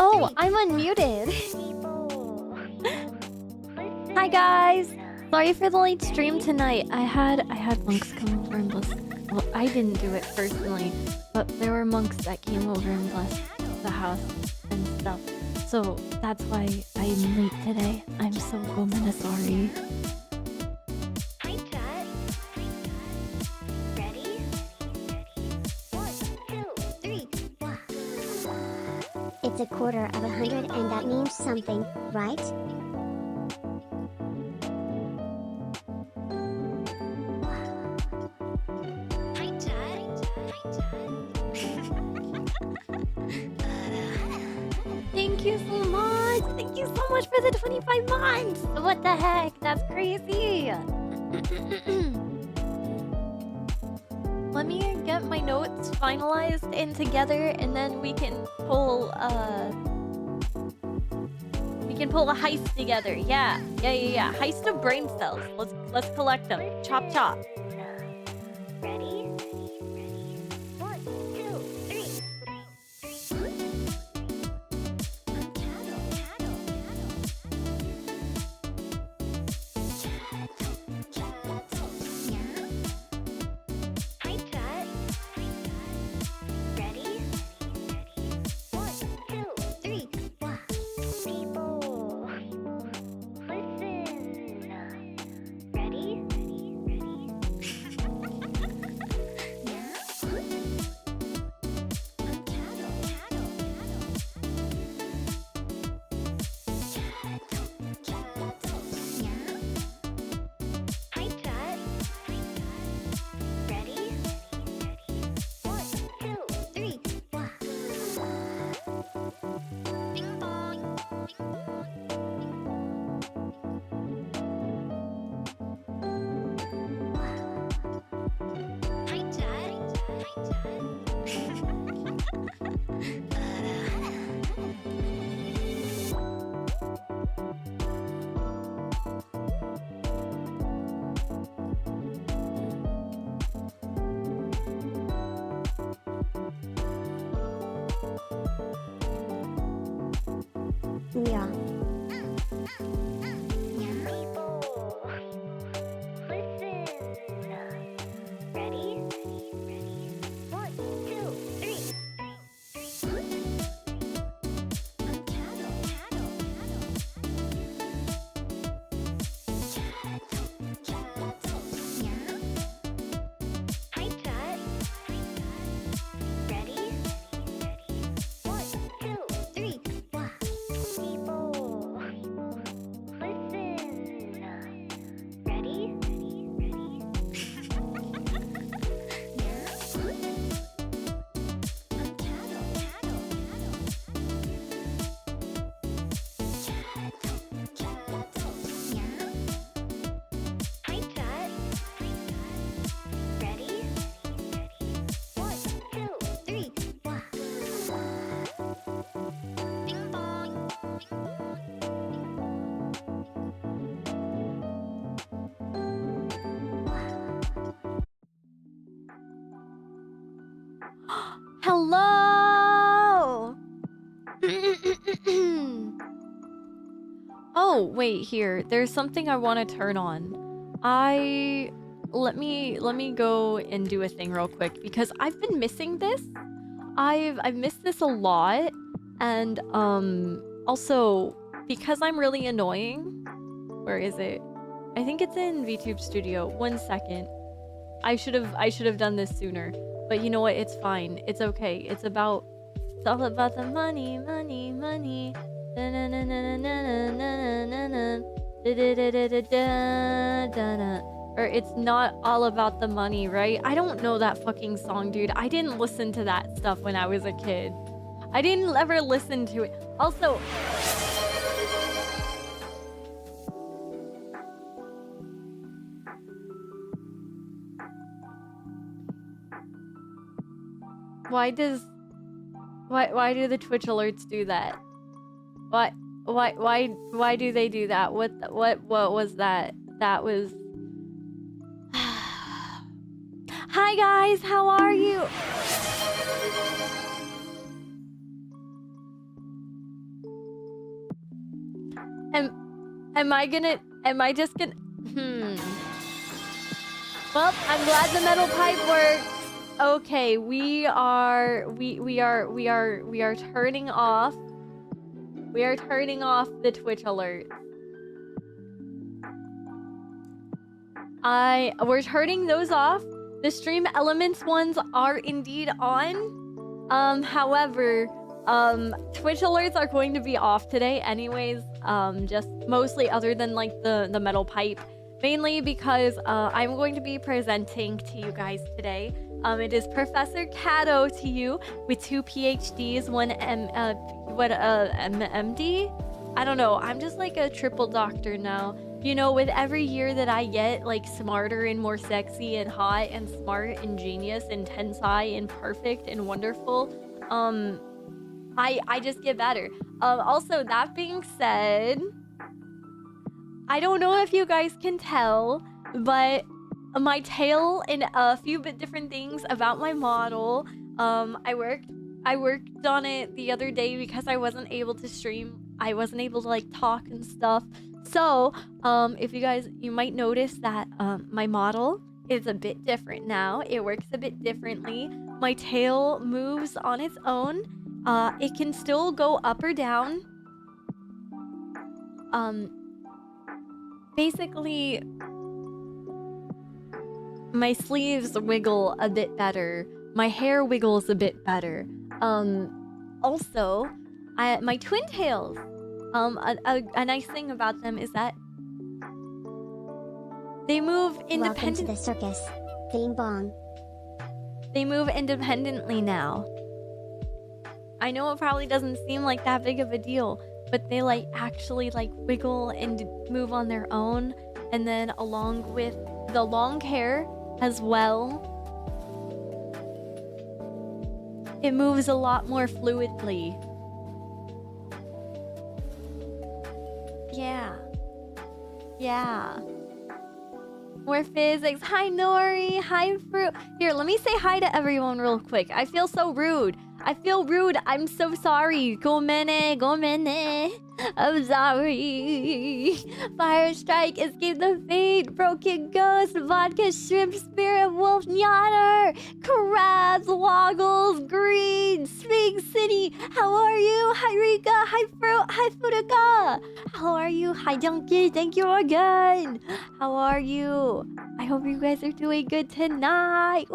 Oh, I'm unmuted. Hi guys. Sorry for the late stream tonight. I had monks come over and bless. Well, I didn't do it personally, but there were monks that came over and blessed the house and stuff. So that's why I'm late today. I'm so gomina sorry. Hi, chat. Ready? 1, 2, 3. It's a quarter of 100 and that means something, right? Hi, chat. Thank you so much. Thank you so much for the 25 months. What the heck? That's crazy. Let me get my notes finalized and together, and then we can pull a heist together. Yeah. Heist of brain cells. Let's collect them. Chop chop. Ready? 1, 2, 3. Hi, chat. Ready? 1, 2, 3. People, listen. Ready? Hi, chat. Ready? 1, 2, 3. Bing bong. Hi, chat. Yeah. People, listen. Ready? 1, 2, 3. Hi, chat. Ready? 1, 2, 3. People, listen. Ready? Hi, chat. Ready? 1, 2, 3. Bing bong. Hello. Oh, wait, here. There's something I want to turn on. Let me go and do a thing real quick because I've been missing this. I've missed this a lot, and also because I'm really annoying. Where is it? I think it's in VTube Studio. 1 second. I should have done this sooner. But you know what? It's fine. It's okay. It's all about the money. Or it's not all about the money, right? I don't know that fucking song, dude. I didn't listen to that stuff when I was a kid. I didn't ever listen to it. Also, why do the Twitch alerts do that? Why do they do that? What was that? That was Hi guys, how are you? Am I just gonna Well, I'm glad the metal pipe works. Okay, we are turning off. We are turning off the Twitch alert. We're turning those off. The stream elements ones are indeed on. However, Twitch alerts are going to be off today anyways. Just mostly other than like the metal pipe. Mainly because I'm going to be presenting to you guys today. It is Professor Catto to you with 2 PhDs, one MD? I don't know. I'm just like a triple doctor now. You know, with every year that I get like smarter and more sexy and hot and smart and genius and tensai and perfect and wonderful, I just get better. Also, that being said, I don't know if you guys can tell, but my tail and a few bit different things about my model. I worked on it the other day because I wasn't able to stream. I wasn't able to like talk and stuff. So, if you might notice that my model is a bit different now. It works a bit differently. My tail moves on its own. It can still go up or down. Basically, my sleeves wiggle a bit better. My hair wiggles a bit better. Also, my twin tails. A nice thing about them is that they move independently. Welcome to the circus. Bing bong. They move independently now. I know it probably doesn't seem like that big of a deal, but they like actually like wiggle and move on their own. And then along with the long hair as well, it moves a lot more fluidly. Yeah. More physics. Hi, Nori. Hi, Fruit. Here, let me say hi to everyone real quick. I feel so rude. I'm so sorry. Gomene. I'm sorry. Fire Strike, Escape the Fate, Broken Ghost, Vodka Shrimp, Spirit Wolf, Nyatter, Crabs, Woggles, Green, Sphinx City. How are you? Hi, Rika. Hi, Fruit. Hi, Furuka. How are you? Hi, Junkie. Thank you again. How are you? I hope you guys are doing good tonight.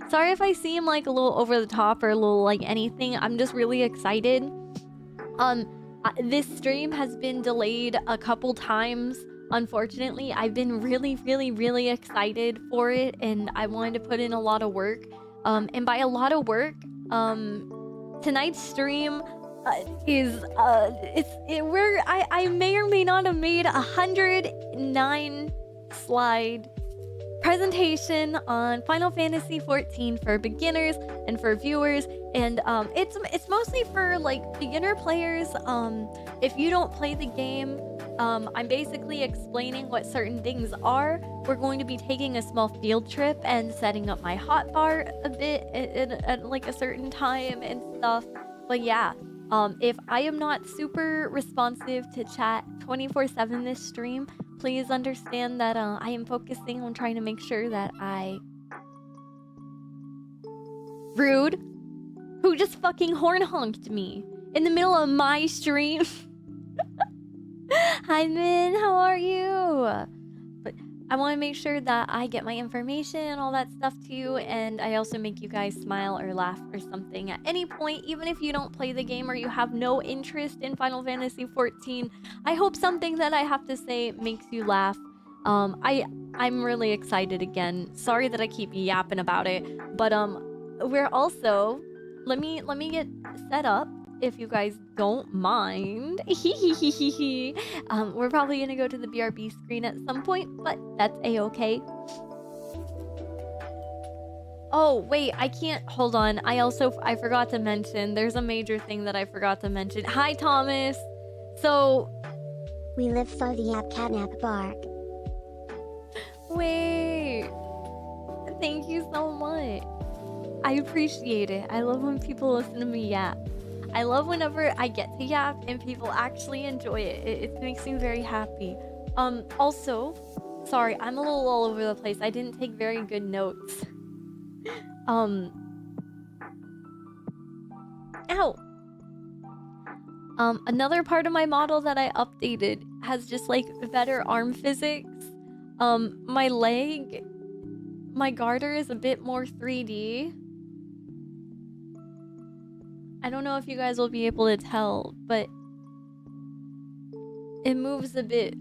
Sorry if I seem like a little over the top or a little like anything. I'm just really excited. This stream has been delayed a couple times. Unfortunately, I've been really excited for it, and I wanted to put in a lot of work. And by a lot of work, tonight's stream I may or may not have made 109 slide presentation on Final Fantasy XIV for beginners and for viewers, and it's mostly for like beginner players. If you don't play the game, I'm basically explaining what certain things are. We're going to be taking a small field trip and setting up my hotbar a bit at like a certain time and stuff. But yeah, if I am not super responsive to chat 24/7 this stream, please understand that I am focusing on trying to make sure that Rude? Who just fucking horn honked me in the middle of my stream? Hi, Min, how are you? But I want to make sure that I get my information and all that stuff to you, and I also make you guys smile or laugh or something at any point, even if you don't play the game or you have no interest in Final Fantasy XIV. I hope something that I have to say makes you laugh. I'm really excited again. Sorry that I keep yapping about it, but we're also let me get set up if you guys don't mind. We're probably gonna go to the BRB screen at some point, but that's a-okay. Oh, wait, I can't. Hold on. I forgot to mention. There's a major thing that I forgot to mention. Hi, Thomas. So... We live for the app CatNap bark. Wait. Thank you so much. I appreciate it. I love when people listen to me yap. I love whenever I get to yap and people actually enjoy it. It makes me very happy. Also, sorry, I'm a little all over the place. I didn't take very good notes. Ow. Another part of my model that I updated has just like better arm physics. My leg, my garter is a bit more 3D. I don't know if you guys will be able to tell, but it moves a bit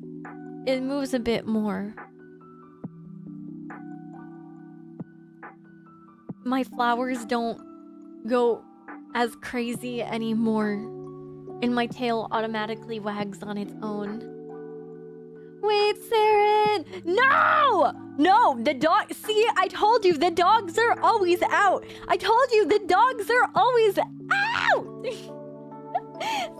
more. My flowers don't go as crazy anymore, and my tail automatically wags on its own. Wait, Saren! No! No, the dog. See, I told you the dogs are always out. I told you the dogs are always out.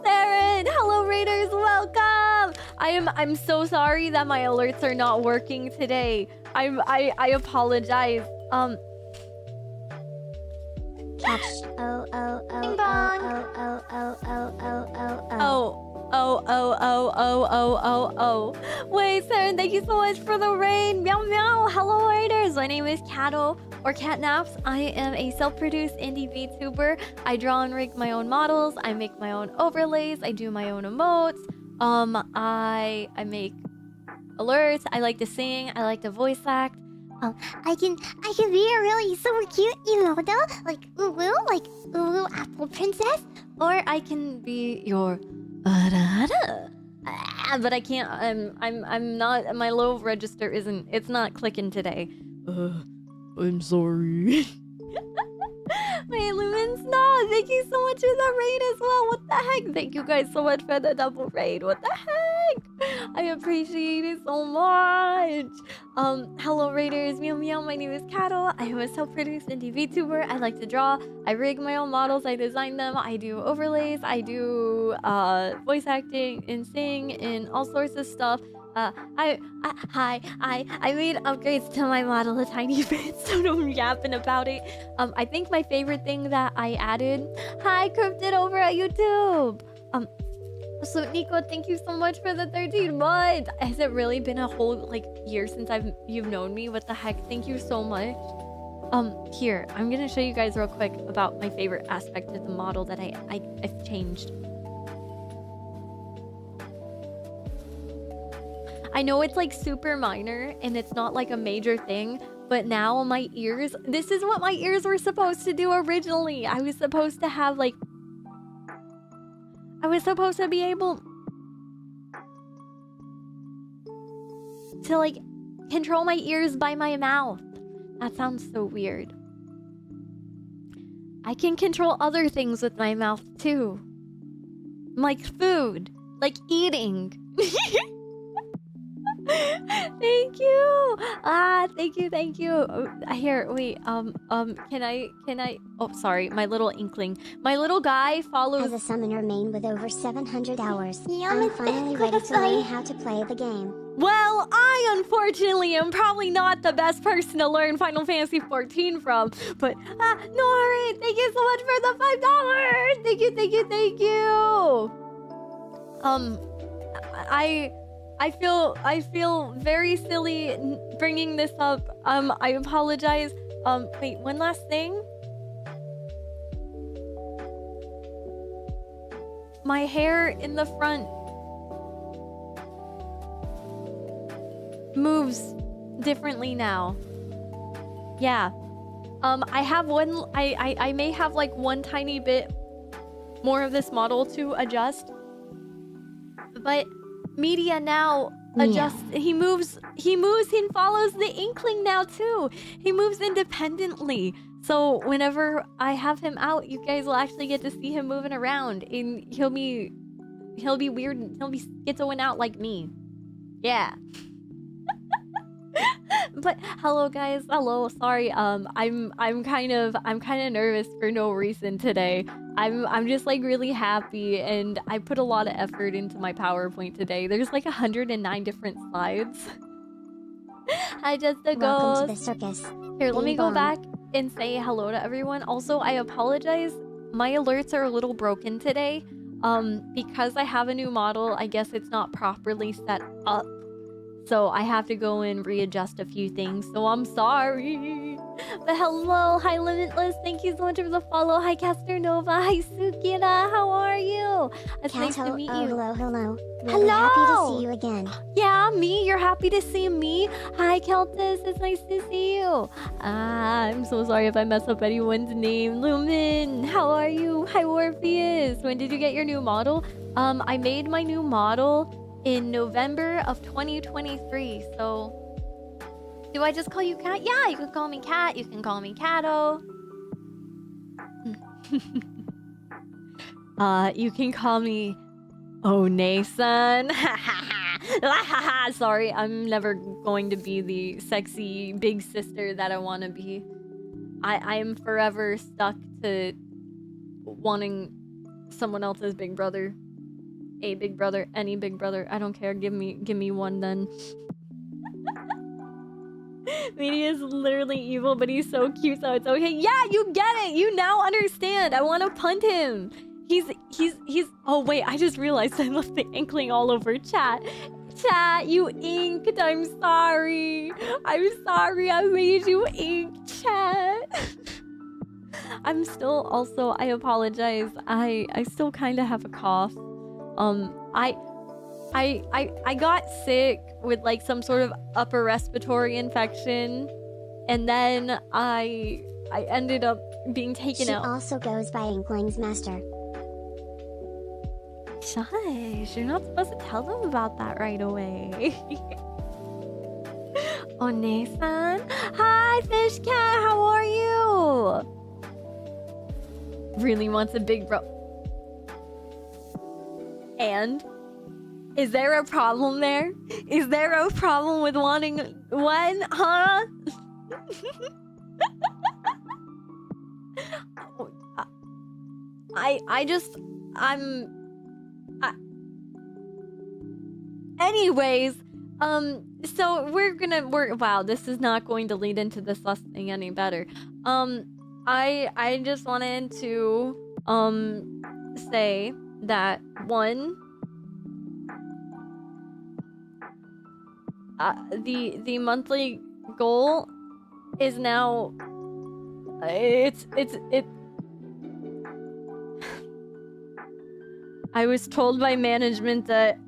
Saren, hello Raiders, welcome. I'm so sorry that my alerts are not working today. I apologize. Catch. Oh. Wait, Saren, thank you so much for the rain. Meow meow. Hello, Raiders. My name is Catto or CatNaps. I am a self-produced indie VTuber. I draw and rig my own models. I make my own overlays. I do my own emotes. I make alerts. I like to sing. I like to voice act. I can be a really super cute emote, like Ulu Apple Princess, or I can be your but I can't. I'm not. My low register isn't. It's not clicking today. I'm sorry. Wait, Lumens, no, thank you so much for the raid as well. What the heck? Thank you guys so much for the double raid. What the heck? I appreciate it so much. Hello Raiders, meow meow. My name is Catto. I am a self-produced indie VTuber. I like to draw. I rig my own models. I design them. I do overlays. I do voice acting and sing and all sorts of stuff. I made upgrades to my model a tiny bit, so don't yapping about it. I think my favorite thing that I added. Hi, Cryptid over at YouTube. So Nico, thank you so much for the 13 months. Has it really been a whole like year since you've known me? What the heck? Thank you so much. Here, I'm gonna show you guys real quick about my favorite aspect of the model that I've changed. I know it's like super minor and it's not like a major thing, but now my ears, this is what my ears were supposed to do originally. I was supposed to have like, I was supposed to be able to like control my ears by my mouth. That sounds so weird. I can control other things with my mouth too. Like food, like eating. Thank you. Thank you. Here, wait. Can I? Oh, sorry. My little inkling. My little guy follows. As a summoner main with over 700 hours, I'm finally ready to learn how to play the game. Well, I unfortunately am probably not the best person to learn Final Fantasy XIV from, but Nori, thank you so much for the $5. Thank you. I feel very silly bringing this up. I apologize. Wait, one last thing. My hair in the front moves differently now. Yeah. I have one. I may have like one tiny bit more of this model to adjust, but Media now adjusts. He moves and follows the inkling now too. He moves independently. So whenever I have him out, you guys will actually get to see him moving around, and he'll be weird. He'll be schizoing out like me. Yeah. But hello guys. Hello. Sorry. I'm kind of nervous for no reason today. I'm just like really happy, and I put a lot of effort into my PowerPoint today. There's like 109 different slides. Hi, just the Welcome ghost. to the circus. Here, let me go back and say hello to everyone. Also, I apologize my alerts are a little broken today. Because I have a new model, I guess it's not properly set up. So I have to go and readjust a few things, so I'm sorry. But hello, hi Limitless, thank you so much for the follow. Hi Caster Nova, hi Sukina, how are you? It's nice to meet you. Hello. Really Hello! happy to see you again. Yeah, me, you're happy to see me? Hi Keltis, it's nice to see you. I'm so sorry if I mess up anyone's name. Lumen, how are you? Hi Orpheus, when did you get your new model? I made my new model in November of 2023, so do I just call you Cat? Yeah, you can call me Cat, you can call me Catto. You can call me One-san. Sorry, I'm never going to be the sexy big sister that I want to be. I am forever stuck to wanting someone else's big brother. A big brother, any big brother, I don't care. Give me one then. Media is literally evil, but he's so cute, so it's okay. Yeah, you get it. You now understand. I want to punt him. He's. Oh wait, I just realized I left the inkling all over chat. Chat, you inked. I'm sorry. I'm sorry. I made you ink, chat. I'm still also. I apologize. I still kind of have a cough. I got sick with like some sort of upper respiratory infection, and then I ended up being taken out. She also goes by Inkling's Master. Shush, you're not supposed to tell them about that right away. One-san, hi Fish Cat, how are you? Really wants a big bro. And is there a problem there? Is there a problem with wanting one, huh? Anyways, so wow, this is not going to lead into this last thing any better. I just wanted to say that one, the monthly goal is now I was told by management that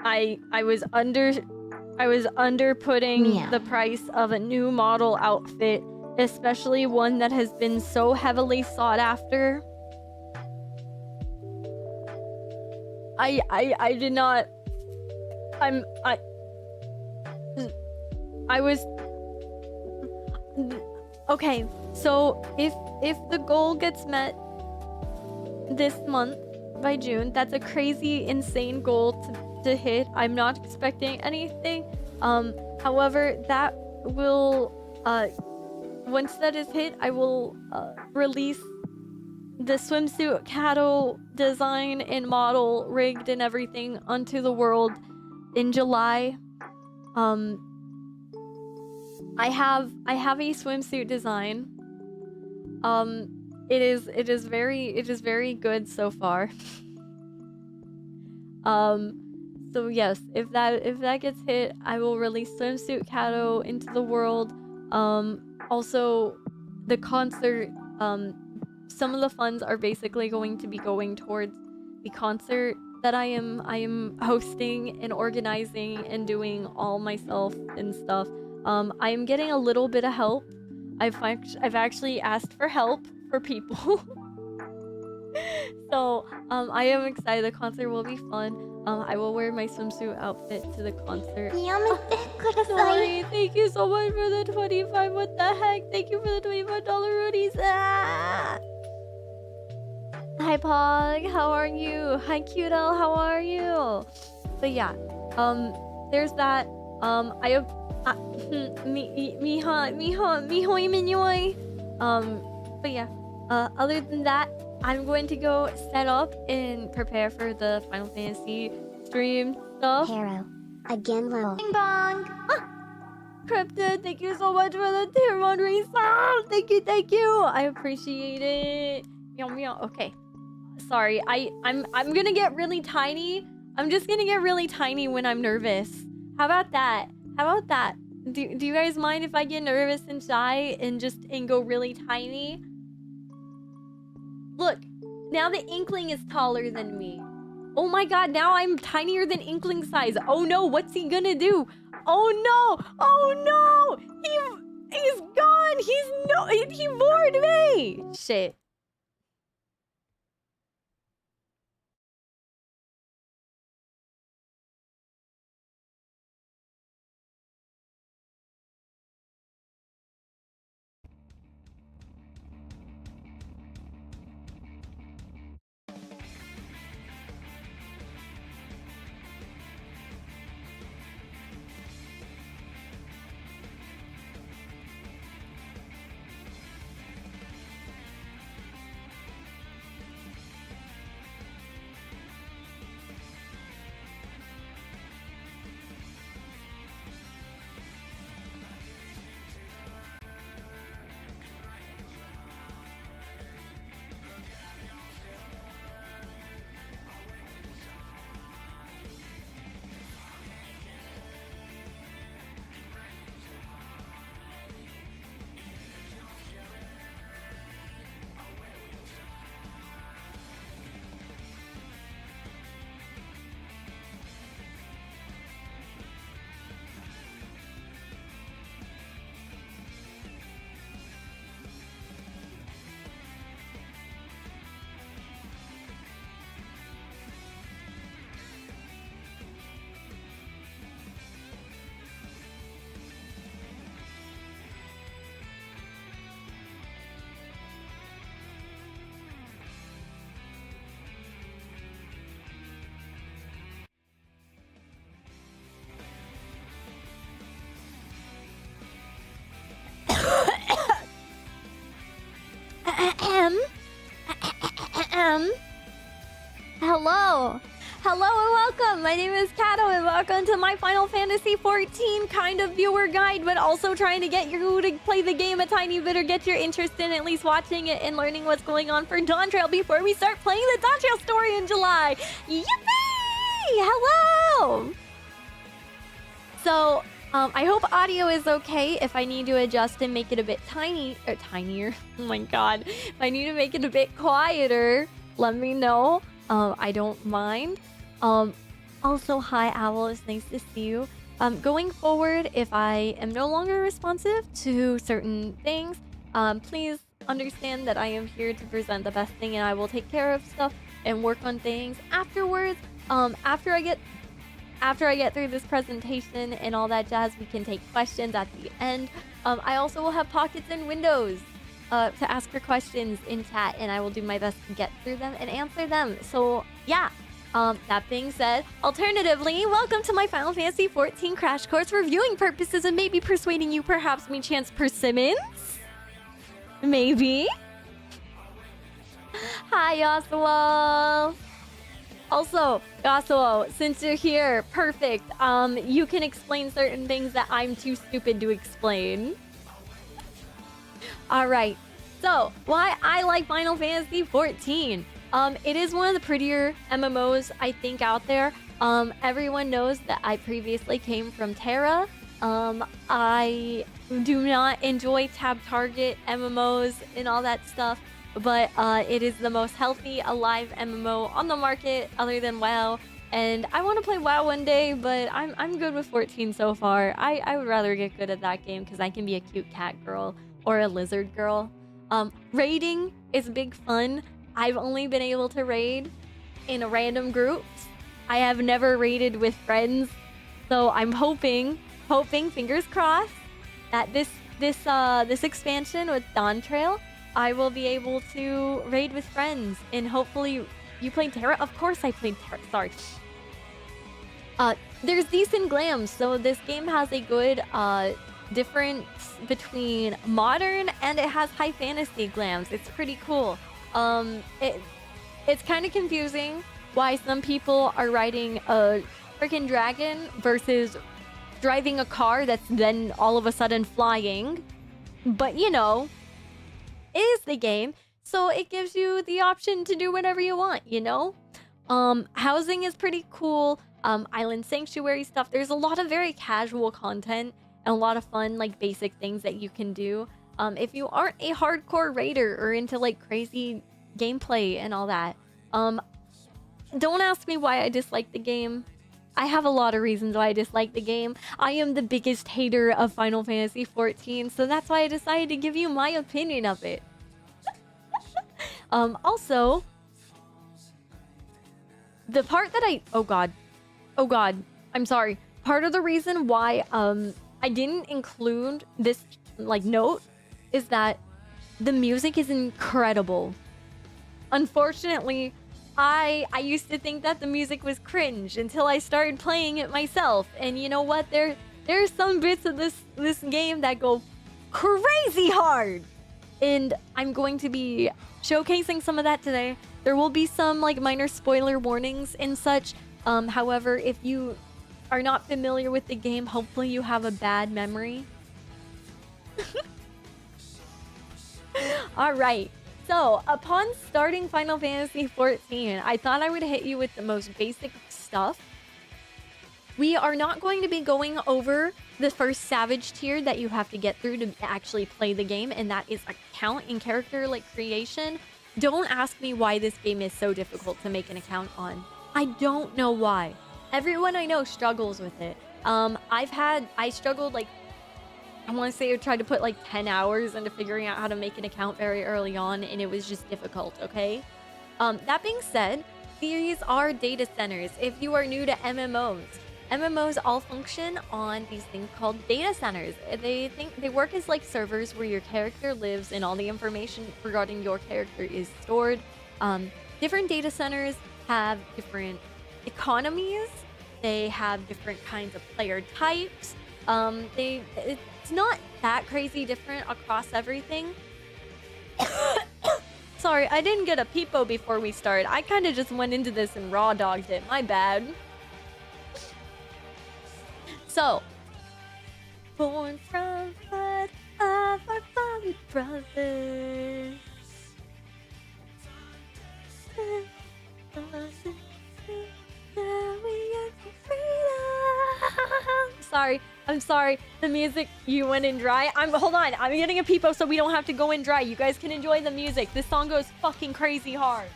I was underputting the price of a new model outfit, especially one that has been so heavily sought after. I did not. I was. Okay, so if the goal gets met this month by June, that's a crazy, insane goal to hit. I'm not expecting anything. However, that will once that is hit, I will release the swimsuit Catto design and model rigged and everything onto the world in July. I have a swimsuit design. It is very good so far. So yes, if that gets hit, I will release swimsuit Catto into the world. Also the concert, some of the funds are basically going to be going towards the concert that I am hosting and organizing and doing all myself and stuff. I am getting a little bit of help. I've actually asked for help for people. So I am excited. The concert will be fun. I will wear my swimsuit outfit to the concert. Sorry, thank you so much for the 25. What the heck? Thank you for the $25 roadies. Ah! Hi Pog, how are you? Hi Cutel, how are you? But yeah, there's that. I have but yeah, other than that, I'm going to go set up and prepare for the Final Fantasy stream stuff. Hero. Again, lol. Bing bong! Cryptid, thank you so much for the tier 1 resub! Thank you! I appreciate it. Meow meow. Okay. Sorry. I'm gonna get really tiny. I'm just gonna get really tiny when I'm nervous. How about that? How about that? Do you guys mind if I get nervous and shy and go really tiny? Look, now the Inkling is taller than me. Oh my god, now I'm tinier than Inkling size. Oh no, what's he gonna do? Oh no! Oh no! He's gone! He bored me! Shit. Hello. Hello and welcome. My name is Catto and welcome to my Final Fantasy XIV kind of viewer guide, but also trying to get you to play the game a tiny bit or get your interest in at least watching it and learning what's going on for Dawntrail before we start playing the Dawntrail story in July. Yippee! Hello! So, I hope audio is okay. If I need to adjust and make it a bit tinier. Oh my god. If I need to make it a bit quieter, let me know. I don't mind. Also, hi Owl, it's nice to see you. Going forward, if I am no longer responsive to certain things, please understand that I am here to present the best thing and I will take care of stuff and work on things afterwards. After I get through this presentation and all that jazz, we can take questions at the end. I also will have pockets and windows to ask for questions in chat, and I will do my best to get through them and answer them. So yeah, that being said, alternatively, welcome to my Final Fantasy XIV crash course for viewing purposes and maybe persuading you perhaps me chance persimmons? Maybe? Hi, Yasuo! Also, Yasuo, since you're here, perfect. You can explain certain things that I'm too stupid to explain. Alright, so why I like Final Fantasy XIV. It is one of the prettier MMOs I think out there. Everyone knows that I previously came from Terra. I do not enjoy tab target MMOs and all that stuff, but it is the most healthy, alive MMO on the market other than WoW. And I want to play WoW one day, but I'm good with 14 so far. I would rather get good at that game because I can be a cute cat girl or a lizard girl. Raiding is big fun. I've only been able to raid in random groups. I have never raided with friends, so I'm hoping, fingers crossed, that this expansion with Dawntrail, I will be able to raid with friends. And hopefully, you played Terra? Of course I played Terra. Sorry. There's decent glams, so this game has a good difference between modern and it has high fantasy glams. It's pretty cool. It's kind of confusing why some people are riding a freaking dragon versus driving a car that's then all of a sudden flying. But you know, it is the game. So it gives you the option to do whatever you want, you know? Housing is pretty cool. Island sanctuary stuff. There's a lot of very casual content and a lot of fun, like, basic things that you can do. If you aren't a hardcore raider or into, like, crazy gameplay and all that, don't ask me why I dislike the game. I have a lot of reasons why I dislike the game. I am the biggest hater of Final Fantasy XIV, so that's why I decided to give you my opinion of it. Also, the part that oh god, I'm sorry. Part of the reason why I didn't include this, like, note is that the music is incredible. Unfortunately, I used to think that the music was cringe until I started playing it myself. And you know what? There's some bits of this game that go crazy hard. And I'm going to be showcasing some of that today. There will be some, like, minor spoiler warnings and such. However, if you are not familiar with the game, hopefully you have a bad memory. All right. So, upon starting Final Fantasy XIV, I thought I would hit you with the most basic stuff. We are not going to be going over the first Savage tier that you have to get through to actually play the game, and that is account and character, like, creation. Don't ask me why this game is so difficult to make an account on. I don't know why. Everyone I know struggles with it. I struggled, like, I want to say I tried to put like 10 hours into figuring out how to make an account very early on, and it was just difficult, okay? That being said, these are data centers. If you are new to MMOs all function on these things called data centers. They work as like servers where your character lives and all the information regarding your character is stored. Different data centers have different economies. They have different kinds of player types. It's not that crazy different across everything. Sorry, I didn't get a peepo before we started. I kind of just went into this and raw dogged it. My bad. So, born from blood of our fallen brothers. Now we are freedom. I'm sorry. The music, you went in dry. Hold on. I'm getting a peepo so we don't have to go in dry. You guys can enjoy the music. This song goes fucking crazy hard.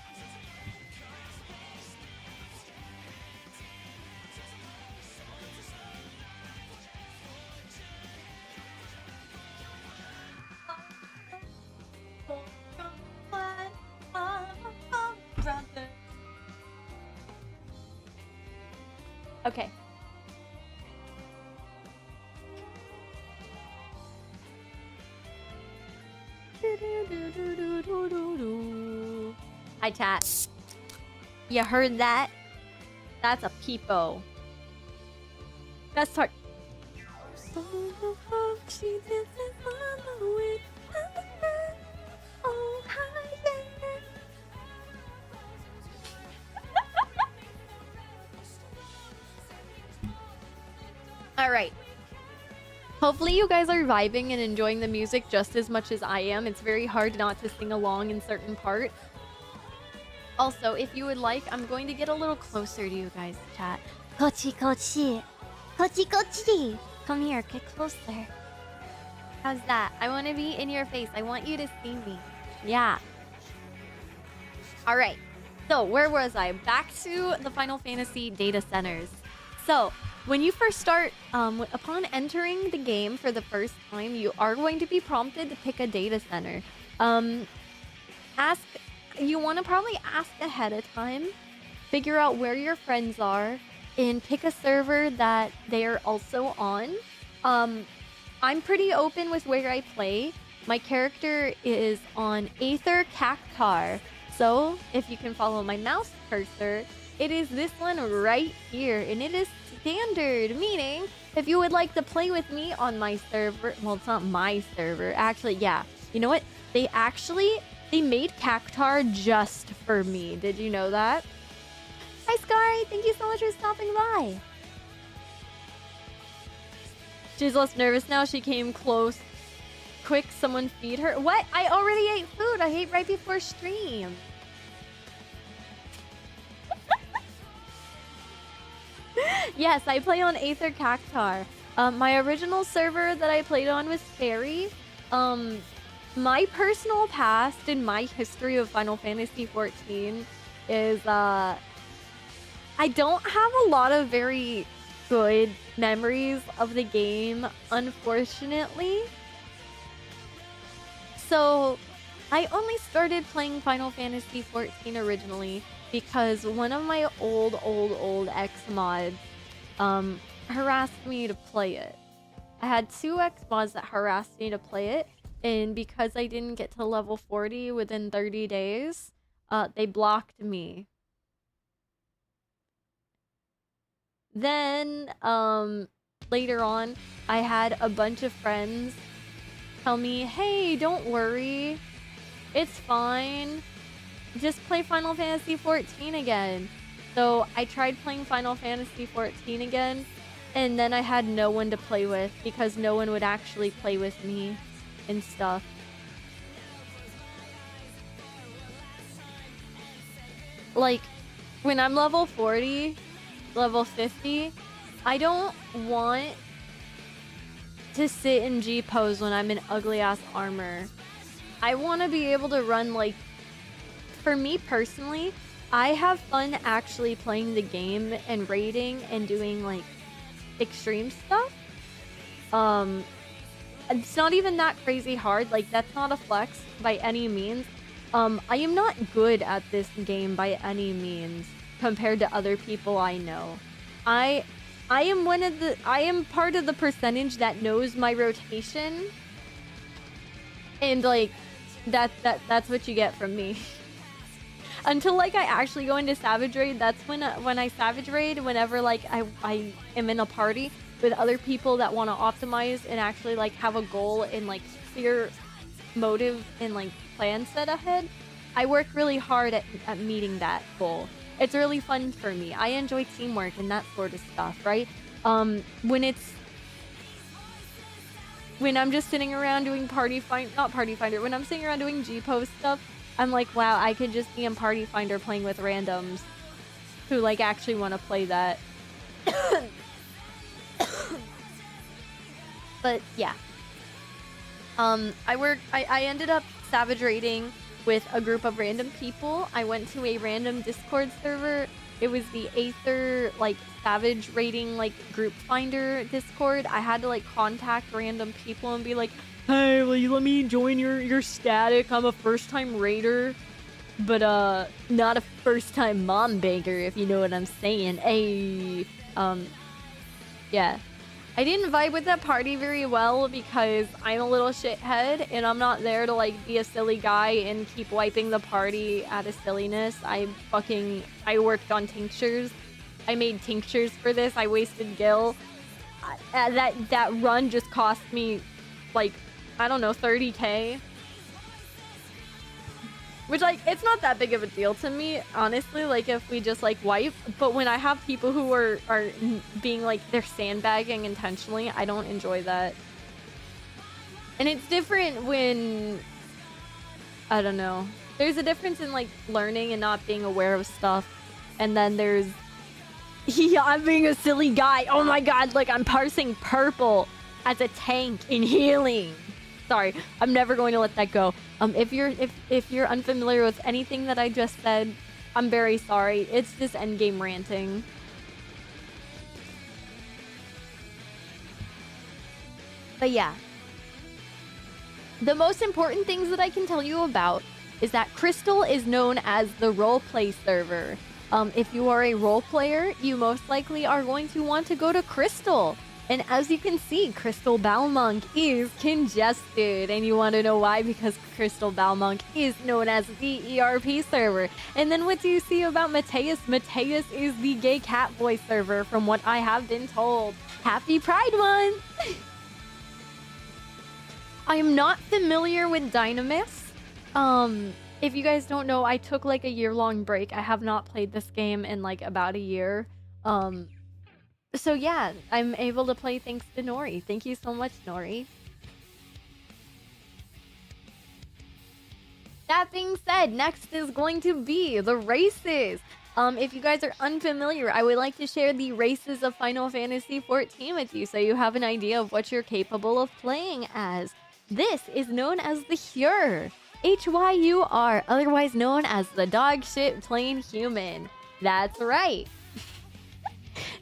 Okay. Hi, chat. You heard that? That's a peepo. Best part. All right. Hopefully you guys are vibing and enjoying the music just as much as I am. It's very hard not to sing along in certain parts. Also, if you would like, I'm going to get a little closer to you guys, chat. Kochi, kochi. Kochi, kochi. Come here, get closer. How's that? I want to be in your face. I want you to see me. Yeah. All right. So, where was I? Back to the Final Fantasy data centers. So, when you first start, upon entering the game for the first time, you are going to be prompted to pick a data center. You want to probably ask ahead of time, figure out where your friends are, and pick a server that they are also on. I'm pretty open with where I play. My character is on Aether Cactar. So, if you can follow my mouse cursor, it is this one right here, and it is standard, meaning if you would like to play with me on my server, well, it's not my server, actually, yeah. You know what? They made Cactar just for me. Did you know that? Hi, Scary. Thank you so much for stopping by. She's less nervous now. She came Quick, someone feed her. What? I already ate food. I ate right before stream. Yes, I play on Aether Cactar. My original server that I played on was Fairy. My personal past and my history of Final Fantasy XIV is, I don't have a lot of very good memories of the game, unfortunately. So, I only started playing Final Fantasy XIV originally because one of my old ex-mods harassed me to play it. I had 2 ex-mods that harassed me to play it, and because I didn't get to level 40 within 30 days, they blocked me. Then, later on, I had a bunch of friends tell me, hey, don't worry, it's fine, just play Final Fantasy XIV again. So I tried playing Final Fantasy XIV again, and then I had no one to play with because no one would actually play with me and stuff. Like, when I'm level 40, level 50, I don't want to sit in G pose when I'm in ugly ass armor. I want to be able to run, like, for me personally, I have fun actually playing the game and raiding and doing like extreme stuff. It's not even that crazy hard, like that's not a flex by any means. I am not good at this game by any means compared to other people I know. I am part of the percentage that knows my rotation, and like that's what you get from me. Until like I actually go into Savage Raid, that's when I Savage Raid, whenever like I am in a party with other people that want to optimize and actually like have a goal and like clear motive and like plan set ahead, I work really hard at meeting that goal. It's really fun for me. I enjoy teamwork and that sort of stuff, right? When I'm just sitting around doing when I'm sitting around doing G-Post stuff, I'm like, wow, I could just be in Party Finder playing with randoms who like actually want to play that. But yeah. I ended up Savage raiding with a group of random people. I went to a random Discord server. It was the Aether like Savage raiding like group finder Discord. I had to like contact random people and be like, hey, will you let me join your static? I'm a first-time raider, but not a first-time mom banker, if you know what I'm saying. Hey, yeah. I didn't vibe with that party very well because I'm a little shithead and I'm not there to like be a silly guy and keep wiping the party out of silliness. I worked on tinctures. I made tinctures for this. I wasted gil. That run just cost me like, I don't know, 30k. Which, like, it's not that big of a deal to me, honestly, like, if we just, like, wipe. But when I have people who are being, like, they're sandbagging intentionally, I don't enjoy that. And it's different when, I don't know. There's a difference in, like, learning and not being aware of stuff. And then there's, yeah, I'm being a silly guy. Oh my god, like, I'm parsing purple as a tank in healing. Sorry, I'm never going to let that go. If you're unfamiliar with anything that I just said, I'm very sorry. It's just endgame ranting. But yeah. The most important things that I can tell you about is that Crystal is known as the roleplay server. If you are a role player, you most likely are going to want to go to Crystal. And as you can see, Crystal Balmonk is congested. And you want to know why? Because Crystal Balmonk is known as the ERP server. And then what do you see about Mateus? Mateus is the gay cat boy server, from what I have been told. Happy Pride Month! I am not familiar with Dynamis. If you guys don't know, I took like a year-long break. I have not played this game in like about a year. So yeah, I'm able to play thanks to Nori. Thank you so much, Nori. That being said, next is going to be the races. If you guys are unfamiliar, I would like to share the races of Final Fantasy XIV with you so you have an idea of what you're capable of playing as. This is known as the Hyur. Hyur, otherwise known as the dog shit plain human. That's right.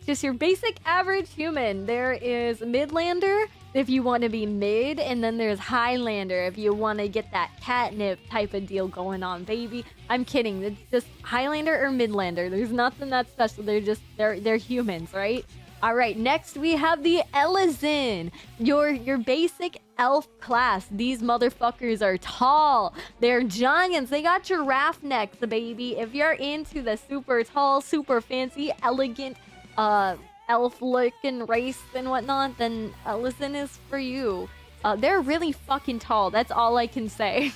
Just your basic average human. There is Midlander if you want to be mid, and then there's Highlander if you want to get that catnip type of deal going on, baby. I'm kidding. It's just Highlander or Midlander. There's nothing that special. They're humans, right? All right, next we have the Elezen, your basic elf class. These motherfuckers are tall. They're giants. They got giraffe necks, baby. If you're into the super tall, super fancy, elegant, elf-looking race and whatnot, then Elezen is for you. They're really fucking tall. That's all I can say.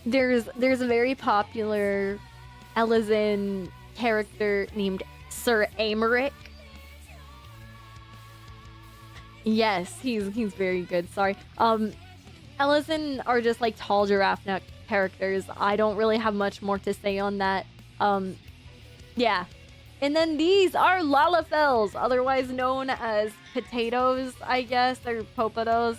There's a very popular Elezen character named Sir Amaric. Yes, he's very good. Sorry. Elezen are just like tall giraffe neck characters. I don't really have much more to say on that. Yeah. And then these are Lalafels, otherwise known as potatoes, I guess, or popatos.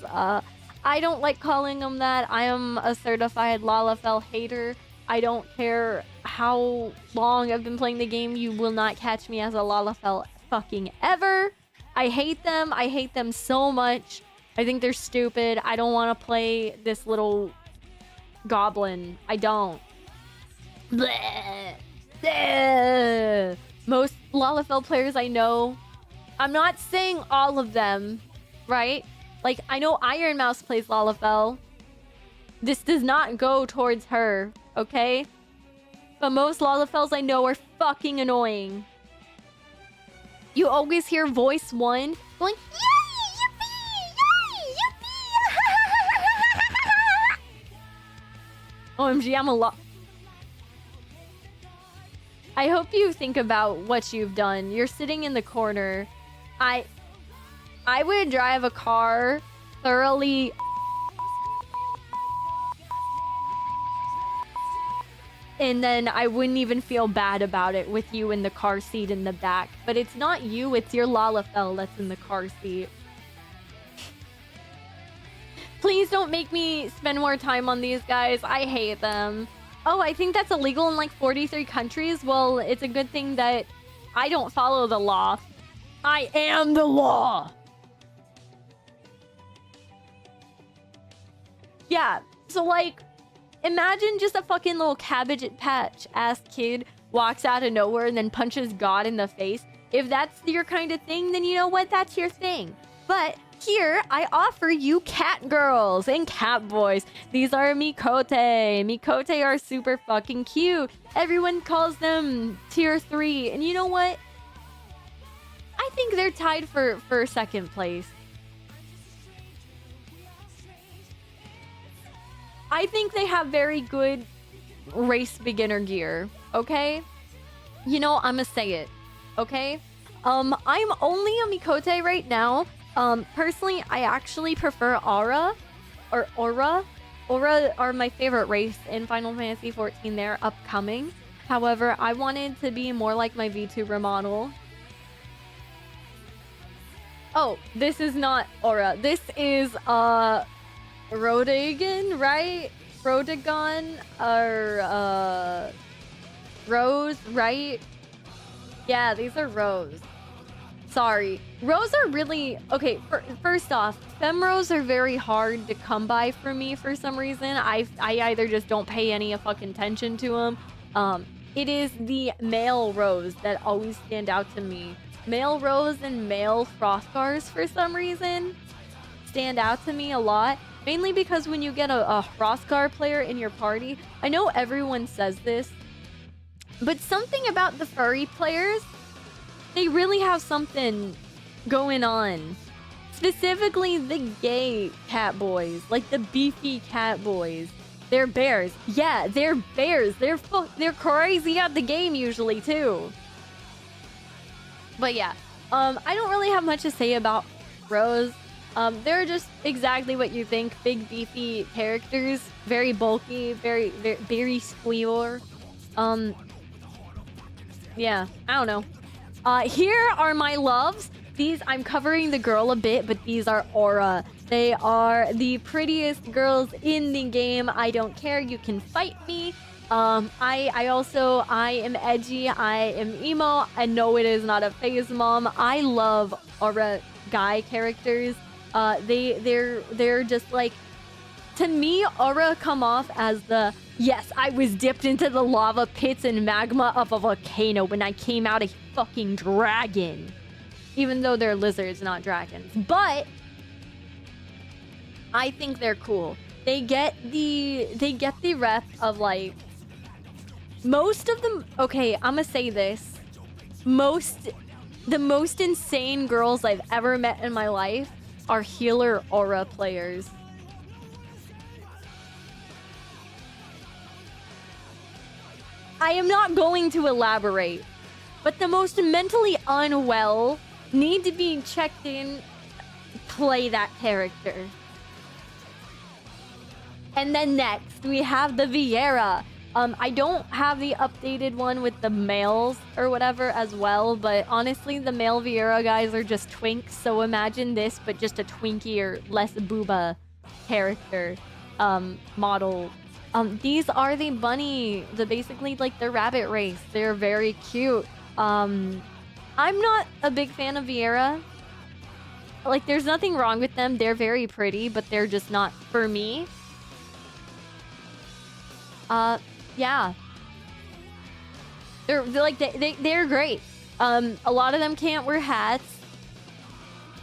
I don't like calling them that. I am a certified Lalafell hater. I don't care how long I've been playing the game. You will not catch me as a Lalafell fucking ever. I hate them. I hate them so much. I think they're stupid. I don't want to play this little goblin. I don't. Bleh. Bleh. Most Lalafell players I know, I'm not saying all of them, right? Like, I know Iron Mouse plays Lalafell. This does not go towards her, okay? But most Lalafells I know are fucking annoying. You always hear voice 1 going, yay, yippee, yay, yippee. OMG, I'm a lot. I hope you think about what you've done. You're sitting in the corner. I would drive a car thoroughly and then I wouldn't even feel bad about it with you in the car seat in the back. But it's not you, it's your Lalafell that's in the car seat. Please don't make me spend more time on these guys. I hate them. Oh, I think that's illegal in like 43 countries. Well, it's a good thing that I don't follow the law. I am the law. Yeah, so like, imagine just a fucking little cabbage patch ass kid walks out of nowhere and then punches God in the face. If that's your kind of thing, then you know what? That's your thing. But here, I offer you cat girls and cat boys. These are Miqo'te. Miqo'te are super fucking cute. Everyone calls them tier 3. And you know what? I think they're tied for second place. I think they have very good race beginner gear, okay? You know, I'ma say it, okay? I'm only a Miqo'te right now. Personally, I actually prefer Aura or Aura. Aura are my favorite race in Final Fantasy XIV. They're upcoming. However, I wanted to be more like my VTuber model. Oh, this is not Aura. This is, Rodigan, right? Rodigon, or, Rose, right? Yeah, these are Rose. Sorry. Rose are really... Okay, first off, Femrose are very hard to come by for me for some reason. I either just don't pay any fucking attention to them. It is the male Rose that always stand out to me. Male Rose and male Hrothgars, for some reason, stand out to me a lot. Mainly because when you get a Hrothgar player in your party, I know everyone says this, but something about the furry players, they really have something going on. Specifically the gay cat boys, like the beefy cat boys. They're bears. Yeah, they're bears. They're crazy at the game usually too. But yeah, I don't really have much to say about Rose. They're just exactly what you think. Big, beefy characters. Very bulky. Very squealer. Yeah, I don't know. Here are my loves. These, I'm covering the girl a bit, but these are Aura. They are the prettiest girls in the game. I don't care. You can fight me. I am edgy. I am emo. And no, it is not a phase, mom. I love Aura guy characters. They're just like, to me, Aura come off as the, yes, I was dipped into the lava pits and magma of a volcano when I came out a fucking dragon. Even though they're lizards, not dragons. But I think they're cool. They get the rep of like, most of them, okay, I'm gonna say this. The most insane girls I've ever met in my life are healer Aura players. I am not going to elaborate, but the most mentally unwell need to be checked in, play that character. And then next, we have the Vieira. I don't have the updated one with the males or whatever as well, but honestly, the male Vieira guys are just twinks, so imagine this, but just a twinkier, less booba character model. These are the bunny, basically like the rabbit race. They're very cute. I'm not a big fan of Vieira. Like, there's nothing wrong with them. They're very pretty, but they're just not for me. Yeah. They're great. A lot of them can't wear hats.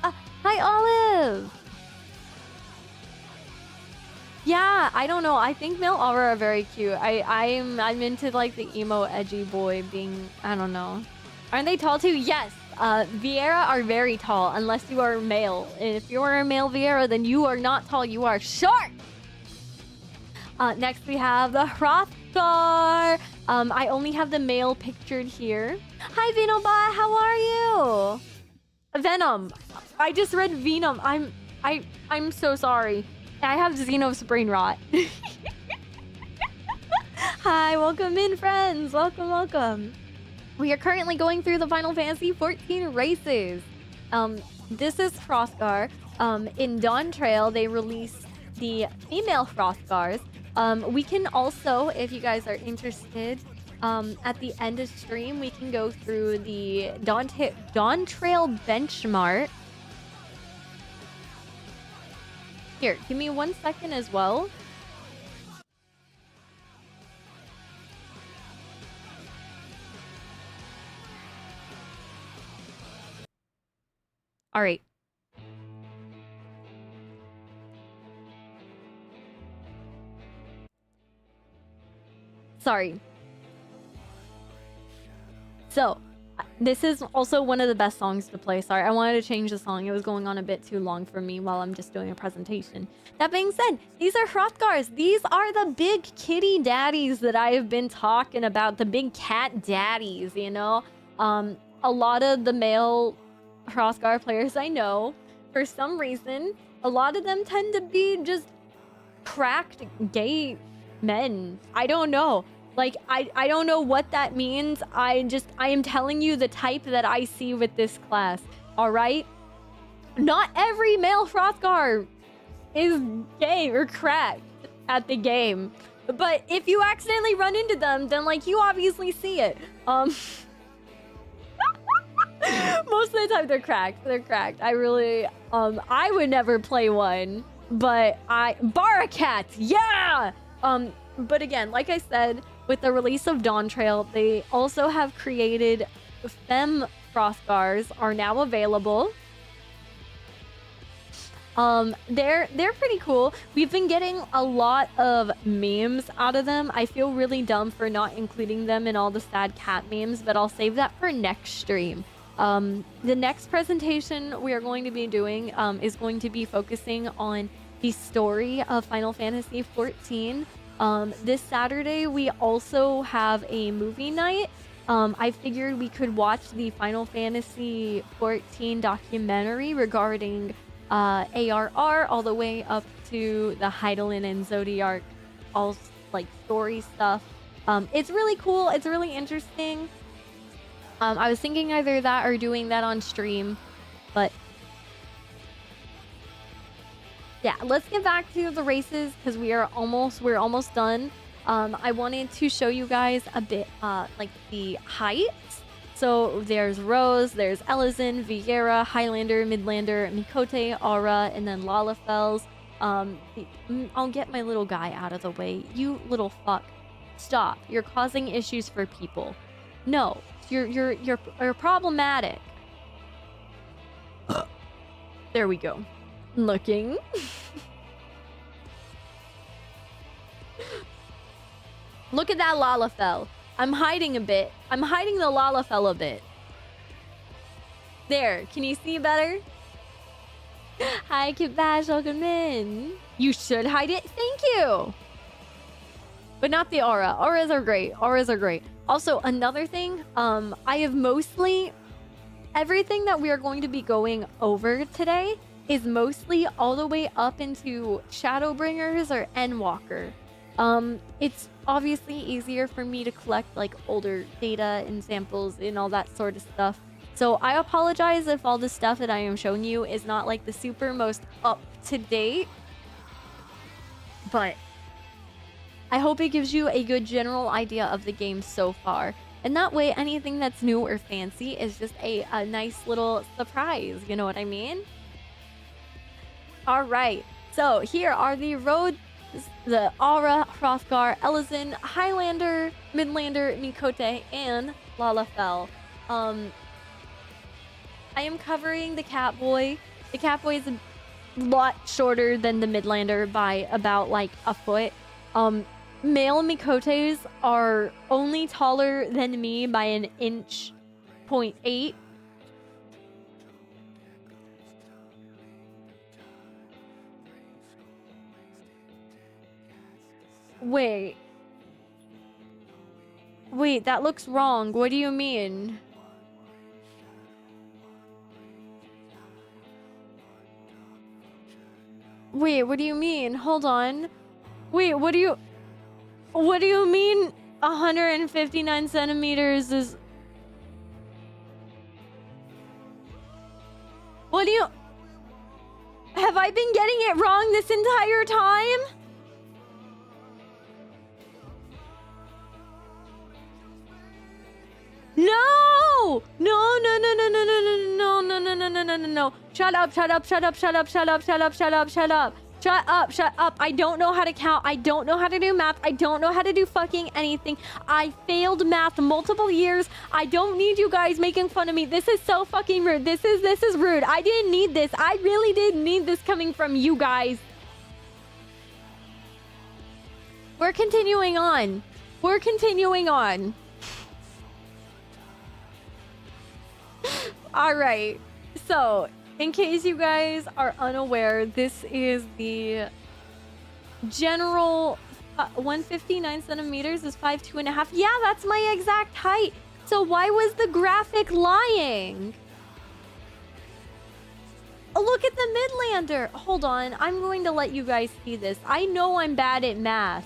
Hi, Olive! Yeah, I don't know. I think male Aura are very cute. I'm into like the emo edgy boy being, I don't know. Aren't they tall too? Yes. Vieira are very tall unless you are male. And if you are a male Vieira, then you are not tall. You are short. Next we have the Hrothgar. I only have the male pictured here. Hi, Venobot. How are you? Venom. I just read Venom. I'm so sorry. I have Xenos brain rot. Hi, welcome in, friends. Welcome, welcome. We are currently going through the Final Fantasy XIV races. This is Hrothgar. In Dawntrail, they released the female Hrothgars. We can also, if you guys are interested, at the end of stream, we can go through the Dawntrail benchmark. Here, give me 1 second as well. All right. Sorry. So, this is also one of the best songs to play. Sorry, I wanted to change the song. It was going on a bit too long for me while I'm just doing a presentation. That being said, these are Hrothgars. These are the big kitty daddies that I have been talking about. The big cat daddies, you know? A lot of the male Hrothgar players I know, for some reason, a lot of them tend to be just cracked gay men. I don't know. Like, I don't know what that means. I am telling you the type that I see with this class. All right? Not every male Hrothgar is gay or cracked at the game. But if you accidentally run into them, then, like, you obviously see it. Most of the time they're cracked. They're cracked. I really, I would never play one. But Barakat! Yeah! But again, like I said, with the release of Dawntrail, they also have created femme Hrothgars are now available. They're pretty cool. We've been getting a lot of memes out of them. I feel really dumb for not including them in all the sad cat memes, but I'll save that for next stream. The next presentation we are going to be doing is going to be focusing on the story of Final Fantasy XIV. This Saturday, we also have a movie night. I figured we could watch the Final Fantasy XIV documentary regarding ARR, all the way up to the Heidelin and Zodiac, all like story stuff. It's really cool. It's really interesting. I was thinking either that or doing that on stream, but yeah, let's get back to the races because we're almost done. I wanted to show you guys a bit like the heights. So there's Rose, there's Ellison, Vieira, Highlander, Midlander, Mikote, Aura, and then Lalafels. I'll get my little guy out of the way. You little fuck. Stop. You're causing issues for people. No, you're problematic. There we go. Looking. Look at that Lalafell. I'm hiding a bit. I'm hiding the Lalafell a bit. There. Can you see better? Hi, Kibash. Welcome in. You should hide it. Thank you. But not the aura. Auras are great. Auras are great. Also, another thing. I have mostly... Everything that we are going to be going over today is mostly all the way up into Shadowbringers or Endwalker. It's obviously easier for me to collect like older data and samples and all that sort of stuff. So I apologize if all the stuff that I am showing you is not like the super most up to date, but I hope it gives you a good general idea of the game so far. And that way, anything that's new or fancy is just a nice little surprise. You know what I mean? All right. So here are the roads. The Aura, Hrothgar, Ellison, Highlander, Midlander, Mikote, and Lalafell. I am covering the Catboy. The Catboy is a lot shorter than the Midlander by about like a foot. Male Mikotes are only taller than me by an inch, 0.8. Wait, that looks wrong. What do you mean? Wait, what do you mean? Hold on. Wait, what do you mean 159 centimeters is... What do you... Have I been getting it wrong this entire time? No! No, no, no, no, no, no, no, no, no, no, no, no, no, no. Shut up, shut up, shut up, shut up, shut up, shut up, shut up, shut up. Shut up, shut up. I don't know how to count. I don't know how to do math. I don't know how to do fucking anything. I failed math multiple years. I don't need you guys making fun of me. This is so fucking rude. This is rude. I didn't need this. I really didn't need this coming from you guys. We're continuing on. We're continuing on. All right. So, in case you guys are unaware, this is the general 159 centimeters is 5'2.5". Yeah, that's my exact height. So why was the graphic lying? Oh, look at the Midlander. Hold on. I'm going to let you guys see this. I know I'm bad at math.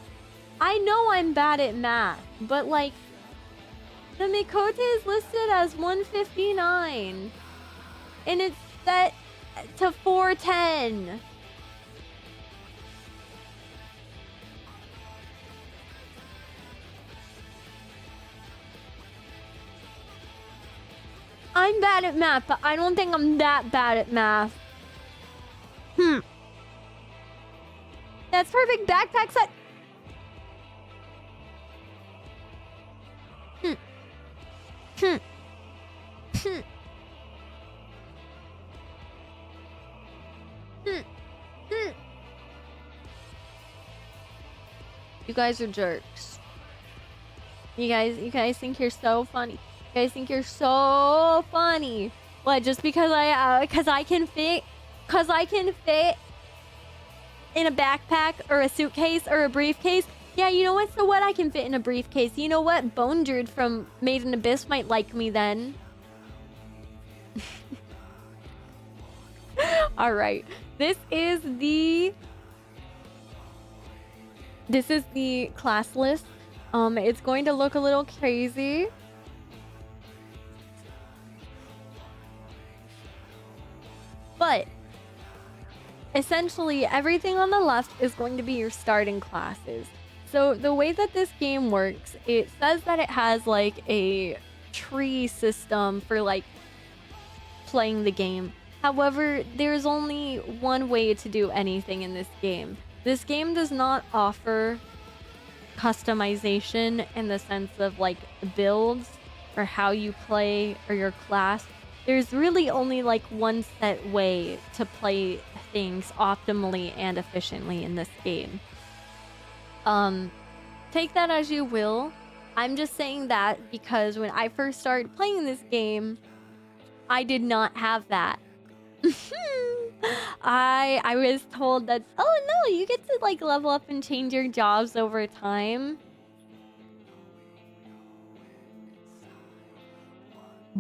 But like, the Mikote is listed as 159. And it's set to 410. I'm bad at math, but I don't think I'm that bad at math. That's perfect backpack set. You guys are jerks. You guys think you're so funny. You guys think you're so funny. What? Just because I can fit in a backpack or a suitcase or a briefcase? Yeah, you know what? So what? I can fit in a briefcase. You know what? Bone Druid from Made in Abyss might like me then. All right. This is the class list. It's going to look a little crazy. But essentially, everything on the left is going to be your starting classes. So the way that this game works, it says that it has like a tree system for like playing the game. However, there's only one way to do anything in this game. This game does not offer customization in the sense of like builds or how you play or your class. There's really only like one set way to play things optimally and efficiently in this game. Take that as you will. I'm just saying that because when I first started playing this game, I did not have that. I was told that, oh no, you get to like level up and change your jobs over time.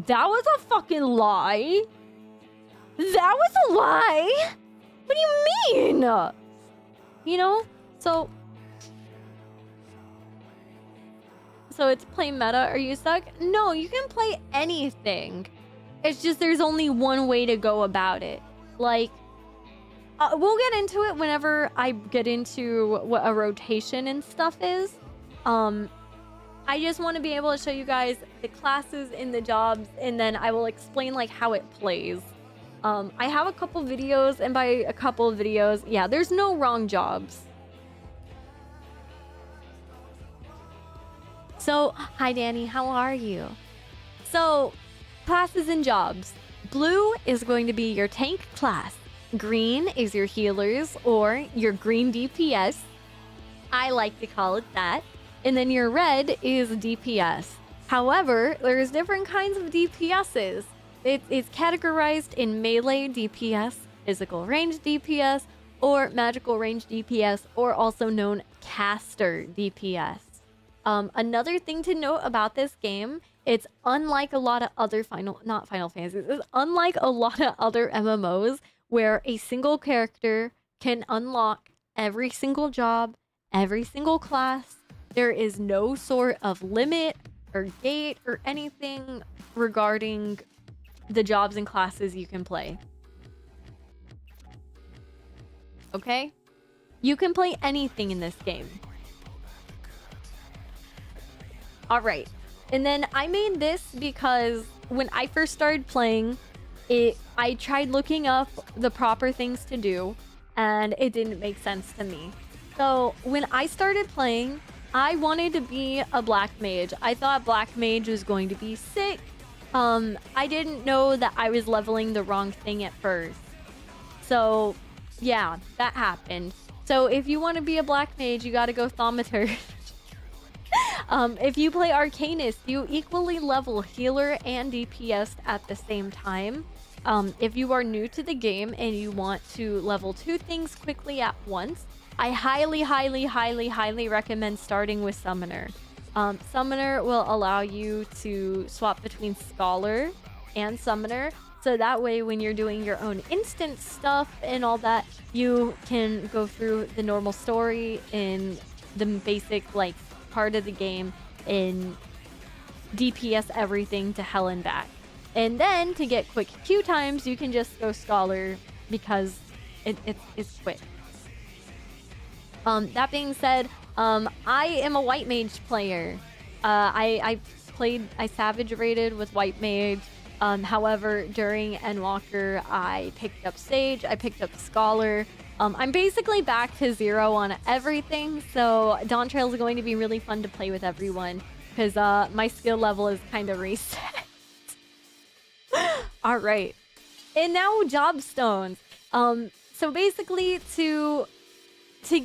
That was a fucking lie. That was a lie. What do you mean? You know? So it's play meta. Are you stuck? No, you can play anything. It's just there's only one way to go about it. Like, we'll get into it whenever I get into what a rotation and stuff is. I just want to be able to show you guys the classes in the jobs, and then I will explain like how it plays. I have a couple videos, and by a couple of videos, yeah, there's no wrong jobs. So, hi Danny, how are you? So, classes and jobs. Blue is going to be your tank class. Green is your healers or your green DPS. I like to call it that. And then your red is DPS. However, there's different kinds of DPSs. It's categorized in melee DPS, physical range DPS, or magical range DPS, or also known caster DPS. Another thing to note about this game, it's unlike a lot of other it's unlike a lot of other MMOs where a single character can unlock every single job, every single class. There is no sort of limit or gate or anything regarding the jobs and classes you can play. Okay? You can play anything in this game. Alright. And then I made this because when I first started playing, I tried looking up the proper things to do, and it didn't make sense to me. So when I started playing, I wanted to be a black mage. I thought black mage was going to be sick. I didn't know that I was leveling the wrong thing at first. So yeah, that happened. So if you want to be a black mage, you gotta go Thaumaturge. If you play Arcanist, you equally level healer and DPS at the same time. If you are new to the game and you want to level two things quickly at once, I highly recommend starting with Summoner. Summoner will allow you to swap between Scholar and Summoner, so that way when you're doing your own instant stuff and all that, you can go through the normal story in the basic like part of the game and DPS everything to hell and back. And then to get quick queue times, you can just go Scholar because it's quick. That being said, I am a white mage player. I savage raided with white mage. However, during Endwalker, I picked up Sage, I picked up Scholar. I'm basically back to zero on everything, so Dawntrail is going to be really fun to play with everyone because my skill level is kind of reset. All right, and now job stones. So basically, to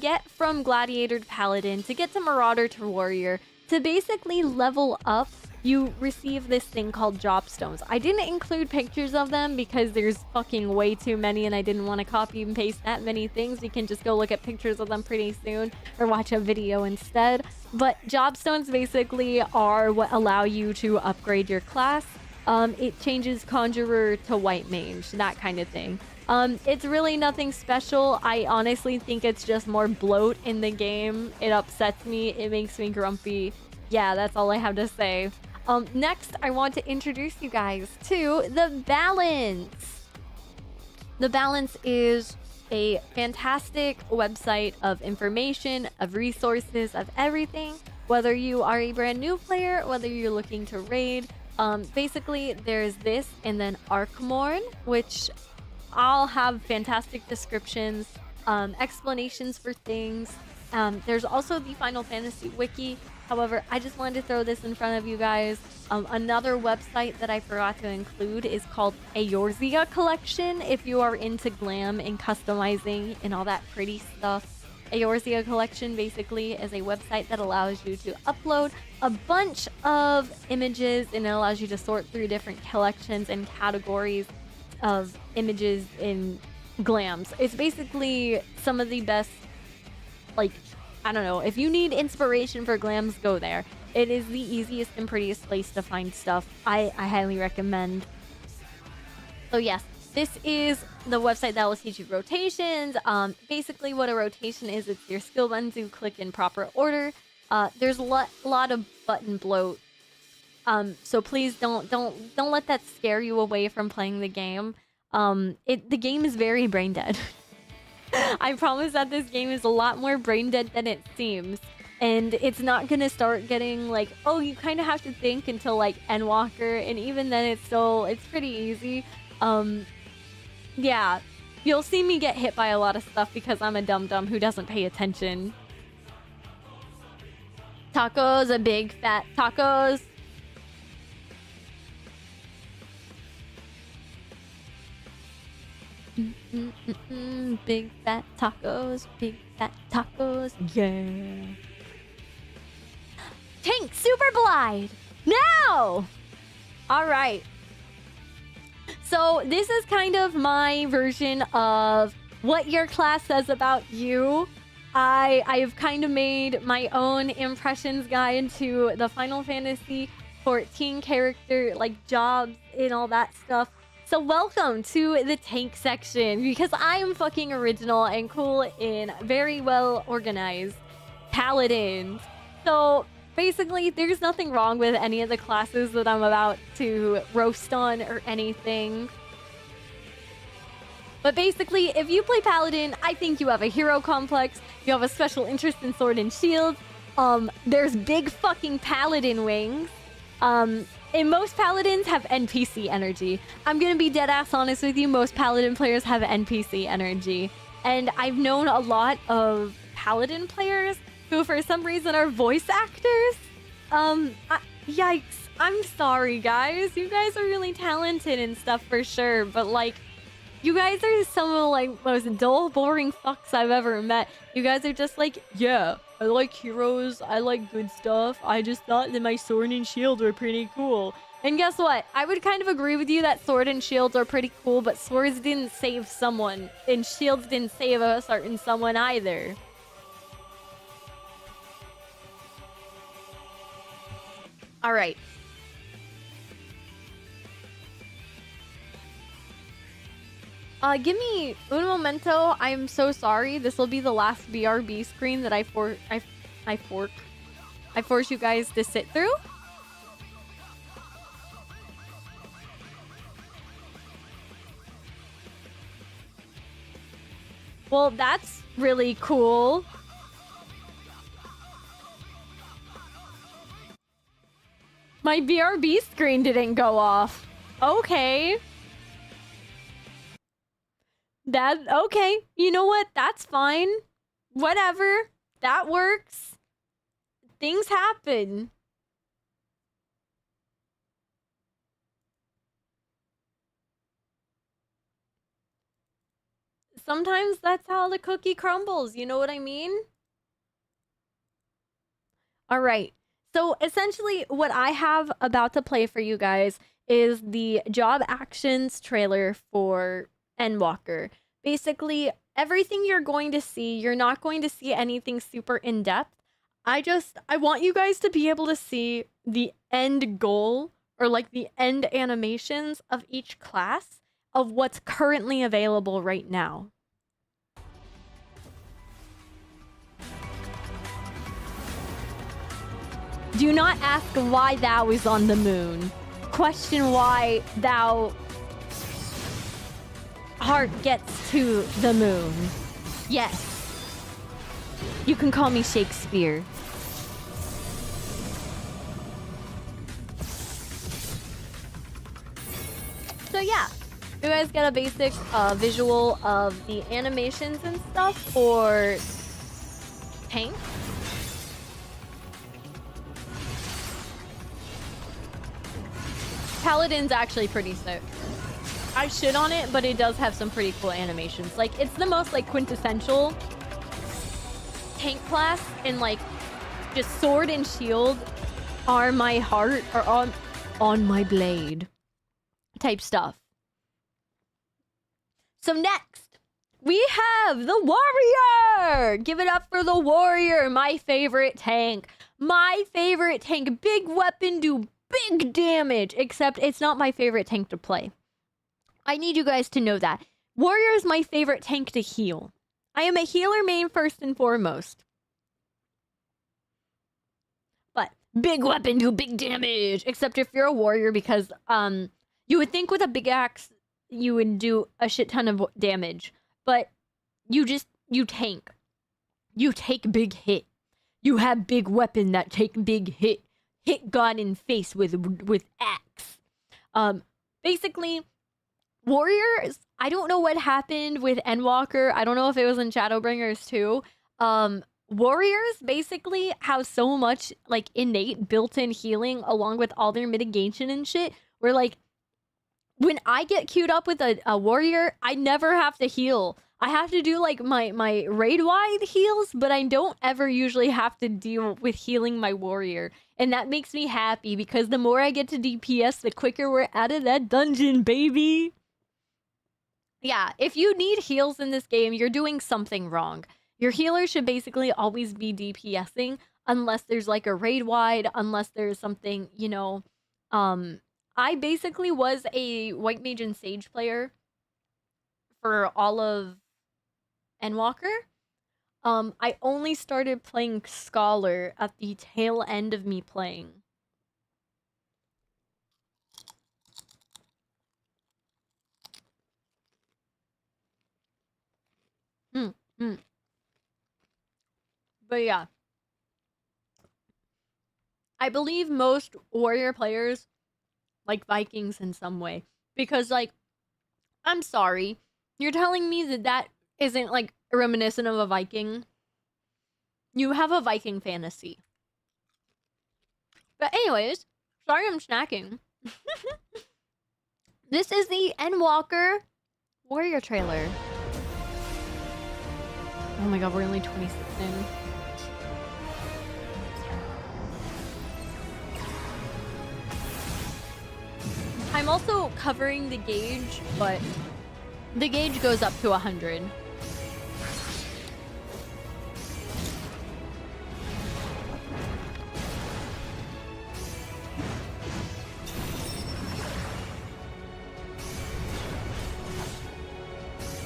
get from Gladiator to Paladin, to get to Marauder to Warrior, to basically level up, you receive this thing called job stones. I didn't include pictures of them because there's fucking way too many and I didn't want to copy and paste that many things. You can just go look at pictures of them pretty soon or watch a video instead. But job stones basically are what allow you to upgrade your class. It changes Conjurer to White Mage, that kind of thing. It's really nothing special. I honestly think it's just more bloat in the game. It upsets me. It makes me grumpy. Yeah, that's all I have to say. Next, I want to introduce you guys to the Balance. The Balance is a fantastic website of information, of resources, of everything. Whether you are a brand new player, whether you're looking to raid, basically there's this and then Arkmorn, which I'll have fantastic descriptions, explanations for things. There's also the Final Fantasy wiki. However, I just wanted to throw this in front of you guys. Another website that I forgot to include is called Eorzea Collection. If you are into glam and customizing and all that pretty stuff, Eorzea Collection basically is a website that allows you to upload a bunch of images, and it allows you to sort through different collections and categories of images in glams. It's basically some of the best, like, I don't know, if you need inspiration for glams, go there. It is the easiest and prettiest place to find stuff. I highly recommend. So yes, this is the website that will teach you rotations. Basically what a rotation is, it's your skill buttons you click in proper order. There's a lot of button bloat. So please don't let that scare you away from playing the game. The game is very brain dead. I promise that this game is a lot more brain dead than it seems. And it's not gonna start getting like, oh, you kind of have to think until like Endwalker, and even then it's pretty easy. Yeah, you'll see me get hit by a lot of stuff because I'm a dum-dum who doesn't pay attention. Tacos, a big fat tacos. Big fat tacos, yeah. Tank Super Glide now. All right. So this is kind of my version of what your class says about you. I've kind of made my own impressions guide to the Final Fantasy 14 character like jobs and all that stuff. So welcome to the tank section, because I am fucking original and cool and very well organized. Paladins. So basically, there's nothing wrong with any of the classes that I'm about to roast on or anything. But basically, if you play Paladin, I think you have a hero complex. You have a special interest in sword and shield. There's big fucking Paladin wings. And most Paladins have NPC energy. I'm gonna be dead ass honest with you, most Paladin players have NPC energy. And I've known a lot of Paladin players who for some reason are voice actors. Yikes. I'm sorry, guys. You guys are really talented and stuff for sure, but like, you guys are some of the like most dull, boring fucks I've ever met. You guys are just like, yeah, I like heroes, I like good stuff. I just thought that my sword and shield were pretty cool. And guess what? I would kind of agree with you that sword and shields are pretty cool, but swords didn't save someone, and shields didn't save a certain someone either. All right. Give me un momento. I'm so sorry. This will be the last BRB screen that I force you guys to sit through. Well, that's really cool. My BRB screen didn't go off. Okay. Okay, you know what? That's fine. Whatever. That works. Things happen. Sometimes that's how the cookie crumbles, you know what I mean? All right. So essentially what I have about to play for you guys is the job actions trailer for Endwalker. Basically, everything you're going to see, you're not going to see anything super in-depth. I want you guys to be able to see the end goal, or like the end animations of each class. of what's currently available right now. Do not ask why thou is on the moon. Question why thou heart gets to the moon. Yes. You can call me Shakespeare. So yeah, you guys get a basic visual of the animations and stuff for Tank. Paladin's actually pretty sick. I shit on it, but it does have some pretty cool animations. Like, it's the most, like, quintessential tank class, and, like, just sword and shield are my heart, or on my blade type stuff. So next, we have the warrior! Give it up for the warrior, my favorite tank. My favorite tank. Big weapon, do big damage, except it's not my favorite tank to play. I need you guys to know that. Warrior is my favorite tank to heal. I am a healer main first and foremost. But big weapon, do big damage, except if you're a warrior, because you would think with a big axe you would do a shit ton of damage, but you tank. You take big hit. You have big weapon that take big hit. Hit God in face with axe. Basically, warriors, I don't know what happened with Endwalker. I don't know if it was in Shadowbringers too. Warriors basically have so much like innate built-in healing along with all their mitigation and shit. Where like when I get queued up with a warrior, I never have to heal. I have to do like my raid-wide heals, but I don't ever usually have to deal with healing my warrior. And that makes me happy because the more I get to DPS, the quicker we're out of that dungeon, baby. Yeah, if you need heals in this game, you're doing something wrong. Your healer should basically always be DPSing unless there's like a raid-wide, unless there's something, you know. I basically was a White Mage and Sage player for all of Endwalker. I only started playing Scholar at the tail end of me playing. But yeah. I believe most warrior players like Vikings in some way. Because, like, I'm sorry. You're telling me that that isn't, like, reminiscent of a Viking? You have a Viking fantasy. But anyways, sorry I'm snacking. This is the Endwalker warrior trailer. Oh my god, we're only 26 in. I'm also covering the gauge, but the gauge goes up to 100.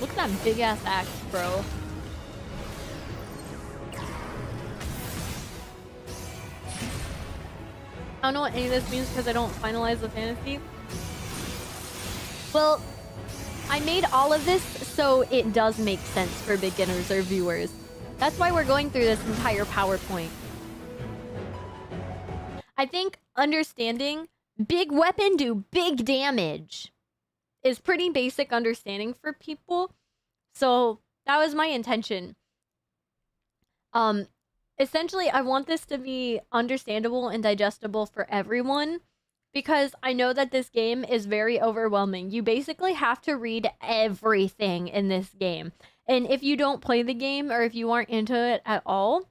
Look at that big ass axe, bro. I don't know what any of this means because I don't finalize the fantasy. Well, I made all of this so it does make sense for beginners or viewers. That's why we're going through this entire PowerPoint. I think understanding big weapon do big damage is pretty basic understanding for people. So that was my intention. Essentially, I want this to be understandable and digestible for everyone because I know that this game is very overwhelming. You basically have to read everything in this game. And if you don't play the game or if you aren't into it at all,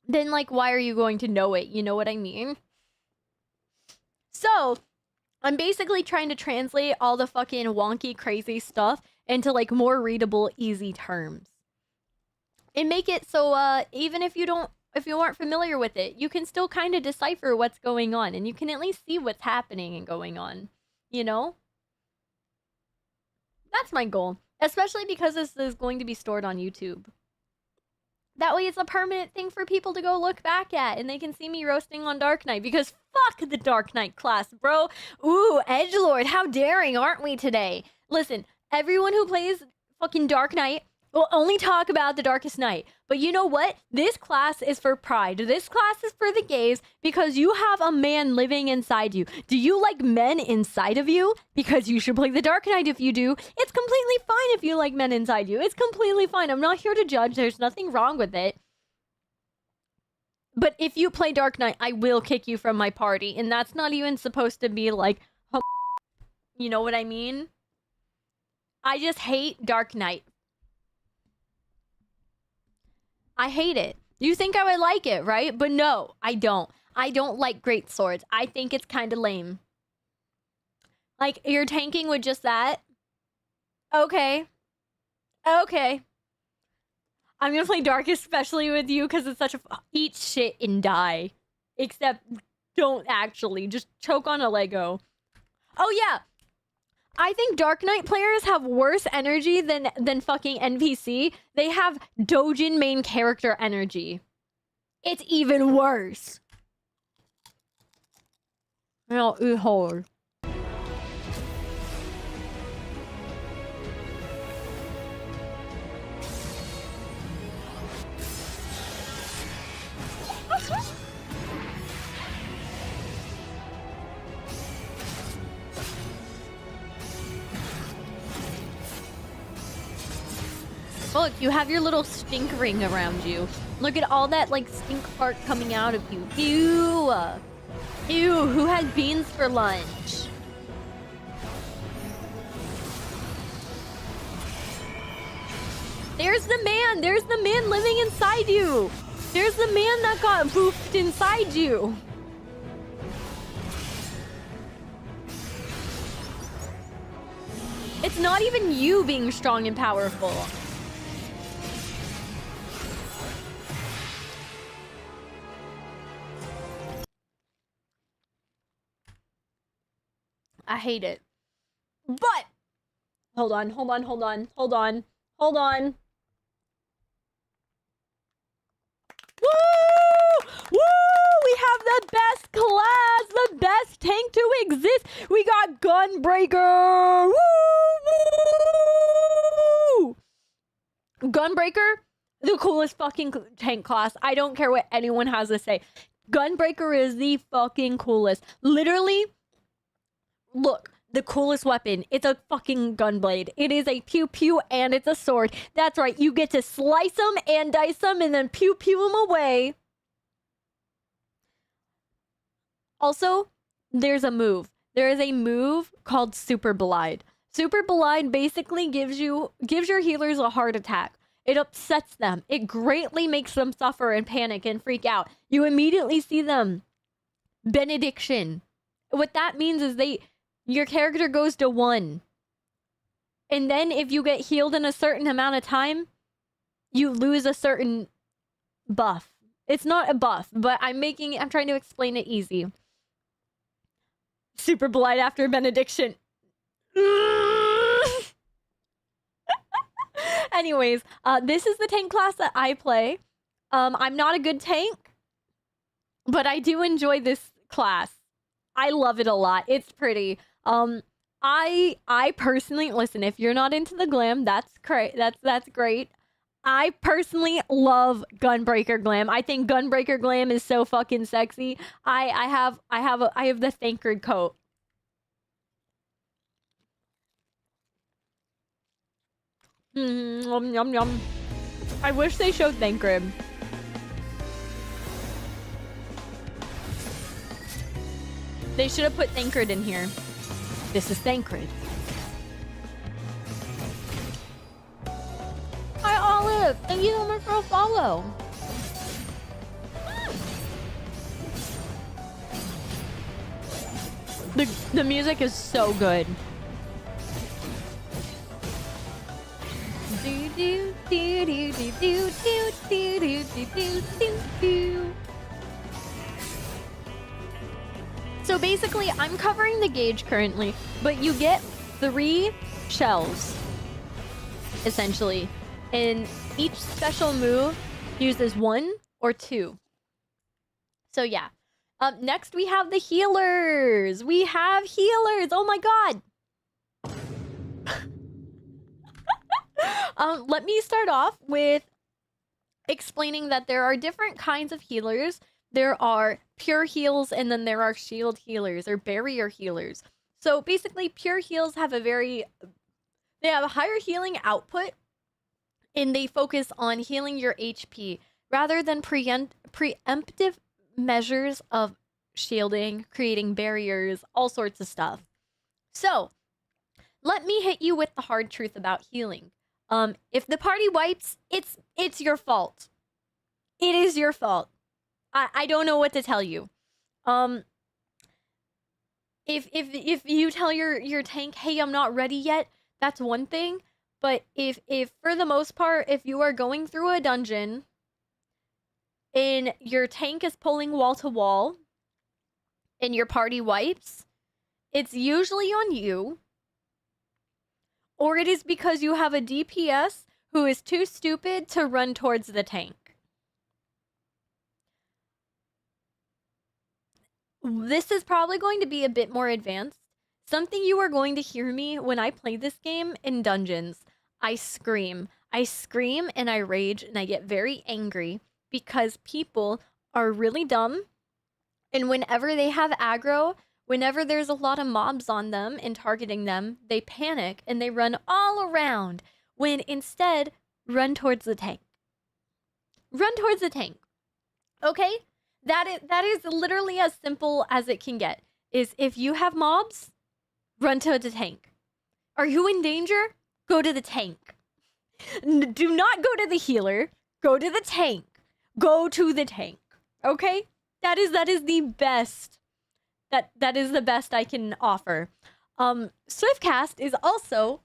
then like, why are you going to know it? You know what I mean? So I'm basically trying to translate all the fucking wonky, crazy stuff into like more readable, easy terms. And make it so even if you aren't familiar with it, you can still kind of decipher what's going on and you can at least see what's happening and going on, you know? That's my goal. Especially because this is going to be stored on YouTube. That way it's a permanent thing for people to go look back at, and they can see me roasting on Dark Knight, because fuck the Dark Knight class, bro. Ooh, edgelord, how daring aren't we today? Listen, everyone who plays fucking Dark Knight will only talk about the Darkest Night. But you know what? This class is for pride. This class is for the gays, because you have a man living inside you. Do you like men inside of you? Because you should play the Dark Knight if you do. It's completely fine if you like men inside you. It's completely fine. I'm not here to judge. There's nothing wrong with it. But if you play Dark Knight, I will kick you from my party. And that's not even supposed to be like, you know what I mean? I just hate Dark Knight. I hate it. You think I would like it, right? But no, I don't. I don't like great swords. I think it's kind of lame. Like, you're tanking with just that? Okay. Okay. I'm gonna play Dark especially with you because it's such a... Eat shit and die. Except, don't actually. Just choke on a Lego. Oh, yeah. I think Dark Knight players have worse energy than fucking NPC. They have Dojin main character energy. It's even worse. No, hold. Look, you have your little stink ring around you. Look at all that, like, stink fart coming out of you. Ew! Ew, who had beans for lunch? There's the man! There's the man living inside you! There's the man that got poofed inside you! It's not even you being strong and powerful. I hate it. But hold on. Woo! We have the best class, the best tank to exist. We got Gunbreaker. Woo! Gunbreaker, the coolest fucking tank class. I don't care what anyone has to say. Gunbreaker is the fucking coolest. Literally, look, the coolest weapon. It's a fucking gunblade. It is a pew pew and it's a sword. That's right. You get to slice them and dice them and then pew pew them away. Also, there's a move. There is a move called Super Blide. Super Blide basically gives your healers a heart attack. It upsets them. It greatly makes them suffer and panic and freak out. You immediately see them. Benediction. What that means is your character goes to 1. And then if you get healed in a certain amount of time, you lose a certain buff. It's not a buff, but I'm trying to explain it easy. Super Blight after Benediction. Anyways, this is the tank class that I play. I'm not a good tank, but I do enjoy this class. I love it a lot. It's pretty. I personally, listen, if you're not into the glam, that's great. That's great. I personally love Gunbreaker glam. I think Gunbreaker glam is so fucking sexy. I have the Thancred coat. Yum yum yum. I wish they showed Thancred. They should have put Thancred in here. This is Thancred. Hi Olive! Thank you so much for a follow. The music is so good. So basically, I'm covering the gauge currently, but you get 3 shells. essentially. And each special move uses 1 or 2. So yeah. Next we have the healers. We have healers. Oh my god. Let me start off with explaining that there are different kinds of healers. There are pure heals, and then there are shield healers or barrier healers. So basically, pure heals have they have a higher healing output, and they focus on healing your HP rather than preemptive measures of shielding, creating barriers, all sorts of stuff. So let me hit you with the hard truth about healing. If the party wipes, it's your fault. It is your fault. I don't know what to tell you. If you tell your tank, hey, I'm not ready yet, that's one thing. But if for the most part, if you are going through a dungeon and your tank is pulling wall to wall and your party wipes, it's usually on you. Or it is because you have a DPS who is too stupid to run towards the tank. This is probably going to be a bit more advanced. Something you are going to hear me when I play this game in dungeons. I scream. I scream and I rage and I get very angry because people are really dumb. And whenever they have aggro, whenever there's a lot of mobs on them and targeting them, they panic and they run all around when instead, run towards the tank. Run towards the tank. Okay? That is literally as simple as it can get. Is if you have mobs, run to the tank. Are you in danger? Go to the tank. Do not go to the healer. Go to the tank. Go to the tank. Okay? That is the best. That is the best I can offer. Swiftcast is also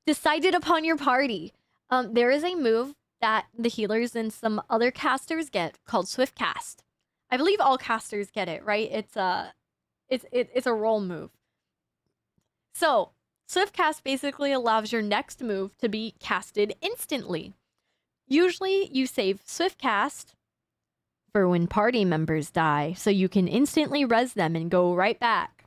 decided upon your party. There is a move that the healers and some other casters get called Swiftcast. I believe all casters get it, right? It's a roll move. So Swiftcast basically allows your next move to be casted instantly. Usually you save Swiftcast for when party members die, so you can instantly res them and go right back.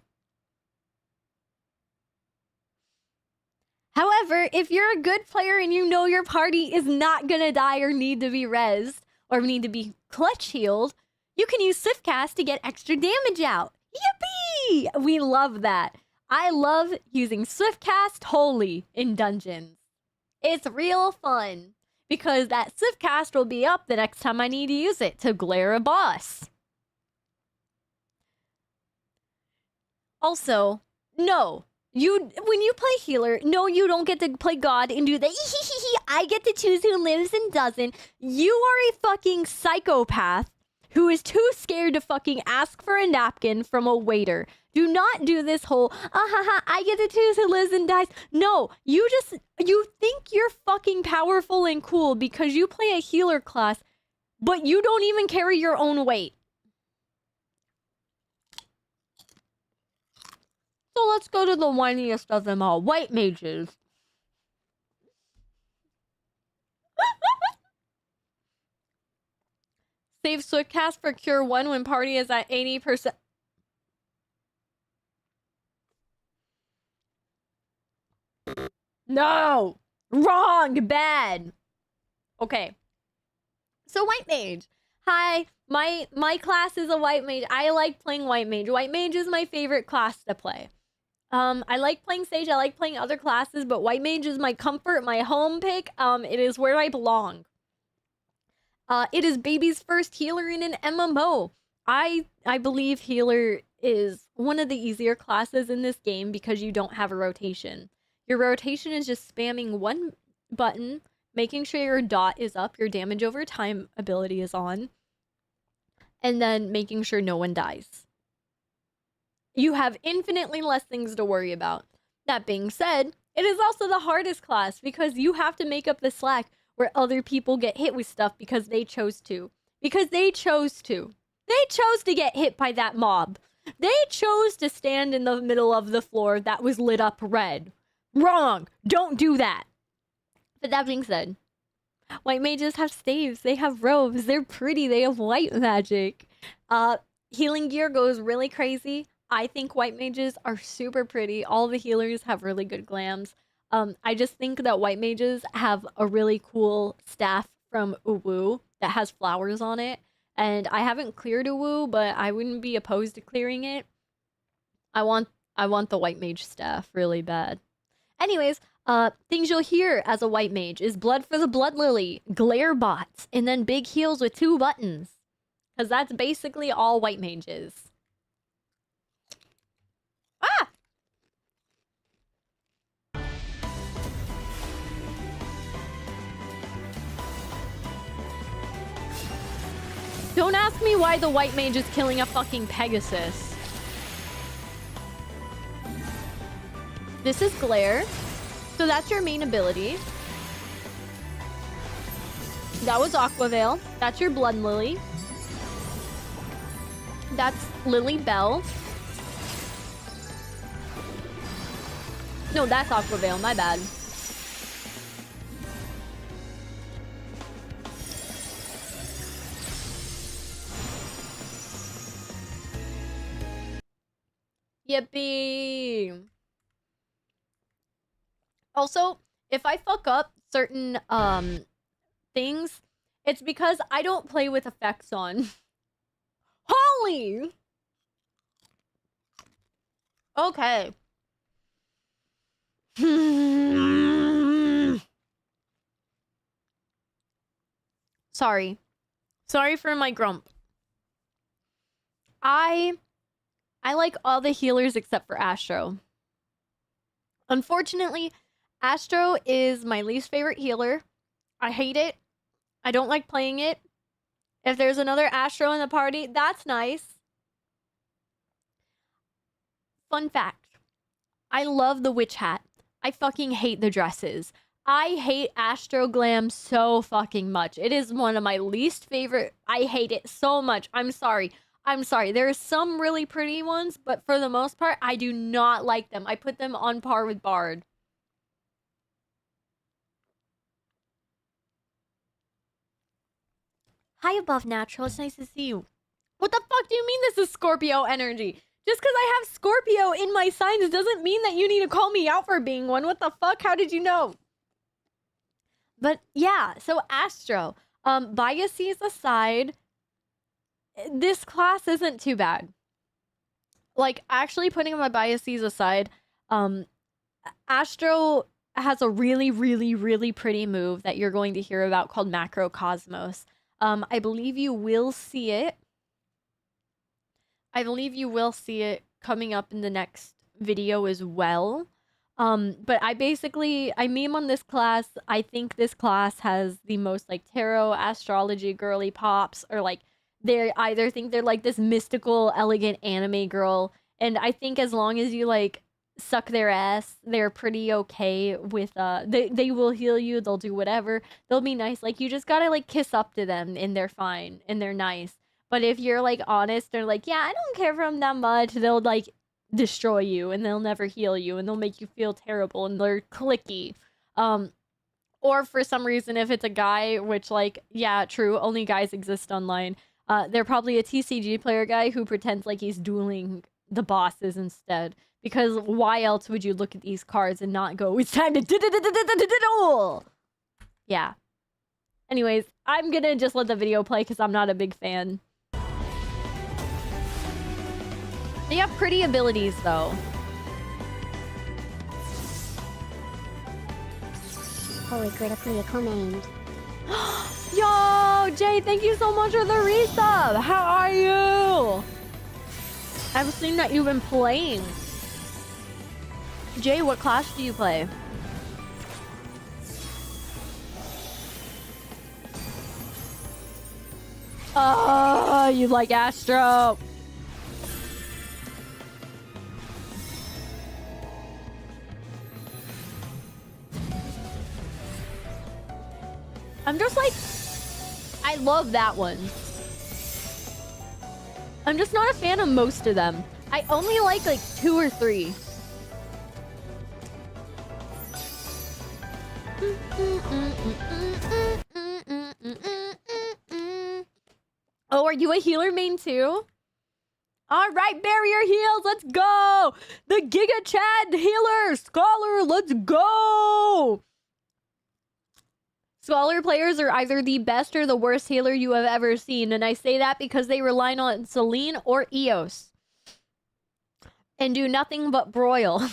However, if you're a good player and you know your party is not gonna die or need to be rezzed or need to be clutch healed, you can use Swiftcast to get extra damage out. Yippee! We love that. I love using Swiftcast wholly in dungeons. It's real fun because that Swiftcast will be up the next time I need to use it to glare a boss. Also, no. When you play healer, no, you don't get to play God and do the I get to choose who lives and doesn't. You are a fucking psychopath who is too scared to fucking ask for a napkin from a waiter. Do not do this whole, I get to choose who lives and dies. No, you think you're fucking powerful and cool because you play a healer class, but you don't even carry your own weight. So let's go to the whiniest of them all, white mages. Save Swiftcast for Cure 1 when party is at 80%. No! Wrong! Bad! Okay. So white mage. Hi, my class is a white mage. I like playing white mage. White mage is my favorite class to play. I like playing Sage, I like playing other classes, but White Mage is my comfort, my home pick. It is where I belong. It is baby's first healer in an MMO. I believe healer is one of the easier classes in this game because you don't have a rotation. Your rotation is just spamming one button, making sure your dot is up, your damage over time ability is on, and then making sure no one dies. You have infinitely less things to worry about. That being said, it is also the hardest class because you have to make up the slack where other people get hit with stuff because they chose to. Because they chose to. They chose to get hit by that mob. They chose to stand in the middle of the floor that was lit up red. Wrong! Don't do that! But that being said, white mages have staves, they have robes, they're pretty, they have white magic. Healing gear goes really crazy. I think white mages are super pretty. All the healers have really good glams. I just think that white mages have a really cool staff from Uwu that has flowers on it. And I haven't cleared Uwu, but I wouldn't be opposed to clearing it. I want the white mage staff really bad. Anyways, things you'll hear as a white mage is blood for the blood lily, glare bots, and then big heals with 2 buttons. Because that's basically all white mages. Ah! Don't ask me why the white mage is killing a fucking Pegasus. This is glare. So that's your main ability. That was Aqua Veil. That's your Blood Lily. That's Lily Bell. No, that's Aqua Veil. My bad. Yippee! Also, if I fuck up certain things, it's because I don't play with effects on. Holy! Okay. Sorry. Sorry for my grump. I like all the healers except for Astro. Unfortunately, Astro is my least favorite healer. I hate it. I don't like playing it. If there's another Astro in the party, that's nice. Fun fact. I love the witch hat. I fucking hate the dresses. I hate Astro Glam so fucking much. It is one of my least favorite. I hate it so much. I'm sorry. I'm sorry. There are some really pretty ones, but for the most part, I do not like them. I put them on par with Bard. Hi, Above Natural. It's nice to see you. What the fuck do you mean this is Scorpio energy? Just because I have Scorpio in my signs doesn't mean that you need to call me out for being one. What the fuck? How did you know? But yeah, so Astro. Biases aside, this class isn't too bad. Like, actually putting my biases aside, Astro has a really, really, really pretty move that you're going to hear about called Macrocosmos. I believe you will see it. I believe you will see it coming up in the next video as well. But I meme on this class. I think this class has the most like tarot, astrology, girly pops, or like they either think they're like this mystical, elegant anime girl. And I think as long as you like suck their ass, they're pretty okay with they will heal you, they'll do whatever, they'll be nice. Like you just gotta like kiss up to them and they're fine and they're nice. But if you're like honest, they're like, yeah, I don't care for them that much, they'll like destroy you and they'll never heal you and they'll make you feel terrible and they're cliquey. Or for some reason, if it's a guy, which like, yeah, true, only guys exist online, they're probably a TCG player guy who pretends like he's dueling the bosses instead. Because why else would you look at these cards and not go, it's time to duel? Yeah. Anyways, I'm gonna just let the video play because I'm not a big fan. They have pretty abilities though. Holy critically acclaimed. Yo, Jay, thank you so much for the resub. How are you? I've seen that you've been playing. Jay, what class do you play? Oh, you like Astro. I'm just like, I love that one. I'm just not a fan of most of them. I only like 2 or 3. Oh, are you a healer main too? All right, barrier heals, let's go! The Giga Chad healer, Scholar, let's go! Scholar players are either the best or the worst healer you have ever seen, and I say that because they rely on Celine or Eos and do nothing but broil.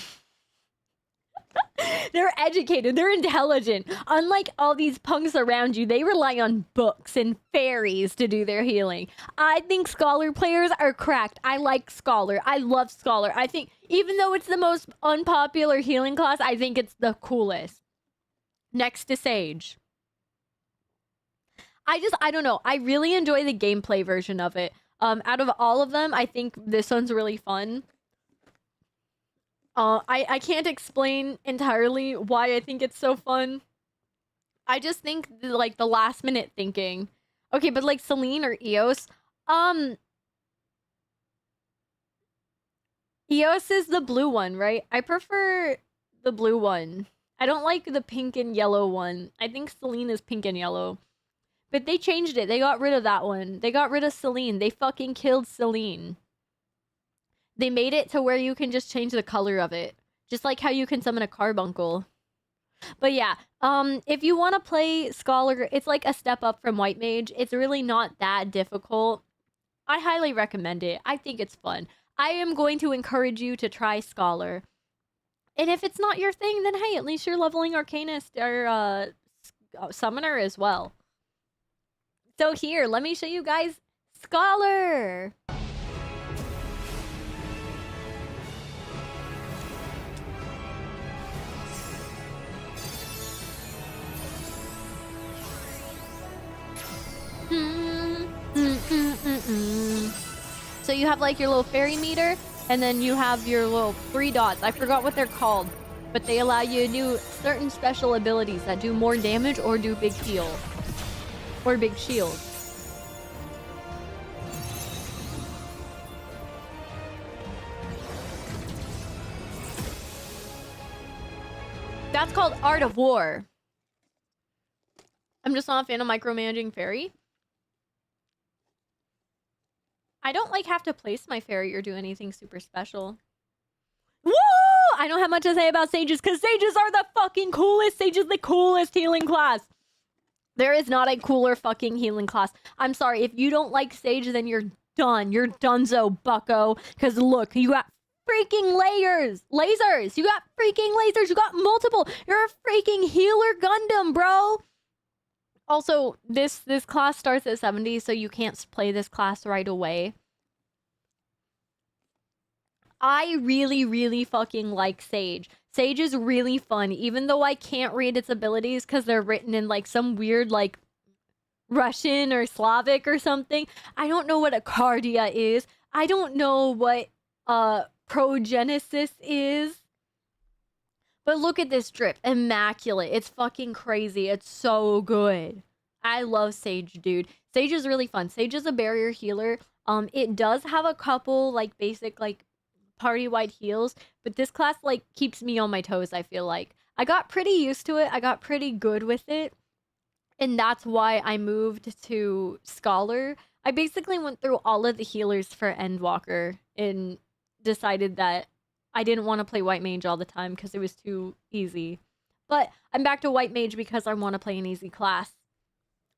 They're educated, they're intelligent. Unlike all these punks around you, they rely on books and fairies to do their healing. I think Scholar players are cracked. I like Scholar. I love Scholar. I think, even though it's the most unpopular healing class, I think it's the coolest. Next to Sage. I don't know. I really enjoy the gameplay version of it. Out of all of them, I think this one's really fun. I can't explain entirely why I think it's so fun. I just think, like, the last minute thinking. Okay, but, like, Celine or Eos? Eos is the blue one, right? I prefer the blue one. I don't like the pink and yellow one. I think Celine is pink and yellow. But they changed it. They got rid of that one. They got rid of Celine. They fucking killed Celine. They made it to where you can just change the color of it. Just like how you can summon a carbuncle. But yeah, if you want to play Scholar, it's like a step up from White Mage. It's really not that difficult. I highly recommend it. I think it's fun. I am going to encourage you to try Scholar. And if it's not your thing, then hey, at least you're leveling Arcanist or Summoner as well. So here, let me show you guys Scholar. So you have like your little fairy meter, and then you have your little 3 dots. I forgot what they're called, but they allow you to do certain special abilities that do more damage or do big heal. Or big shield. That's called Art of War. I'm just not a fan of micromanaging fairy. I don't like have to place my fairy or do anything super special. Woo! I don't have much to say about sages because sages are the fucking coolest. Sage is the coolest healing class. There is not a cooler fucking healing class. I'm sorry. If you don't like Sage, then you're done. You're donezo, bucko. Because look, you got freaking lasers. You got freaking lasers. You got multiple. You're a freaking healer Gundam, bro. Also, this class starts at 70, so you can't play this class right away. I really, really fucking like Sage. Sage is really fun, even though I can't read its abilities because they're written in like some weird like Russian or Slavic or something. I don't know what a cardia is. I don't know what progenesis is. But look at this drip. Immaculate. It's fucking crazy. It's so good. I love Sage, dude. Sage is really fun. Sage is a barrier healer. It does have a couple like basic like party-wide heals, but this class like keeps me on my toes, I feel like. I got pretty used to it. I got pretty good with it. And that's why I moved to Scholar. I basically went through all of the healers for Endwalker and decided that I didn't want to play White Mage all the time because it was too easy. But I'm back to White Mage because I want to play an easy class.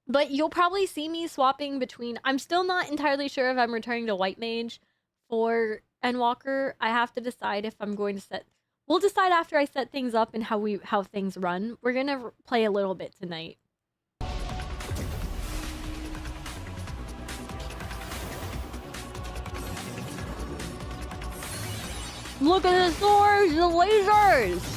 But you'll probably see me swapping between... I'm still not entirely sure if I'm returning to White Mage for Endwalker. I have to decide if I'm going to set... We'll decide after I set things up and how things run. We're going to play a little bit tonight. Look at the swords, the lasers!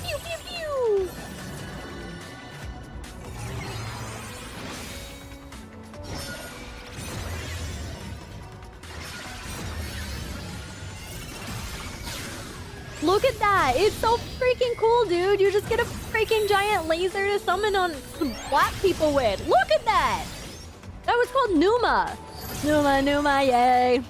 Pew, pew, pew! Look at that. It's so freaking cool, dude. You just get a freaking giant laser to summon on black people with. Look at that. That was called Numa. Numa, yay.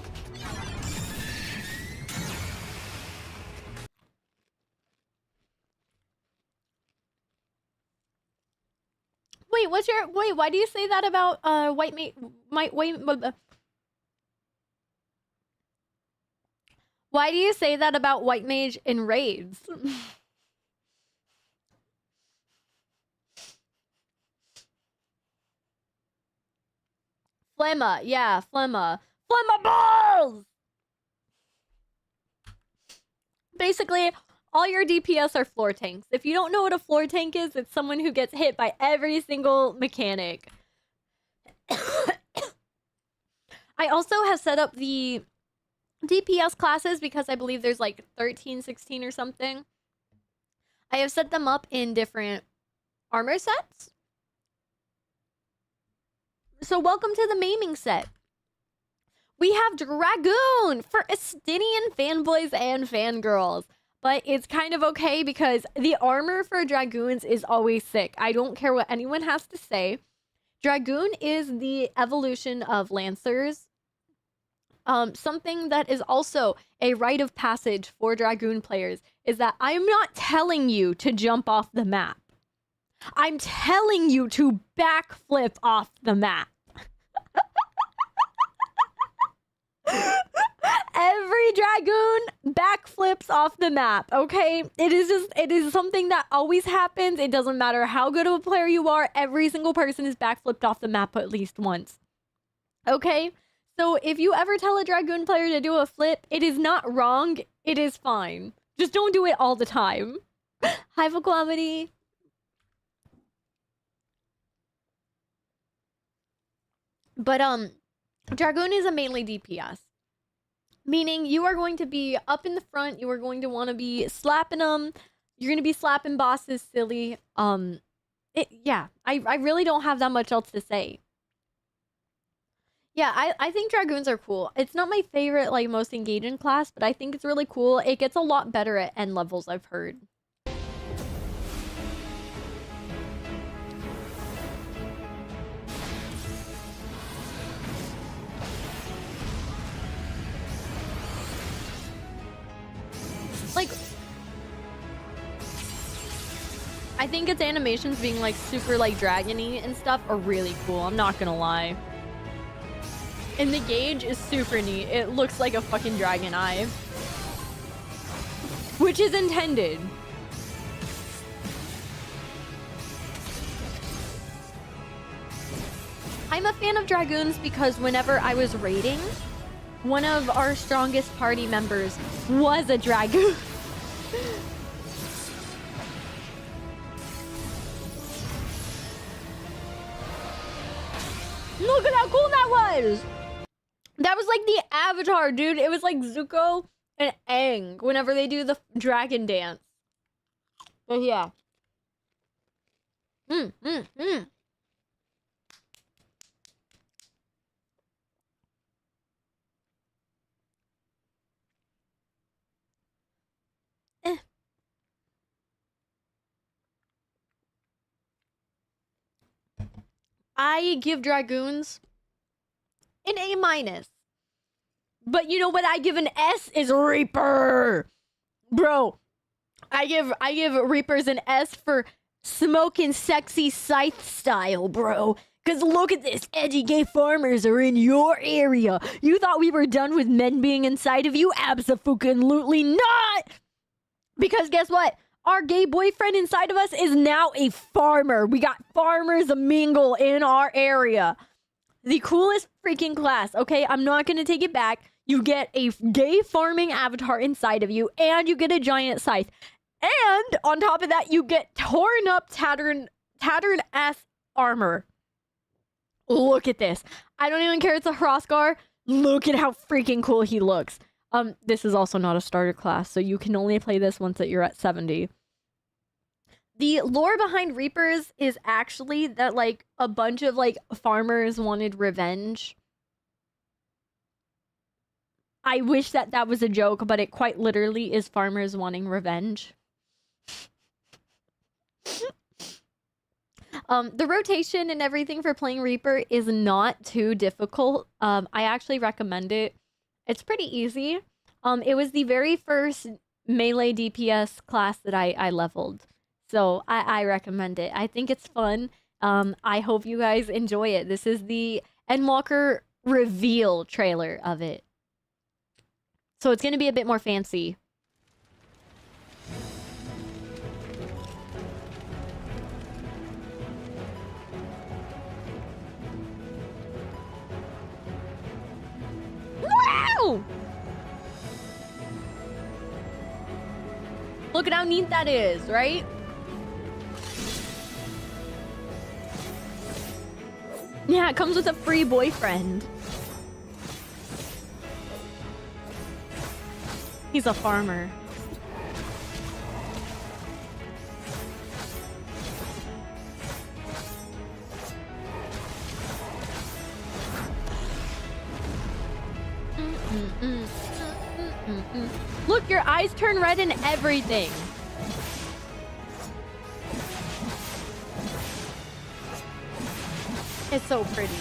Wait, why do you say that about white mate? Why do you say that about white mage in raids? Phlegma, yeah, phlegma. Phlegma balls! Basically, all your DPS are floor tanks. If you don't know what a floor tank is, it's someone who gets hit by every single mechanic. I also have set up the DPS classes because I believe there's like 13, 16 or something. I have set them up in different armor sets. So welcome to the maiming set. We have Dragoon for Estinian fanboys and fangirls. But it's kind of okay because the armor for Dragoons is always sick. I don't care what anyone has to say. Dragoon is the evolution of Lancers. Something that is also a rite of passage for Dragoon players is that I'm not telling you to jump off the map. I'm telling you to backflip off the map. Every Dragoon backflips off the map, okay? It is something that always happens. It doesn't matter how good of a player you are. Every single person is backflipped off the map at least once. Okay? So if you ever tell a Dragoon player to do a flip, it is not wrong. It is fine. Just don't do it all the time. Hi, Vaquamity. But, Dragoon is a mainly DPS. Meaning you are going to be up in the front. You are going to want to be slapping them. You're going to be slapping bosses silly. Yeah, I really don't have that much else to say. Yeah, I think Dragoons are cool. It's not my favorite, like, most engaging class, but I think it's really cool. It gets a lot better at end levels, I've heard. Like, I think its animations being, like, super, like, dragon-y and stuff are really cool. I'm not gonna lie. And the gauge is super neat. It looks like a fucking dragon eye. Which is intended. I'm a fan of Dragoons because whenever I was raiding, one of our strongest party members was a Dragoon. Look at how cool that was! That was like the avatar, dude. It was like Zuko and Aang whenever they do the dragon dance. But yeah. I give Dragoons an A-. But you know what I give an S is Reaper. Bro, I give Reapers an S for smoking sexy scythe style, bro. Cause look at this, edgy gay farmers are in your area. You thought we were done with men being inside of you? Abso-fucking-lutely not! Because guess what? Our gay boyfriend inside of us is now a farmer. We got farmers a mingle in our area. The coolest freaking class, okay? I'm not gonna take it back. You get a gay farming avatar inside of you, and you get a giant scythe. And on top of that, you get torn up, tattered ass armor. Look at this. I don't even care it's a Hrothgar. Look at how freaking cool he looks. This is also not a starter class, so you can only play this once that you're at 70. The lore behind Reapers is actually that, like, a bunch of, like, farmers wanted revenge. I wish that that was a joke, but it quite literally is farmers wanting revenge. The rotation and everything for playing Reaper is not too difficult. I actually recommend it. It's pretty easy. It was the very first melee DPS class that I leveled. So I recommend it. I think it's fun. I hope you guys enjoy it. This is the Endwalker reveal trailer of it. So it's going to be a bit more fancy. Wow! Look at how neat that is, right? Yeah, it comes with a free boyfriend. He's a farmer. Look, your eyes turn red and everything. It's so pretty.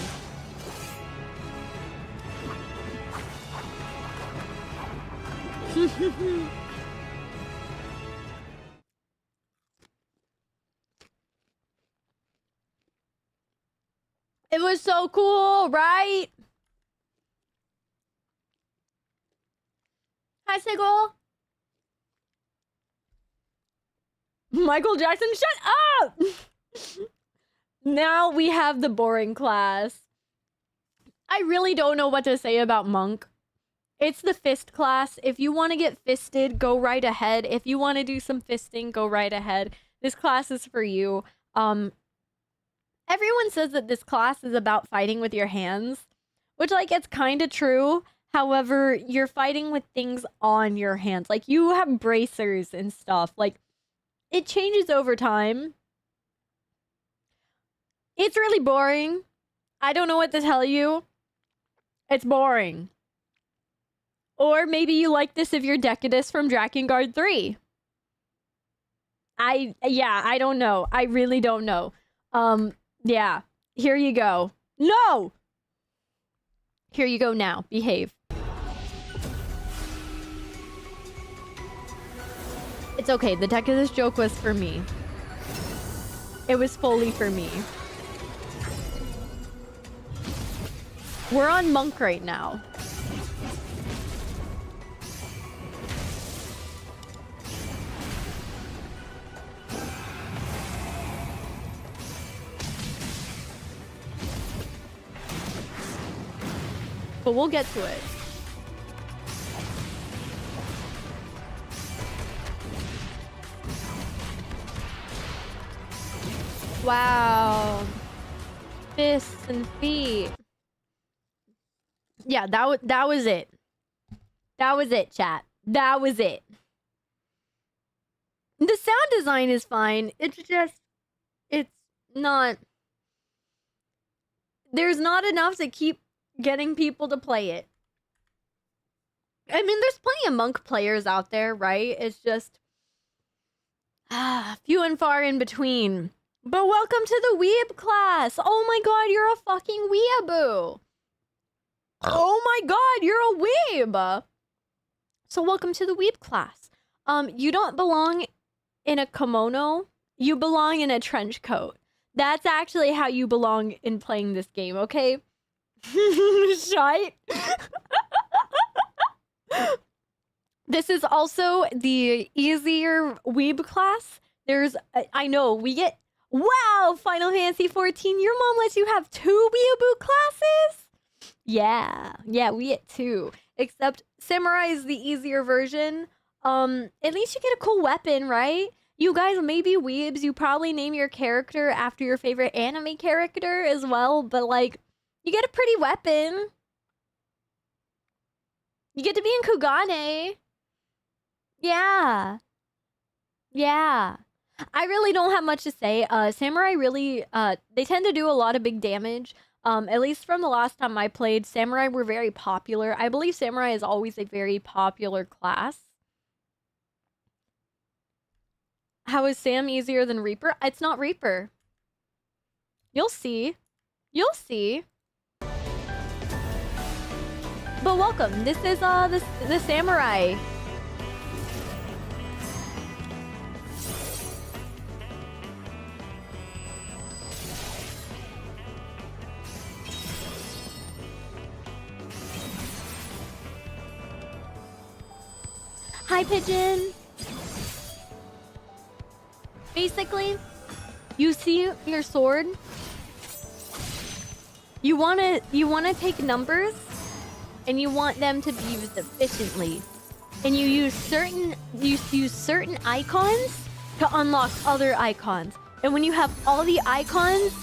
It was so cool, right? Hi, Sigel. Michael Jackson, shut up! Now we have the boring class. I really don't know what to say about Monk. It's the fist class. If you want to get fisted, go right ahead. If you want to do some fisting, go right ahead. This class is for you. Everyone says that this class is about fighting with your hands, which, like, it's kind of true. However, you're fighting with things on your hands. Like, you have bracers and stuff. Like, it changes over time. It's really boring. I don't know what to tell you. It's boring. Or maybe you like this if you're Decadus from Drakengard 3. I don't know. I really don't know. Yeah. Here you go. No! Here you go now. Behave. It's okay. The Decadus joke was for me. It was fully for me. We're on Monk right now. But we'll get to it. Wow. Fists and feet. Yeah, that was it. That was it, chat. That was it. The sound design is fine. It's just, it's not. There's not enough to keep getting people to play it. I mean, there's plenty of Monk players out there, right? It's just few and far in between. But welcome to the Weeb class. Oh my god, you're a fucking weeaboo. Oh my god, you're a weeb. So welcome to the Weeb class. You don't belong in a kimono. You belong in a trench coat. That's actually how you belong in playing this game, okay? Shite. This is also the easier weeb class. There's, I know, we get, wow, Final Fantasy 14, your mom lets you have 2 weeaboo classes? Yeah, we get 2. Except Samurai is the easier version. At least you get a cool weapon, right? You guys may be weebs, you probably name your character after your favorite anime character as well, but like, you get a pretty weapon. You get to be in Kugane. Yeah. I really don't have much to say. Samurai really, they tend to do a lot of big damage. At least from the last time I played, Samurai were very popular. I believe Samurai is always a very popular class. How is Sam easier than Reaper? It's not Reaper. You'll see. You'll see. But welcome. This is the Samurai. Hi, Pigeon. Basically, you see your sword. You wanna take numbers, and you want them to be used efficiently, and you use certain icons to unlock other icons. And when you have all the icons,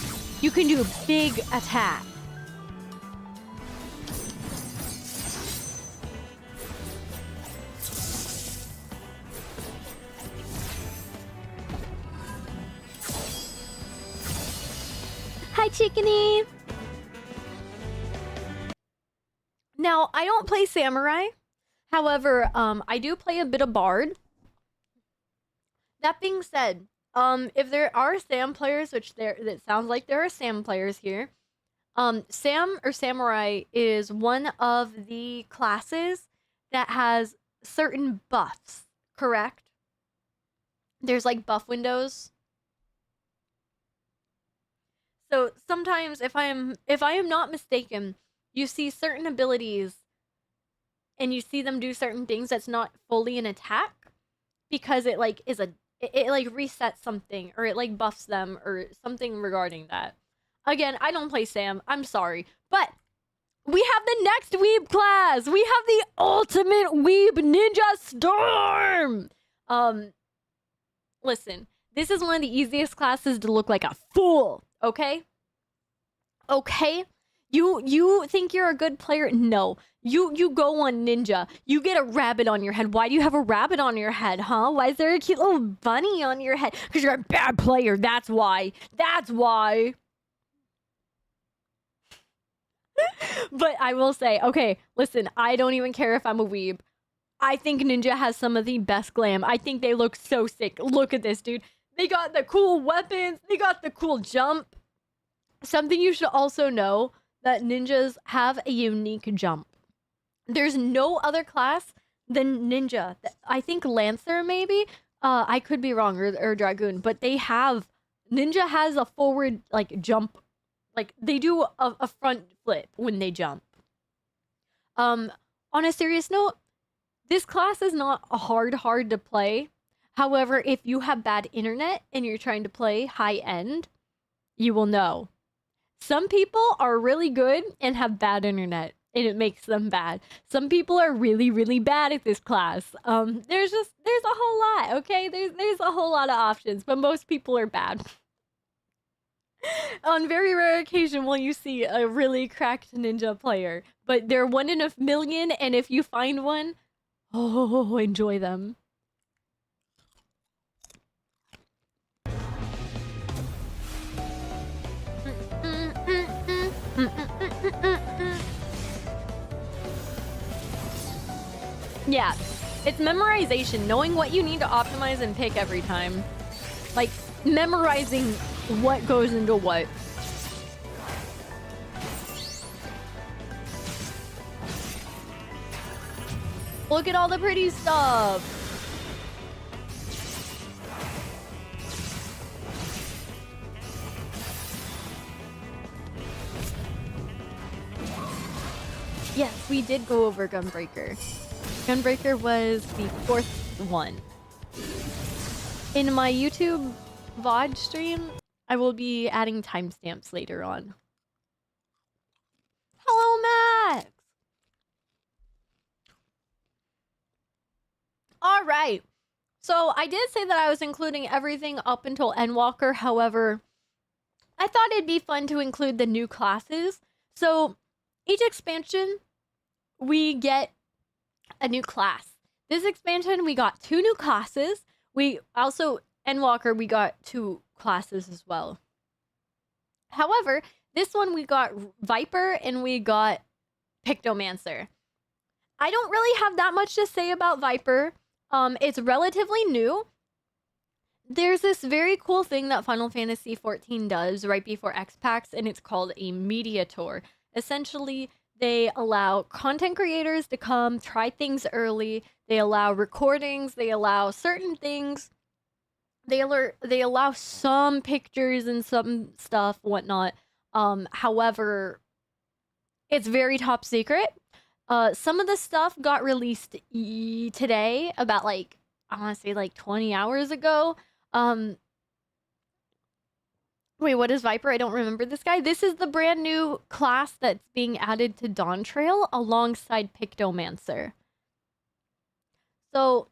you can do a big attack. Hi, Chickeny! Now, I don't play Samurai. However, I do play a bit of Bard. That being said, if there are Sam players, it sounds like there are Sam players here. Sam or Samurai is one of the classes that has certain buffs, correct? There's like buff windows. So sometimes, if I am not mistaken, you see certain abilities and you see them do certain things that's not fully an attack because it like it like resets something, or it like buffs them or something regarding that. Again, I don't play Sam. I'm sorry. But we have the next weeb class. We have the ultimate weeb ninja storm. Listen, this is one of the easiest classes to look like a fool. Okay? Okay? You think you're a good player? No. You go on ninja. You get a rabbit on your head. Why do you have a rabbit on your head, huh? Why is there a cute little bunny on your head? Because you're a bad player. That's why. That's why. But I will say, okay, listen, I don't even care if I'm a weeb. I think ninja has some of the best glam. I think they look so sick. Look at this, dude. They got the cool weapons. They got the cool jump. Something you should also know, that ninjas have a unique jump. There's no other class than ninja. I think Lancer, maybe? I could be wrong, or Dragoon. But ninja has a forward, like, jump. Like, they do a front flip when they jump. On a serious note, this class is not hard to play. However, if you have bad internet and you're trying to play high end, you will know. Some people are really good and have bad internet, and it makes them bad. Some people are really, really bad at this class. There's a whole lot, okay? There's a whole lot of options, but most people are bad. On very rare occasion will you see a really cracked ninja player, but they're one in a million, and if you find one, oh, enjoy them. Yeah, it's memorization, knowing what you need to optimize and pick every time. Like, memorizing what goes into what. Look at all the pretty stuff! Yes, we did go over Gunbreaker. Gunbreaker was the 4th one. In my YouTube VOD stream, I will be adding timestamps later on. Hello, Max! Alright. So, I did say that I was including everything up until Endwalker. However, I thought it'd be fun to include the new classes. So, each expansion, we get a new class. This expansion, we got 2 new classes. We also, Endwalker, we got 2 classes as well. However, This one we got Viper and we got Pictomancer. I don't really have that much to say about Viper. It's relatively new. There's this very cool thing that Final Fantasy XIV does right before X-Packs, and it's called a media tour. Essentially, they allow content creators to come, try things early. They allow recordings. They allow certain things. They allow some pictures and some stuff, whatnot. However, it's very top secret. Some of the stuff got released today, about like, I want to say like 20 hours ago. Wait, what is Viper? I don't remember this guy. This is the brand new class that's being added to Dawntrail alongside Pictomancer. So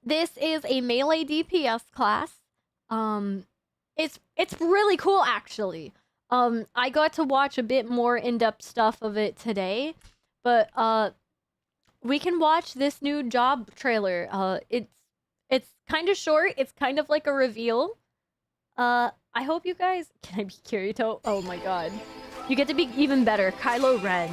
this is a melee DPS class. It's really cool actually. I got to watch a bit more in-depth stuff of it today, but we can watch this new job trailer. It's kind of short. It's kind of like a reveal. I hope you guys... Can I be Kirito? Oh my god. You get to be even better. Kylo Ren.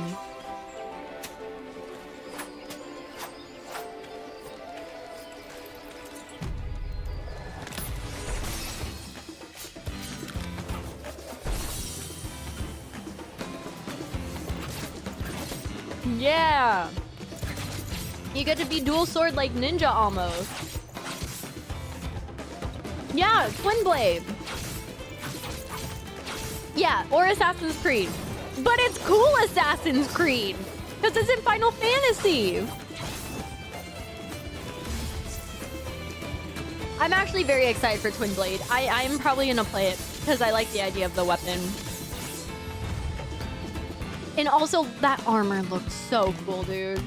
Yeah! You get to be dual sword like ninja almost. Yeah, Twin Blade. Yeah, or Assassin's Creed. But it's cool Assassin's Creed! Because it's in Final Fantasy! I'm actually very excited for Twin Blade. I'm probably gonna play it because I like the idea of the weapon. And also, that armor looks so cool, dude.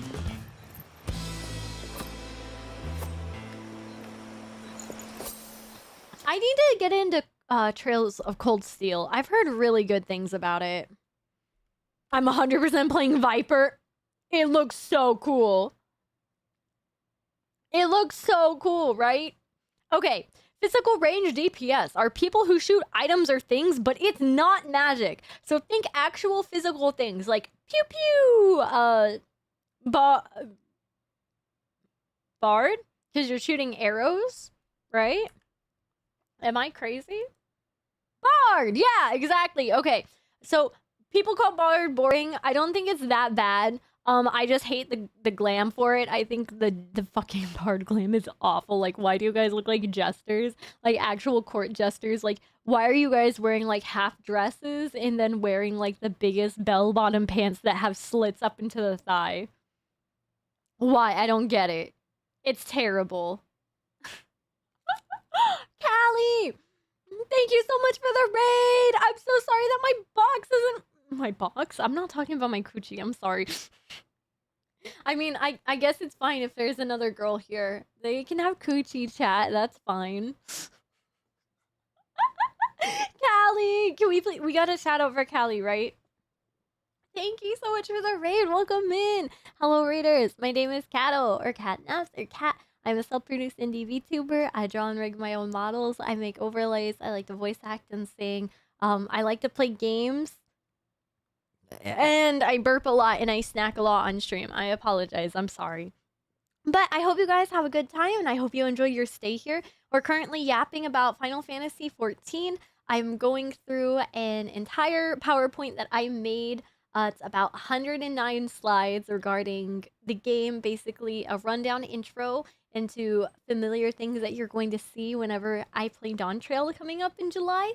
I need to get into Trails of Cold Steel. I've heard really good things about it. I'm 100% playing Viper. It looks so cool. It looks so cool, right? Okay, physical range DPS are people who shoot items or things, but it's not magic. So think actual physical things like pew pew, bard, because you're shooting arrows, right? Am I crazy? Bard! Yeah, exactly. Okay, so people call Bard boring. I don't think it's that bad. I just hate the glam for it. I think the fucking Bard glam is awful. Like, why do you guys look like jesters? Like, actual court jesters? Like, why are you guys wearing, like, half dresses and then wearing, like, the biggest bell-bottom pants that have slits up into the thigh? Why? I don't get it. It's terrible. Callie! Thank you so much for the raid! I'm so sorry that my box isn't... My box? I'm not talking about my coochie. I'm sorry. I mean, I guess it's fine if there's another girl here. They can have coochie chat. That's fine. Callie! Can we please... We got a shout out for Callie, right? Thank you so much for the raid. Welcome in. Hello, raiders. My name is Catto, or CatNaps, or Cat. I'm a self-produced indie VTuber. I draw and rig my own models. I make overlays. I like to voice act and sing. I like to play games. And I burp a lot and I snack a lot on stream. I apologize. I'm sorry. But I hope you guys have a good time and I hope you enjoy your stay here. We're currently yapping about Final Fantasy XIV. I'm going through an entire PowerPoint that I made. It's about 109 slides regarding the game, basically a rundown intro into familiar things that you're going to see whenever I play Dawntrail coming up in July.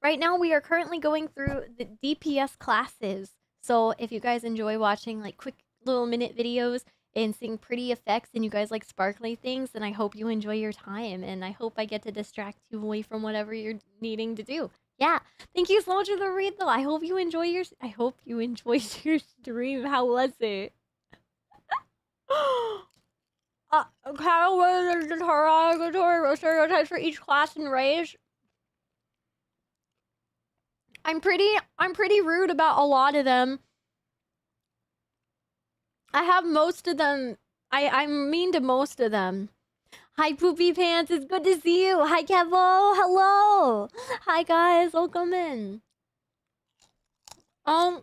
Right now, we are currently going through the DPS classes. So if you guys enjoy watching like quick little minute videos and seeing pretty effects and you guys like sparkly things, then I hope you enjoy your time. And I hope I get to distract you away from whatever you're needing to do. Yeah, thank you so much for the read though. I hope you enjoyed your stream. How was it? How was the derogatory stereotypes for each class and race? I'm pretty rude about a lot of them. I have most of them. I'm mean to most of them. Hi, Poopy Pants. It's good to see you. Hi, Kevo. Hello. Hi, guys. Welcome in. Um,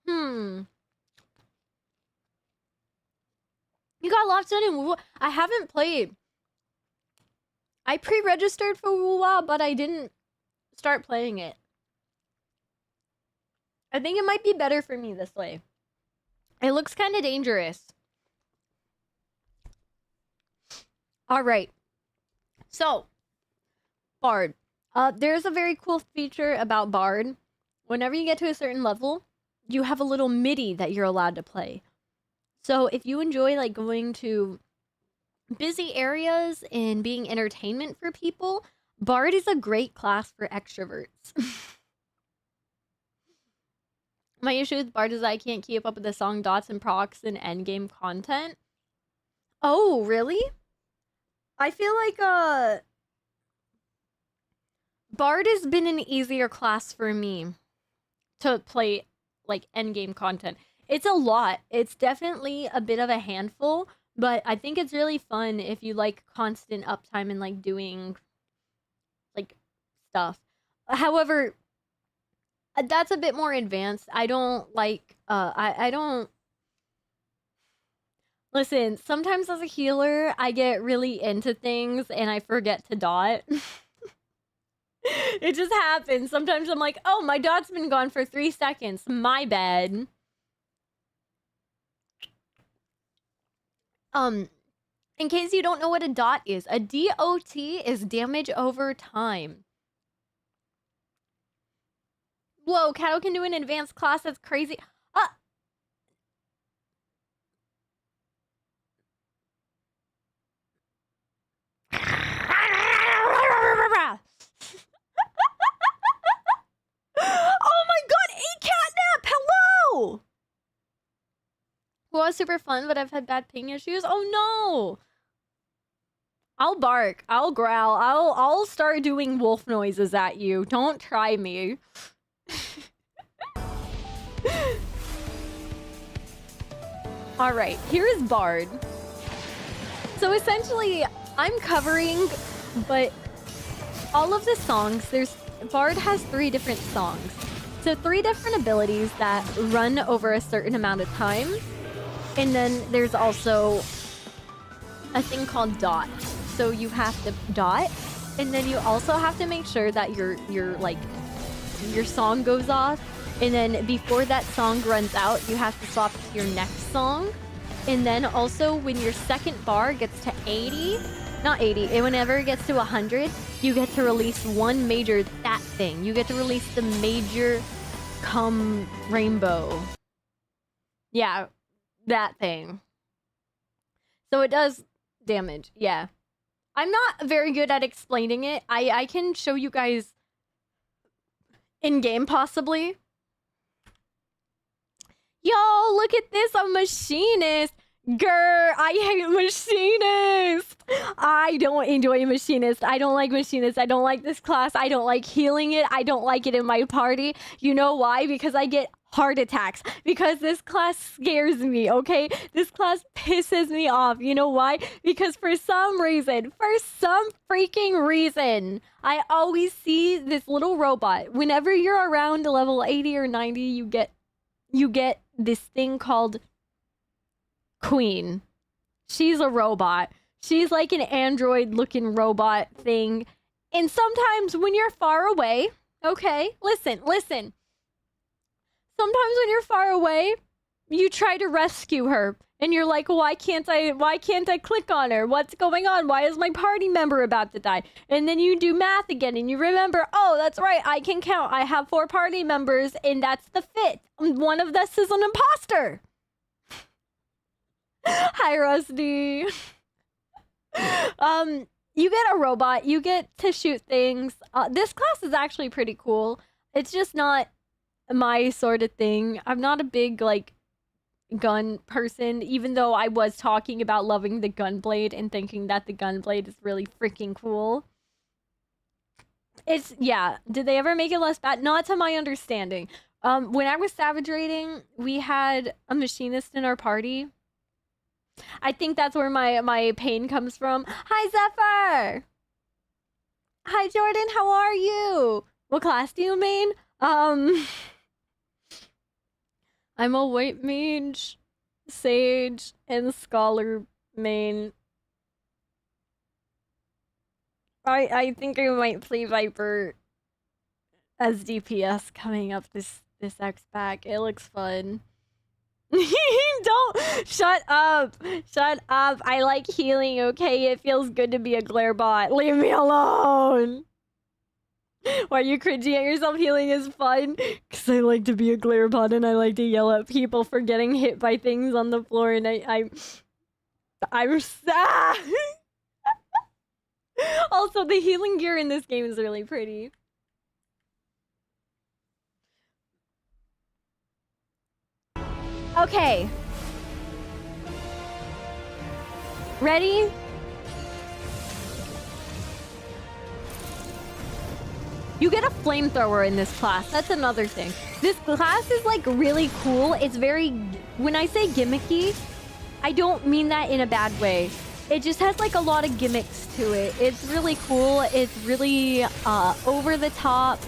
hmm. You got locked in Woo. I haven't played. I pre-registered for Woo, but I didn't start playing it. I think it might be better for me this way. It looks kind of dangerous. All right. So, Bard. There's a very cool feature about Bard. Whenever you get to a certain level, you have a little MIDI that you're allowed to play. So if you enjoy like going to busy areas and being entertainment for people, Bard is a great class for extroverts. My issue with Bard is I can't keep up with the song dots and procs and endgame content. Oh, really? I feel like Bard has been an easier class for me to play like endgame content. It's a lot. It's definitely a bit of a handful, but I think it's really fun if you like constant uptime and like doing like stuff. However, that's a bit more advanced. I don't like I don't listen, sometimes as a healer, I get really into things and I forget to dot. It just happens. Sometimes I'm like, oh, my dot's been gone for 3 seconds. My bad. In case you don't know what a dot is, a DOT is damage over time. Whoa, Catto can do an advanced class. That's crazy. Oh my god, a catnap! Hello! Well, it was super fun, but I've had bad ping issues. Oh no! I'll bark. I'll growl. I'll start doing wolf noises at you. Don't try me. All right, here is Bard. So essentially, I'm covering, but all of the songs, Bard has 3 different songs. So 3 different abilities that run over a certain amount of time. And then there's also a thing called dot. So you have to dot, and then you also have to make sure that your song goes off. And then before that song runs out, you have to swap to your next song. And then also when your second bar gets to 80, not 80, whenever it gets to 100, you get to release one major, that thing. You get to release the major come rainbow. Yeah, that thing. So it does damage, yeah. I'm not very good at explaining it. I can show you guys in-game, possibly. Yo, look at this, a machinist. Grr, I hate machinist. I don't enjoy machinist. I don't like machinist. I don't like this class. I don't like healing it. I don't like it in my party. You know why? Because I get heart attacks. Because this class scares me, okay? This class pisses me off. You know why? Because for some freaking reason, I always see this little robot. Whenever you're around level 80 or 90, you get this thing called Queen. She's a robot. She's like an android looking robot thing. And sometimes when you're far away, okay, listen. Sometimes when you're far away, you try to rescue her. And you're like, why can't I click on her? What's going on? Why is my party member about to die? And then you do math again and you remember, oh, that's right, I can count. I have 4 party members and that's the 5th. One of this is an imposter. Hi, Rusty. You get a robot. You get to shoot things. This class is actually pretty cool. It's just not my sort of thing. I'm not a big, like, gun person, even though I was talking about loving the gunblade and thinking that the gunblade is really freaking cool. Yeah. Did they ever make it less bad? Not to my understanding. When I was savage raiding, we had a machinist in our party. I think that's where my pain comes from. Hi, Zephyr! Hi, Jordan. How are you? What class do you main? I'm a white mage, sage, and scholar main. I think I might play Viper as DPS coming up this X pack. It looks fun. Don't shut up. Shut up. I like healing, okay? It feels good to be a glare bot. Leave me alone. Why are you cringing at yourself? Healing is fun. Cause I like to be a glare bot and I like to yell at people for getting hit by things on the floor and I'm sad. Also, the healing gear in this game is really pretty. Okay. Ready? You get a flamethrower in this class. That's another thing. This class is like really cool. It's very... When I say gimmicky, I don't mean that in a bad way. It just has like a lot of gimmicks to it. It's really cool. It's really over the top.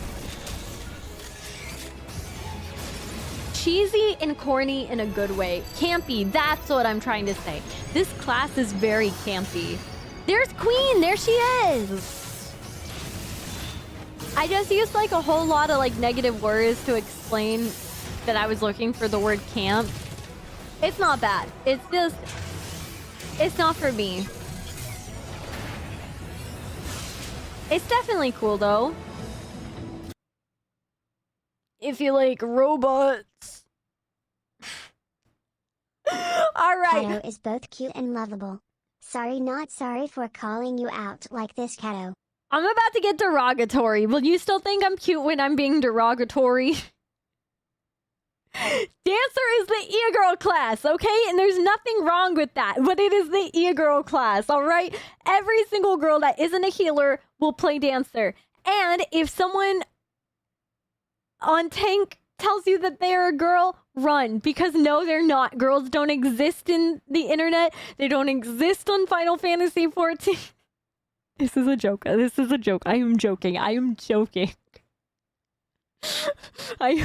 Cheesy and corny in a good way. Campy, that's what I'm trying to say. This class is very campy. There's Queen, there she is. I just used like a whole lot of like negative words to explain that I was looking for the word camp. It's not bad. It's just, it's not for me. It's definitely cool though. If you like robots. Alright. Catto is both cute and lovable. Sorry, not sorry for calling you out like this, Catto. I'm about to get derogatory. Will you still think I'm cute when I'm being derogatory? Dancer is the e-girl class, okay? And there's nothing wrong with that, but it is the e-girl class, all right? Every single girl that isn't a healer will play Dancer. And if someone on tank tells you that they're a girl, run. Because no, they're not. Girls don't exist in the internet. They don't exist on Final Fantasy XIV. This is a joke. This is a joke. I am joking. I am joking. Dancer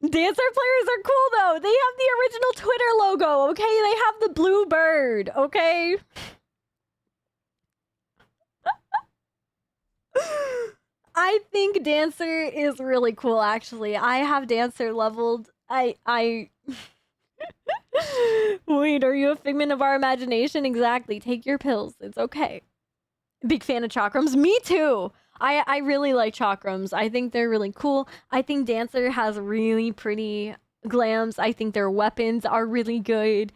players are cool though. They have the original Twitter logo, okay? They have the blue bird, okay? I think Dancer is really cool, actually. I have Dancer leveled. I Wait, are you a figment of our imagination? Exactly. Take your pills. It's okay. Big fan of chakrams. Me too. I really like chakrams. I think they're really cool. I think Dancer has really pretty glams. I think their weapons are really good.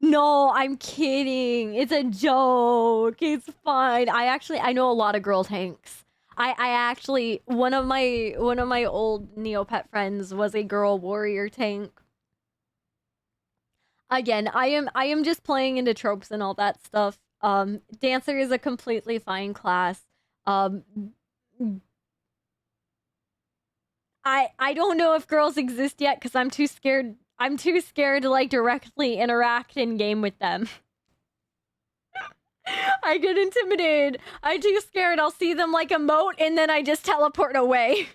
No, I'm kidding. It's a joke. It's fine. I know a lot of girl tanks. I actually one of my old Neopet friends was a girl warrior tank. Again, I am just playing into tropes and all that stuff. Dancer is a completely fine class. I don't know if girls exist yet because I'm too scared. I'm too scared to like directly interact in game with them. I get intimidated. I'm too scared. I'll see them like emote and then I just teleport away.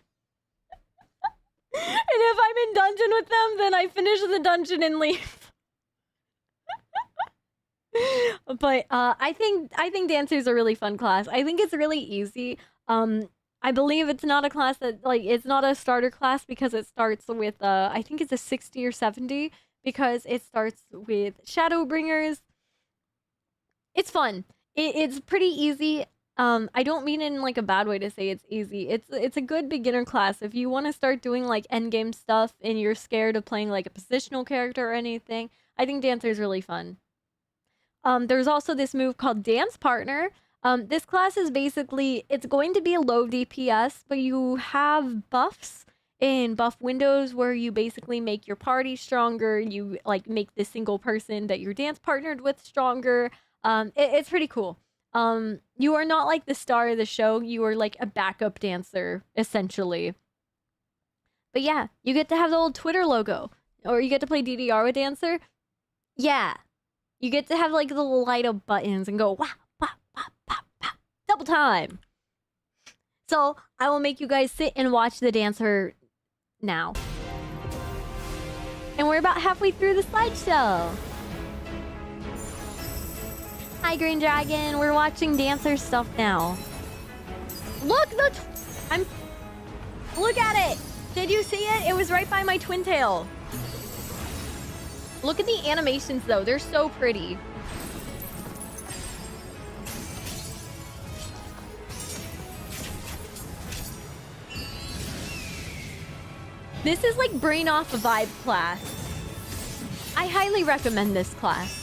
And if I'm in dungeon with them, then I finish the dungeon and leave. But I think Dancer is a really fun class. I think it's really easy. I believe it's not a class that like it's not a starter class because it starts with I think it's a 60 or 70 because it starts with Shadowbringers. It's fun. It's pretty easy. I don't mean in like a bad way to say it's easy. It's a good beginner class. If you want to start doing like endgame stuff and you're scared of playing like a positional character or anything, I think Dancer is really fun. There's also this move called Dance Partner. This class is basically, it's going to be a low DPS, but you have buffs in buff windows where you basically make your party stronger. You like make the single person that you're dance partnered with stronger. It's pretty cool. You are not like the star of the show. You are like a backup dancer, essentially. But yeah, you get to have the old Twitter logo. Or you get to play DDR with Dancer. Yeah. You get to have like the little light up buttons and go wah, wah, wah, wah, wah, double time. So I will make you guys sit and watch the dancer now. And we're about halfway through the slideshow. Hi, Green Dragon. We're watching dancer stuff now. Look, look at it. Did you see it? It was right by my twin tail. Look at the animations, though. They're so pretty. This is like Brain Off a Vibe class. I highly recommend this class.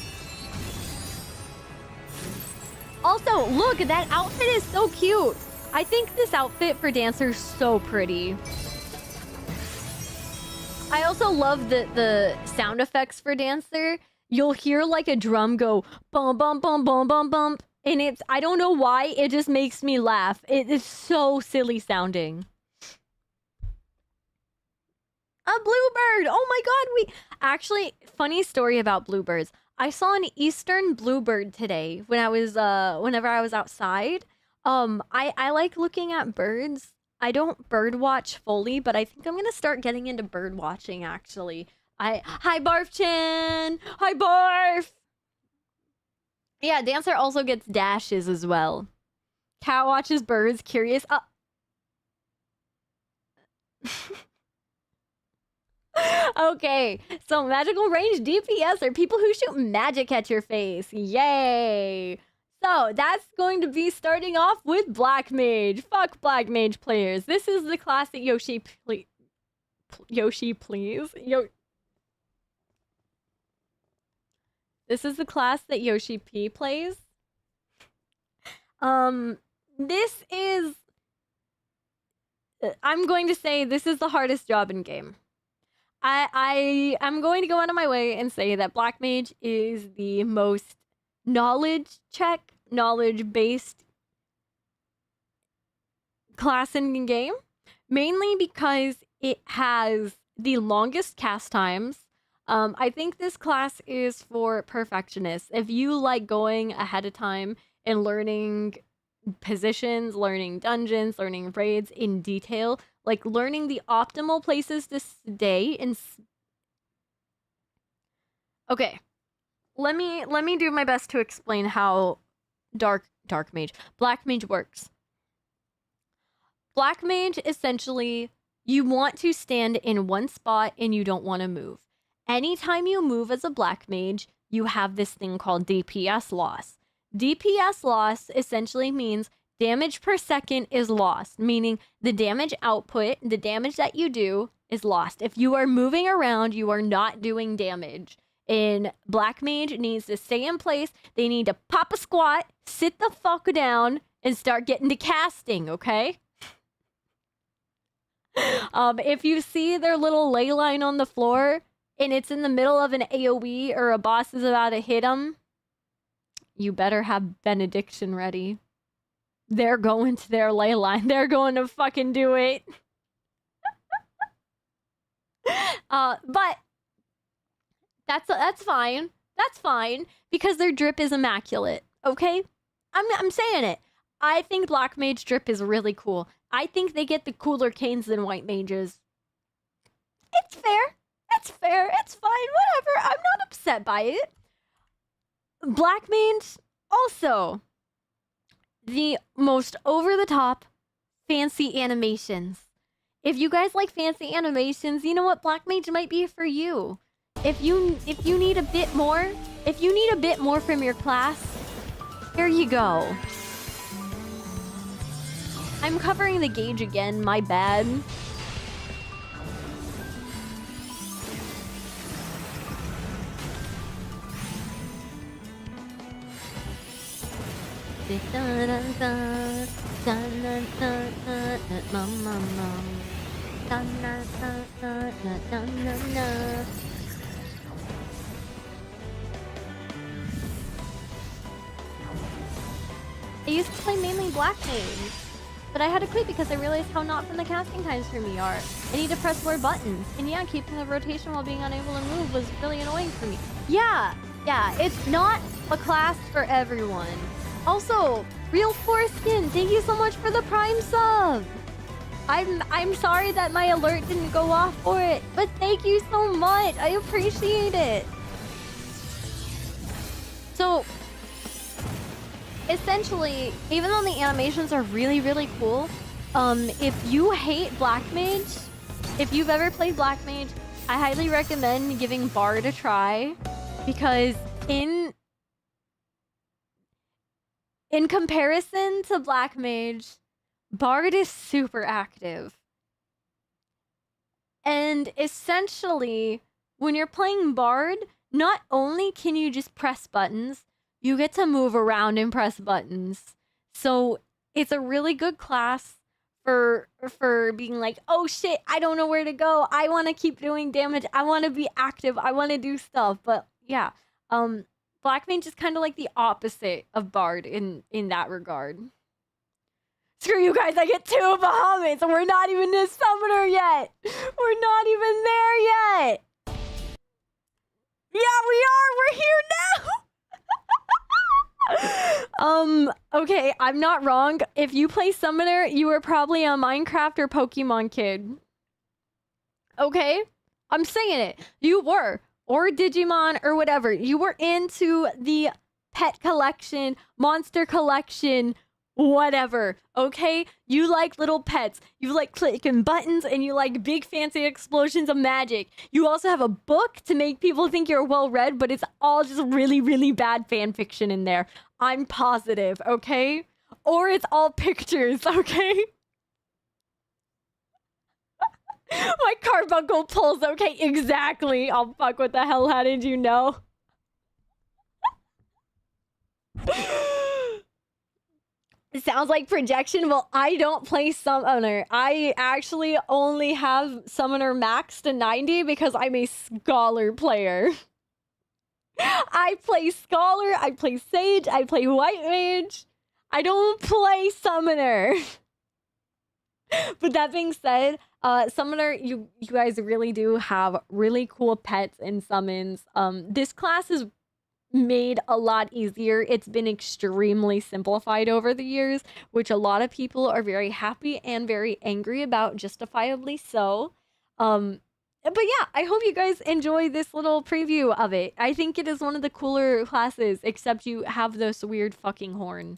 Also, look, that outfit is so cute. I think this outfit for Dancer is so pretty. I also love the sound effects for Dancer. You'll hear like a drum go bum bum bum bum bum bum. And it's, I don't know why, it just makes me laugh. It is so silly sounding. A bluebird! Oh my god, we... Actually, funny story about bluebirds. I saw an eastern bluebird today when I was, whenever I was outside. I like looking at birds. I don't bird watch fully, but I think I'm gonna start getting into bird watching, actually. Hi, Barf-chan! Hi, Barf! Yeah, Dancer also gets dashes as well. Cat watches birds, curious. Okay, so magical range DPS are people who shoot magic at your face. Yay! So that's going to be starting off with Black Mage. Fuck Black Mage players. This is the class that Yoshi please. This is the class that Yoshi P plays. This is... I'm going to say this is the hardest job in game. I'm going to go out of my way and say that Black Mage is the most knowledge-based class in the game. Mainly because it has the longest cast times. I think this class is for perfectionists. If you like going ahead of time and learning positions, learning dungeons, learning raids in detail, like learning the optimal places to stay in... Okay. Let me do my best to explain how Black Mage works. Black Mage, essentially, you want to stand in one spot and you don't want to move. Anytime you move as a Black Mage, you have this thing called DPS loss. DPS loss essentially means damage per second is lost, meaning the damage output, the damage that you do, is lost. If you are moving around, you are not doing damage. And Black Mage needs to stay in place. They need to pop a squat, sit the fuck down, and start getting to casting, okay? If you see their little ley line on the floor, and it's in the middle of an AoE or a boss is about to hit them, you better have Benediction ready. They're going to their ley line. They're going to fucking do it. But that's fine. That's fine because their drip is immaculate. Okay, I'm saying it. I think Black Mage drip is really cool. I think they get the cooler canes than White Mages. It's fair. It's fair. It's fine. Whatever. I'm not upset by it. Black Mage also the most over-the-top fancy animations. If you guys like fancy animations, you know what? Black Mage might be for you. If you need a bit more, from your class, here you go. I'm covering the gauge again, my bad. I used to play mainly Black Mage, but I had to quit because I realized how not fun the casting times for me are. I need to press more buttons, and yeah, keeping the rotation while being unable to move was really annoying for me. Yeah, Yeah, it's not a class for everyone. Also, Real Foreskin, thank you so much for the Prime sub. I'm sorry that my alert didn't go off for it, but thank you so much. I appreciate it. So, essentially, even though the animations are really, really cool, if you hate Black Mage, if you've ever played Black Mage, I highly recommend giving Bard a try, because in comparison to Black Mage, Bard is super active. And essentially, when you're playing Bard, not only can you just press buttons, you get to move around and press buttons. So it's a really good class for being like, oh shit, I don't know where to go. I want to keep doing damage. I want to be active. I want to do stuff. But yeah, Black Mage is kind of like the opposite of Bard in that regard. Screw you guys, I get 2 Bahamut's and we're not even in Summoner yet. We're not even there yet. Yeah, we are. We're here now. Okay, I'm not wrong. If you play Summoner, you were probably a Minecraft or Pokemon kid. Okay? I'm saying it. You were. Or Digimon or whatever. You were into the pet collection, monster collection, whatever, okay? You like little pets. You like clicking buttons and you like big fancy explosions of magic. You also have a book to make people think you're well read, but it's all just really, really bad fan fiction in there. I'm positive, okay? Or it's all pictures, okay? My carbuncle pulls, okay? Exactly. Oh, fuck, what the hell? How did you know? It sounds like projection. Well, I don't play Summoner. I actually only have Summoner maxed to 90 because I'm a Scholar player. I play Scholar, I play Sage, I play White Mage. I don't play Summoner. But that being said, Summoner, you guys really do have really cool pets and summons. This class is made a lot easier. It's been extremely simplified over the years, which a lot of people are very happy and very angry about, justifiably so. But yeah, I hope you guys enjoy this little preview of it. I think it is one of the cooler classes, except you have this weird fucking horn.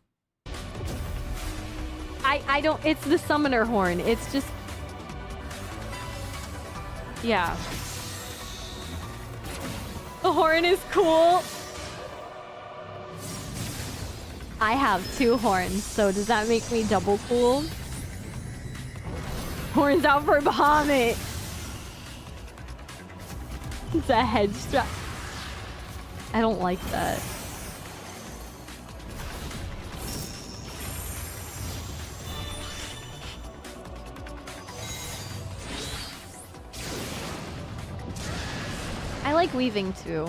I don't, it's the Summoner horn. It's just, yeah. The horn is cool. I have 2 horns, so does that make me double cool? Horns out for Bahamut. It's a head strap. I don't like that. I like weaving too.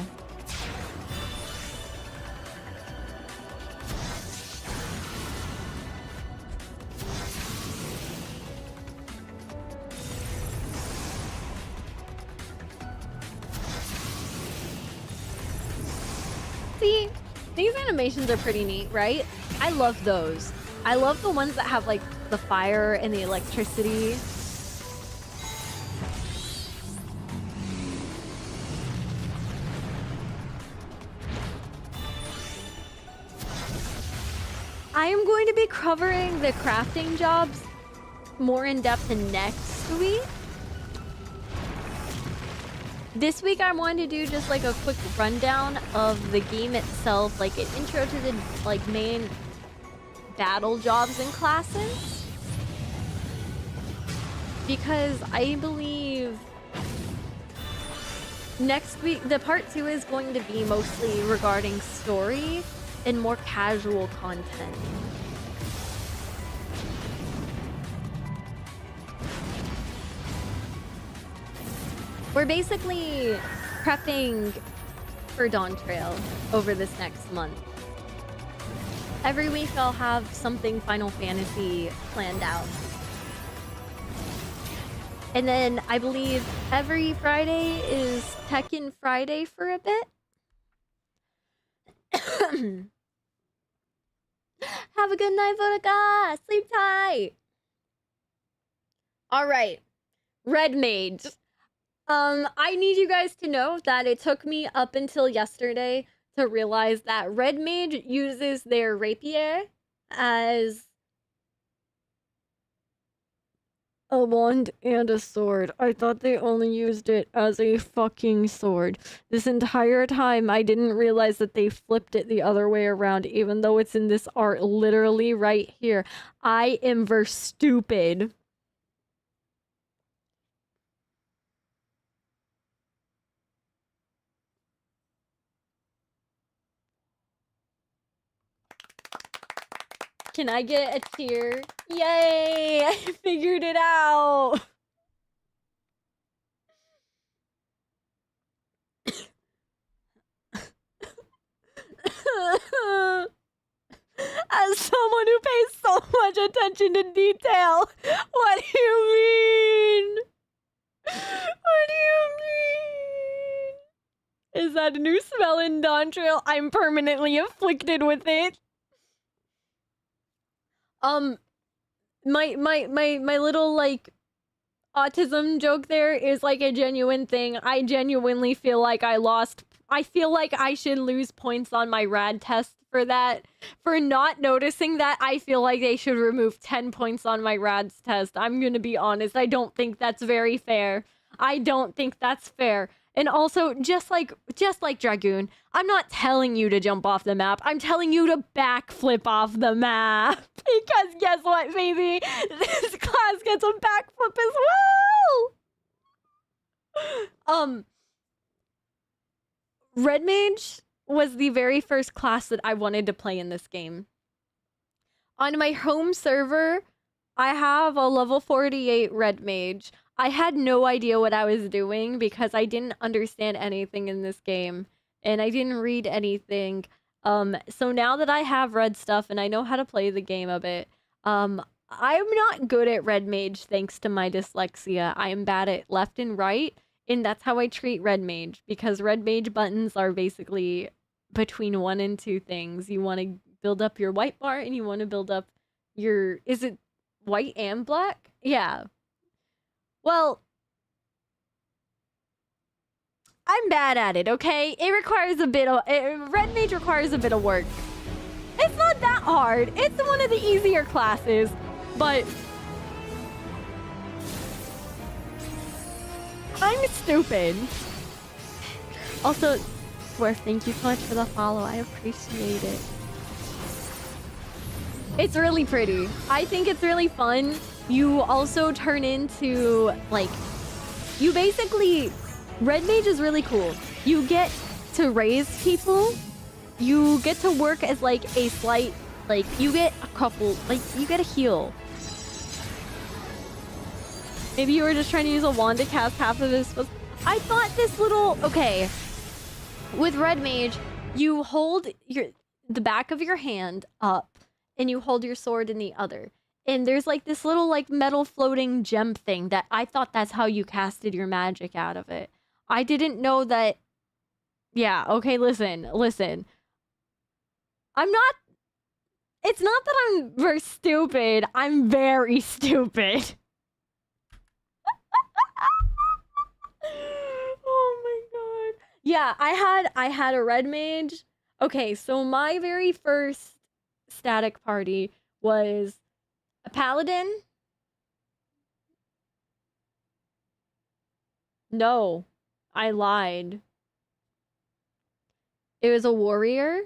See, these animations are pretty neat, right? I love those. I love the ones that have like the fire and the electricity. I am going to be covering the crafting jobs more in depth next week. This week I wanted to do just like a quick rundown of the game itself, like an intro to the like main battle jobs and classes. Because I believe next week, the part 2 is going to be mostly regarding story and more casual content. We're basically prepping for Dawntrail over this next month. Every week I'll have something Final Fantasy planned out. And then I believe every Friday is Tekken Friday for a bit. Have a good night, Vodka. Sleep tight. All right, Red Mage. I need you guys to know that it took me up until yesterday to realize that Red Mage uses their rapier as a wand and a sword. I thought they only used it as a fucking sword. This entire time, I didn't realize that they flipped it the other way around, even though it's in this art literally right here. I am stupid. Can I get a cheer? Yay! I figured it out! As someone who pays so much attention to detail, what do you mean? What do you mean? Is that a new smell in Dawntrail? I'm permanently afflicted with it. My little, like, autism joke there is, like, a genuine thing. I genuinely feel like I feel like I should lose points on my rad test for that. For not noticing that, I feel like they should remove 10 points on my rads test. I'm gonna be honest. I don't think that's very fair. I don't think that's fair. And also, just like Dragoon, I'm not telling you to jump off the map. I'm telling you to backflip off the map. Because guess what, baby? This class gets a backflip as well! Red Mage was the very first class that I wanted to play in this game. On my home server, I have a level 48 Red Mage. I had no idea what I was doing because I didn't understand anything in this game. And I didn't read anything. So now that I have read stuff and I know how to play the game a bit, I'm not good at Red Mage thanks to my dyslexia. I am bad at left and right. And that's how I treat Red Mage, because Red Mage buttons are basically between 1 and 2 things. You want to build up your white bar, and you want to build up your... Is it white and black? Yeah. Well, I'm bad at it, okay? It requires a bit of... Red Mage requires a bit of work. It's not that hard. It's one of the easier classes, but... I'm stupid. Also, Dwarf, thank you so much for the follow. I appreciate it. It's really pretty. I think it's really fun. You also turn into, like... You basically... Red Mage is really cool. You get to raise people. You get to work as, like, a slight... Like, you get a couple... Like, you get a heal. Maybe you were just trying to use a wand to cast half of this. I thought this little... Okay. With Red Mage, you hold the back of your hand up, and you hold your sword in the other. And there's like this little like metal floating gem thing that I thought that's how you casted your magic out of it. I didn't know that... Yeah, okay, listen. I'm not... It's not that I'm very stupid. I'm very stupid. Oh my god. Yeah, I had a Red Mage. Okay, so my very first static party was a paladin. No, I lied. It was a warrior.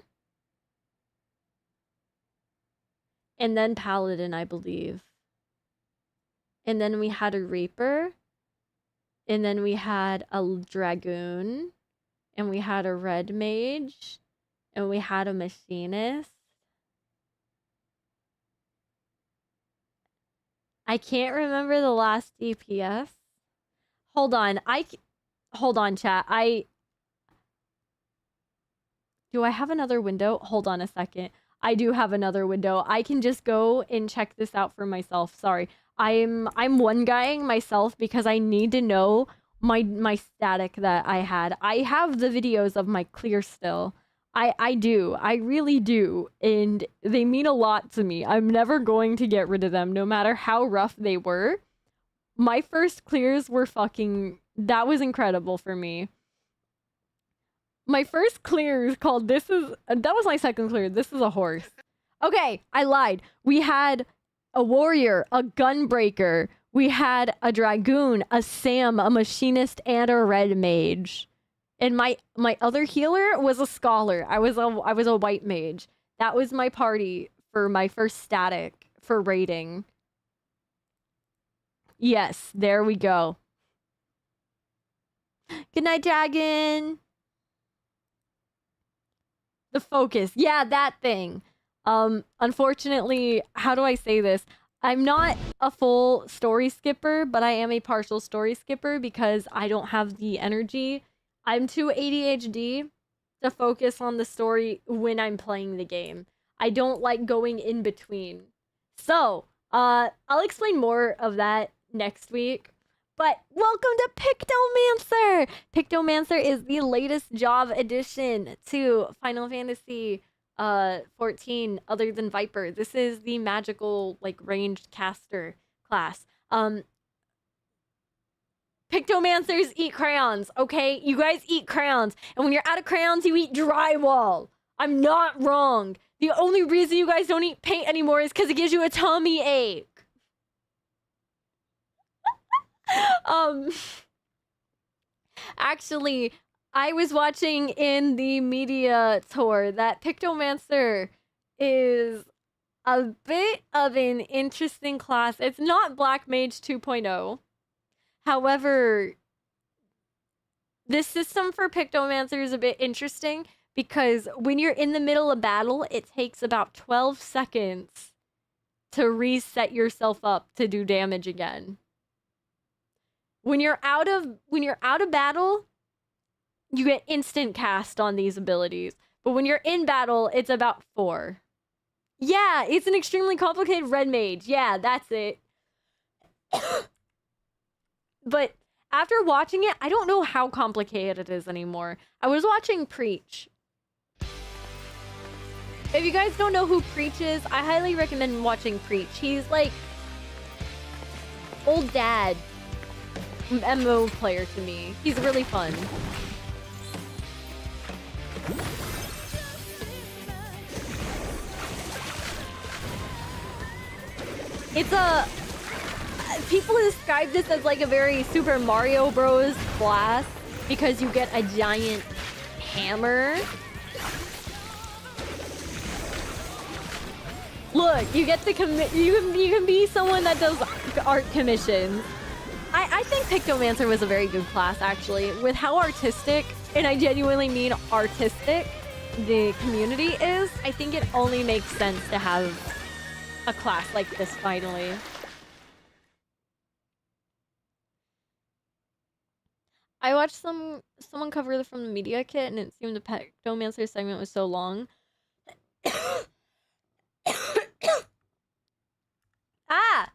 And then paladin, I believe. And then we had a reaper. And then we had a dragoon. And we had a red mage. And we had a machinist. I can't remember the last DPS. Hold on. Hold on, chat. Do I have another window? Hold on a second. I do have another window. I can just go and check this out for myself. Sorry. I'm one-guying myself because I need to know my static that I had. I have the videos of my clear still. I do. I really do. And they mean a lot to me. I'm never going to get rid of them, no matter how rough they were. My first clears were fucking... That was incredible for me. My first clear is called This Is... That was my second clear. This is a horse. Okay, I lied. We had a warrior, a gunbreaker. We had a dragoon, a Sam, a machinist, and a red mage. And my other healer was a scholar. I was a white mage. That was my party for my first static for raiding. Yes, there we go. Good night, dragon. The focus. Yeah, that thing. Unfortunately, how do I say this? I'm not a full story skipper, but I am a partial story skipper because I don't have the energy. I'm too ADHD to focus on the story when I'm playing the game. I don't like going in between. So, I'll explain more of that next week. But welcome to Pictomancer! Pictomancer is the latest job addition to Final Fantasy 14 other than Viper. This is the magical, like, ranged caster class. Pictomancers eat crayons, okay? You guys eat crayons. And when you're out of crayons, you eat drywall. I'm not wrong. The only reason you guys don't eat paint anymore is because it gives you a tummy ache. Actually, I was watching in the media tour that Pictomancer is a bit of an interesting class. It's not Black Mage 2.0. However, this system for Pictomancer is a bit interesting because when you're in the middle of battle, it takes about 12 seconds to reset yourself up to do damage again. When you're out of battle, you get instant cast on these abilities. But when you're in battle, it's about 4. Yeah, it's an extremely complicated red mage. Yeah, that's it. But after watching it, I don't know how complicated it is anymore. I was watching Preach. If you guys don't know who Preach is, I highly recommend watching Preach. He's like old dad MMO player to me. He's really fun. It's a... People describe this as like a very Super Mario Bros. Class because you get a giant hammer. Look, you get to commit. You can be someone that does art commissions. I think Pictomancer was a very good class actually, with how artistic, and I genuinely mean artistic, the community is. I think it only makes sense to have a class like this finally. I watched someone cover from the media kit, and it seemed the Pictomancer segment was so long. Ah!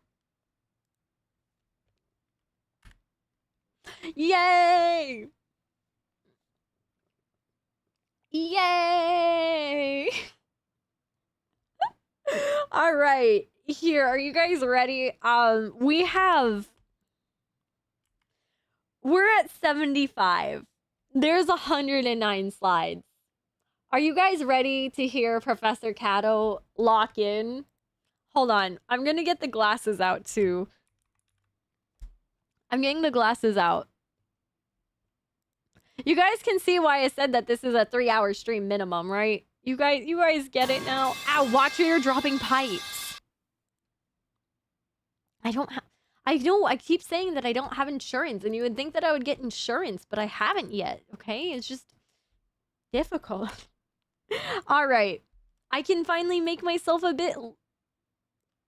Yay! Yay! All right, here, are you guys ready? We're at 75. There's 109 slides. Are you guys ready to hear Professor Catto lock in? Hold on. I'm gonna get the glasses out too. I'm getting the glasses out. You guys can see why I said that this is a 3-hour stream minimum, right? You guys get it now? Ow, watch where you're dropping pipes. I know, I keep saying that I don't have insurance, and you would think that I would get insurance, but I haven't yet, okay? It's just difficult. All right. I can finally make myself a bit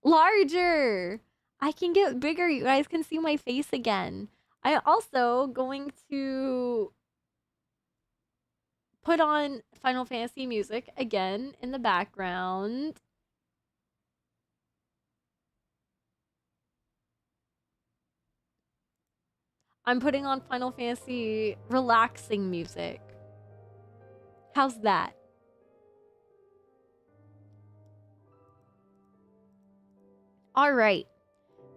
larger. I can get bigger. You guys can see my face again. I also going to put on Final Fantasy music again in the background. I'm putting on Final Fantasy relaxing music. How's that? All right.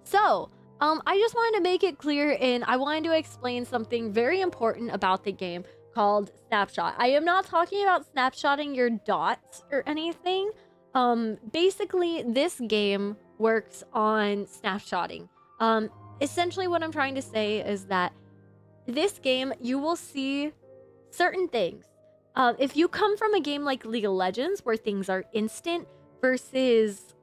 So, I just wanted to make it clear, and I wanted to explain something very important about the game called snapshot. I am not talking about snapshotting your dots or anything. Basically, this game works on snapshotting. Essentially what I'm trying to say is that this game, you will see certain things. If you come from a game like League of Legends, where things are instant, versus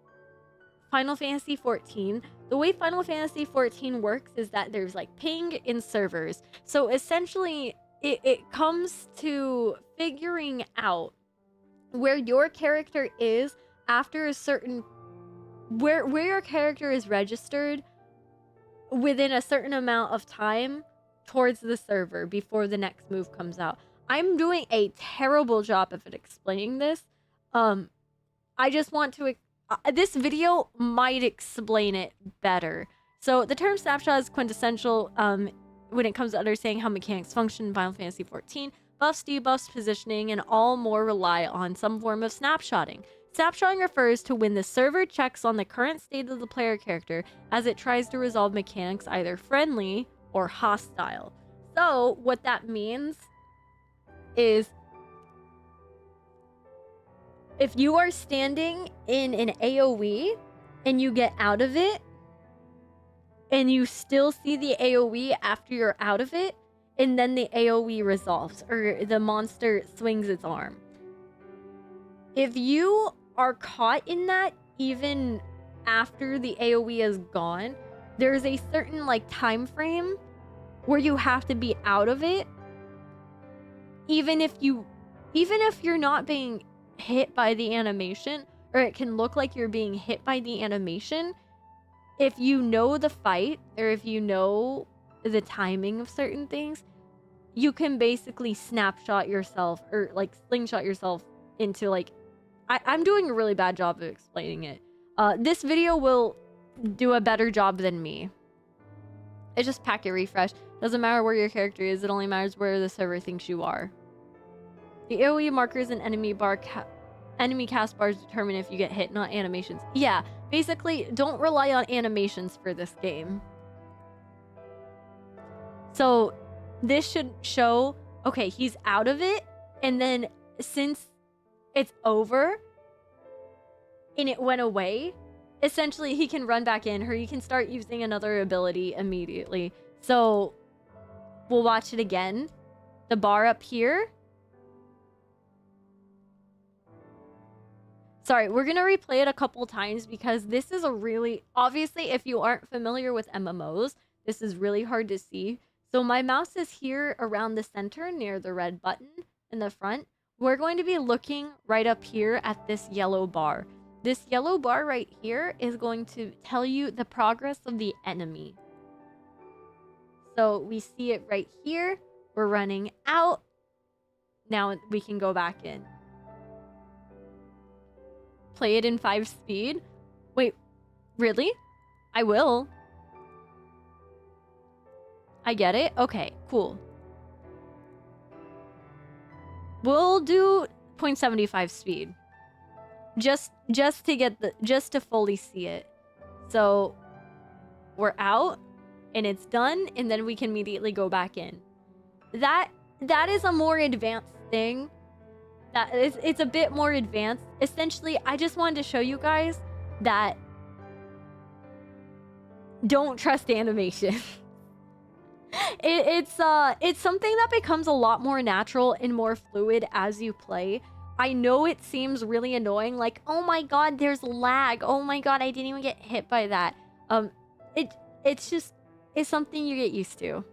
Final Fantasy XIV, the way Final Fantasy XIV works is that there's like ping in servers. So essentially, it comes to figuring out where your character is after a certain... Where your character is registered within a certain amount of time towards the server before the next move comes out. I'm doing a terrible job of explaining this. I just want to... this video might explain it better. So the term snapshot is quintessential when it comes to understanding how mechanics function in Final Fantasy XIV. Buffs, debuffs, positioning, and all more rely on some form of snapshotting. Snapshotting refers to when the server checks on the current state of the player character as it tries to resolve mechanics either friendly or hostile. So what that means is if you are standing in an AoE and you get out of it and you still see the AoE after you're out of it, and then the AoE resolves or the monster swings its arm. If you are caught in that even after the AoE is gone, there's a certain like time frame where you have to be out of it, even if you're not being hit by the animation, or it can look like you're being hit by the animation. If you know the fight, or if you know the timing of certain things, you can basically snapshot yourself or like slingshot yourself into like... I'm doing a really bad job of explaining it. This video will do a better job than me. It's just packet refresh. Doesn't matter where your character is, it only matters where the server thinks you are. The AoE markers and enemy cast bars determine if you get hit, not animations. Yeah, basically, don't rely on animations for this game. So this should show, okay, he's out of it, and then since it's over and it went away, essentially he can run back in, or he can start using another ability immediately. So we'll watch it again. The bar up here. Sorry, we're gonna replay it a couple times because this is a really... Obviously, if you aren't familiar with MMOs, this is really hard to see. So my mouse is here around the center near the red button in the front. We're going to be looking right up here at this yellow bar. This yellow bar right here is going to tell you the progress of the enemy. So we see it right here. We're running out. Now we can go back in. Play it in 5 speed? Wait, really? I will. I get it. Okay, cool. We'll do 0.75 speed. Just to get just to fully see it. So we're out and it's done, and then we can immediately go back in. That is a more advanced thing. It's a bit more advanced. Essentially, I just wanted to show you guys that don't trust animation. It's something that becomes a lot more natural and more fluid as you play. I know it seems really annoying, like, oh my god, there's lag. Oh my god, I didn't even get hit by that. It's something you get used to.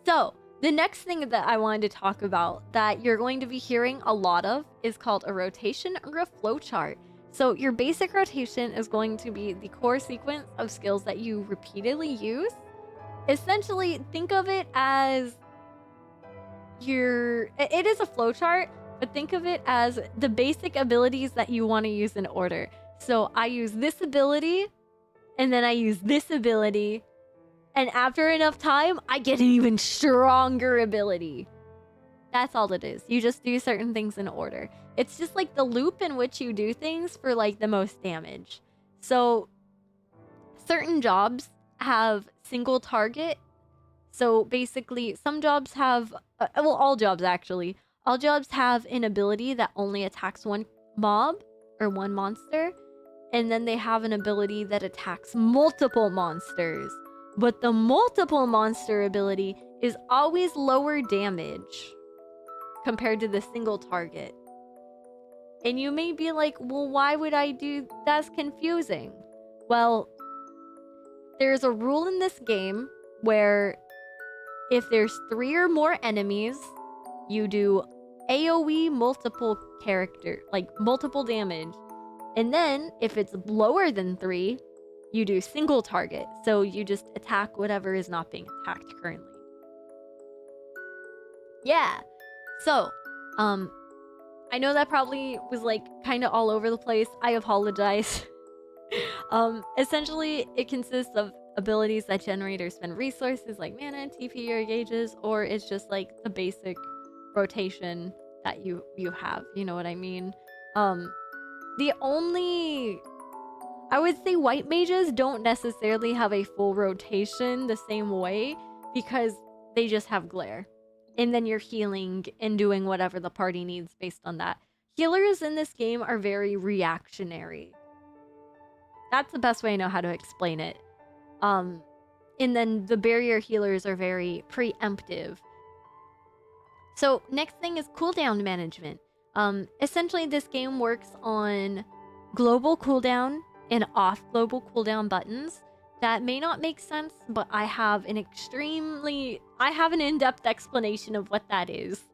So, the next thing that I wanted to talk about that you're going to be hearing a lot of is called a rotation or a flowchart. So your basic rotation is going to be the core sequence of skills that you repeatedly use. Essentially, think of it as it is a flowchart, but think of it as the basic abilities that you want to use in order. So I use this ability, and then I use this ability, and after enough time, I get an even stronger ability. That's all it is. You just do certain things in order. It's just like the loop in which you do things for like the most damage. So certain jobs have single target. So basically some jobs have, well, all jobs actually. All jobs have an ability that only attacks one mob or one monster. And then they have an ability that attacks multiple monsters. But the multiple monster ability is always lower damage compared to the single target. And you may be like, well, why would I do... That's confusing. Well, there's a rule in this game where if there's 3 or more enemies, you do AoE multiple character, like multiple damage. And then if it's lower than 3, you do single target. So you just attack whatever is not being attacked currently. Yeah. So, I know that probably was like kind of all over the place. I apologize. Essentially, it consists of abilities that generate or spend resources like mana, TP, or gauges, or it's just like the basic rotation that you have. You know what I mean? The only... I would say white mages don't necessarily have a full rotation the same way because they just have glare. And then you're healing and doing whatever the party needs based on that. Healers in this game are very reactionary. That's the best way I know how to explain it. And then the barrier healers are very preemptive. So next thing is cooldown management. Essentially this game works on global cooldown and off global cooldown buttons. That may not make sense, but I have an in-depth explanation of what that is.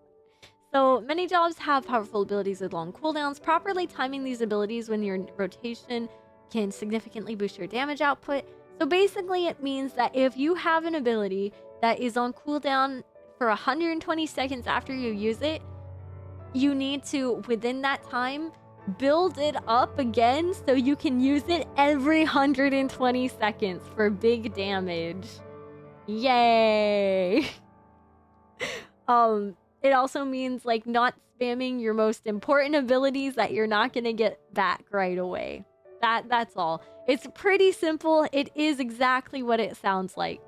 So many jobs have powerful abilities with long cooldowns. Properly timing these abilities when you're in rotation can significantly boost your damage output. So basically it means that if you have an ability that is on cooldown for 120 seconds after you use it, you need to, within that time, build it up again so you can use it every 120 seconds for big damage. Yay! It also means like not spamming your most important abilities that you're not gonna get back right away. That's all. It's pretty simple. It is exactly what it sounds like.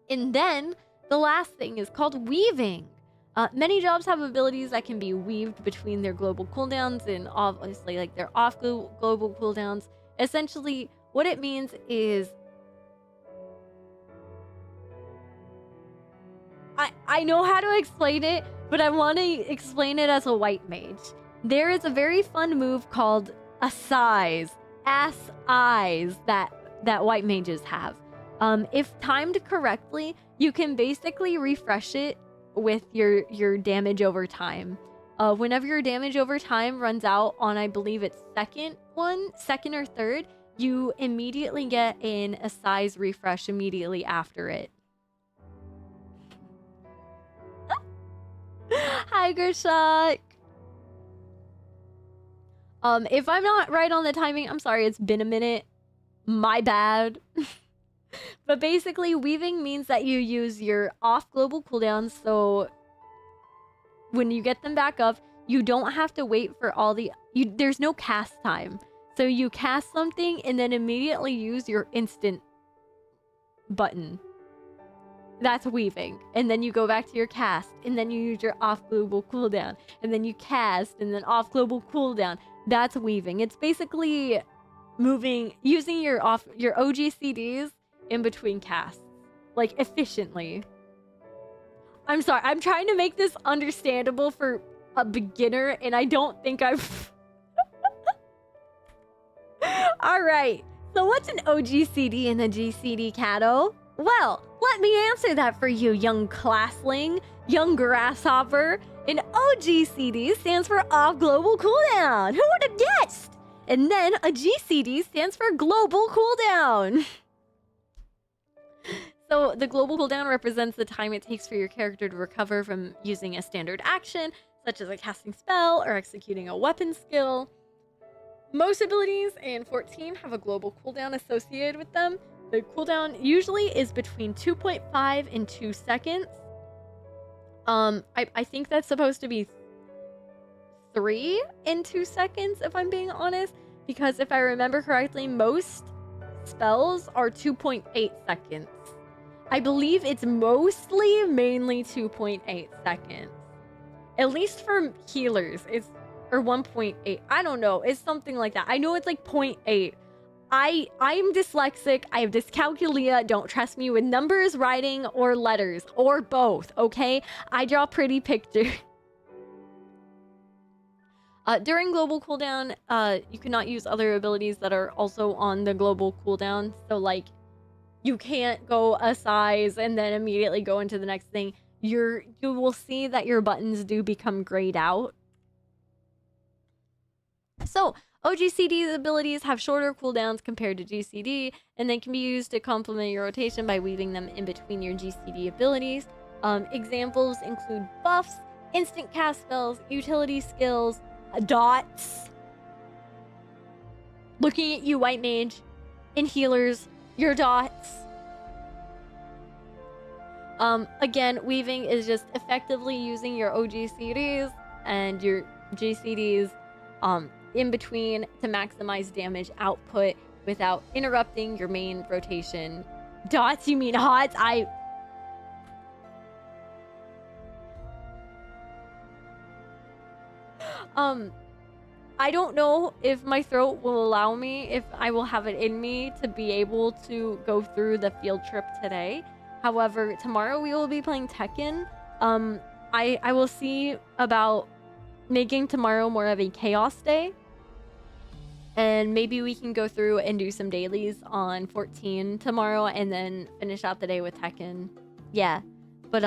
And then the last thing is called weaving. Many jobs have abilities that can be weaved between their global cooldowns and obviously like their off global cooldowns. Essentially, what it means is I know how to explain it, but I want to explain it as a white mage. There is a very fun move called a size, eyes that white mages have. If timed correctly, you can basically refresh it with your damage over time. Whenever your damage over time runs out on, I believe it's second or third, you immediately get in a size refresh immediately after it. Hi, Gershak. If I'm not right on the timing, I'm sorry, it's been a minute. My bad. But basically, weaving means that you use your off global cooldowns, so when you get them back up, you don't have to wait for all the... there's no cast time. So you cast something and then immediately use your instant button. That's weaving. And then you go back to your cast, and then you use your off global cooldown, and then you cast, and then off global cooldown. That's weaving. It's basically using your OGCDs in between casts, like efficiently. I'm sorry, I'm trying to make this understandable for a beginner, and I don't think I've... Alright, so what's an OGCD and a GCD, Catto? Well, let me answer that for you, young classling, young grasshopper. An OGCD stands for off global cooldown. Who would have guessed? And then a GCD stands for global cooldown. So the global cooldown represents the time it takes for your character to recover from using a standard action, such as a casting spell or executing a weapon skill. Most abilities in 14 have a global cooldown associated with them. The cooldown usually is between 2.5 and 2 seconds. I think that's supposed to be 3 in 2 seconds, if I'm being honest, because if I remember correctly, most spells are 2.8 seconds. I believe it's mainly 2.8 seconds. At least for healers, it's, or 1.8. I don't know. It's something like that. I know it's like 0.8. I'm dyslexic. I have dyscalculia. Don't trust me with numbers, writing, or letters, or both, okay? I draw pretty pictures. During global cooldown, you cannot use other abilities that are also on the global cooldown. So, like, you can't go a size and then immediately go into the next thing. You will see that your buttons do become grayed out. So, OGCD's abilities have shorter cooldowns compared to GCD, and they can be used to complement your rotation by weaving them in between your GCD abilities. Examples include buffs, instant cast spells, utility skills, dots. Looking at you, white mage, and healers, your dots. Again, weaving is just effectively using your OGCDs and your GCDs in between to maximize damage output without interrupting your main rotation. Dots, you mean hots? I don't know if my throat will allow me, if I will have it in me to be able to go through the field trip today. However, tomorrow we will be playing Tekken. I will see about making tomorrow more of a chaos day. And maybe we can go through and do some dailies on 14 tomorrow and then finish out the day with Tekken. Yeah. But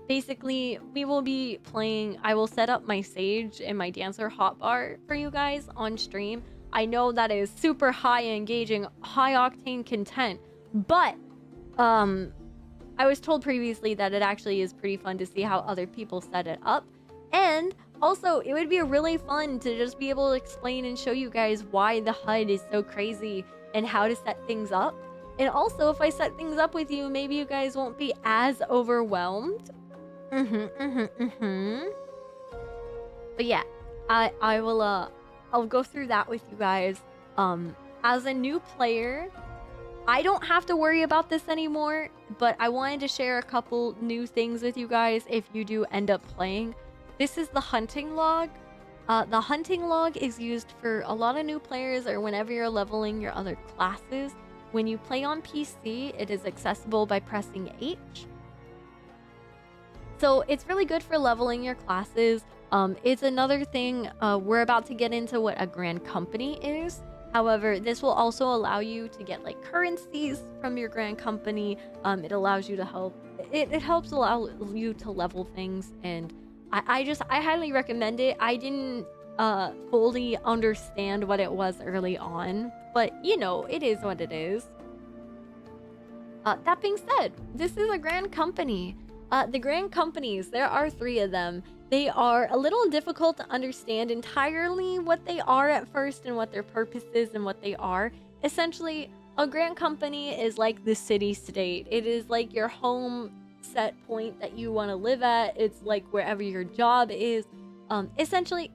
basically we will be playing, I will set up my Sage and my Dancer hotbar for you guys on stream. I know that is super high engaging, high octane content, but I was told previously that it actually is pretty fun to see how other people set it up. And also, it would be really fun to just be able to explain and show you guys why the HUD is so crazy and how to set things up. And also, if I set things up with you, maybe you guys won't be as overwhelmed. But yeah, I'll go through that with you guys. As a new player, I don't have to worry about this anymore, but I wanted to share a couple new things with you guys if you do end up playing. This is the hunting log. The hunting log is used for a lot of new players or whenever you're leveling your other classes. When you play on PC, it is accessible by pressing H. So it's really good for leveling your classes. It's another thing, we're about to get into what a grand company is. However, this will also allow you to get like currencies from your grand company. It allows you to help. It helps allow you to level things, and I highly recommend it. I didn't fully understand what it was early on, but you know, it is what it is. That being said, this is a grand company. The grand companies, there are 3 of them. They are a little difficult to understand entirely what they are at first and what their purpose is and what they are. Essentially, a grand company is like the city-state. It is like your home set point that you want to live at. It's like wherever your job is. Essentially,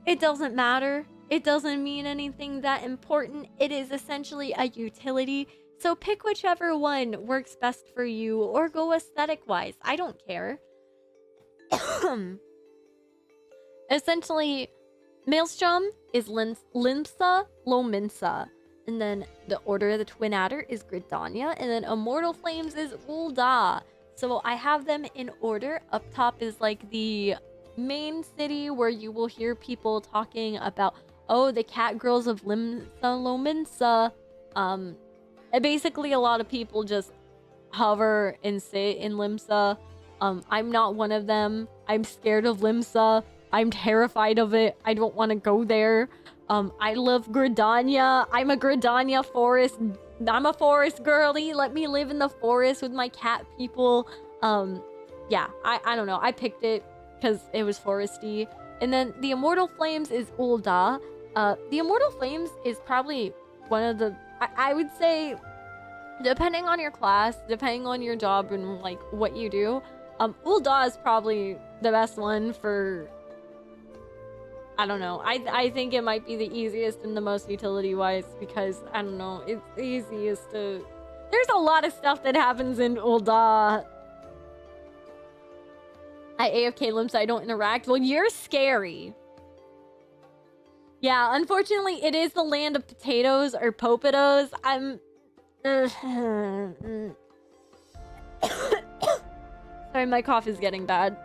it doesn't matter. It doesn't mean anything that important. It is essentially a utility. So pick whichever one works best for you or go aesthetic-wise. I don't care. Essentially, Maelstrom is Limsa Lominsa. And then the Order of the Twin Adder is Gridania. And then Immortal Flames is Ul'dah. So I have them in order. Up top is like the main city where you will hear people talking about, oh, the cat girls of Limsa Lominsa. And basically a lot of people just hover and sit in Limsa. I'm not one of them. I'm scared of Limsa. I'm terrified of it. I don't want to go there. I love Gridania. I'm a Gridania forest. I'm a forest girly. Let me live in the forest with my cat people. Yeah, I don't know. I picked it because it was foresty. And then the Immortal Flames is Ul'dah. The Immortal Flames is probably one of the... I would say, depending on your class, depending on your job and like what you do, Ul'dah is probably the best one for... I don't know. I think it might be the easiest and the most utility-wise because, I don't know, it's the easiest to... There's a lot of stuff that happens in Ul'dah. I AFK limp so I don't interact. Well, you're scary. Yeah, unfortunately, it is the land of potatoes or popatos. Sorry, my cough is getting bad.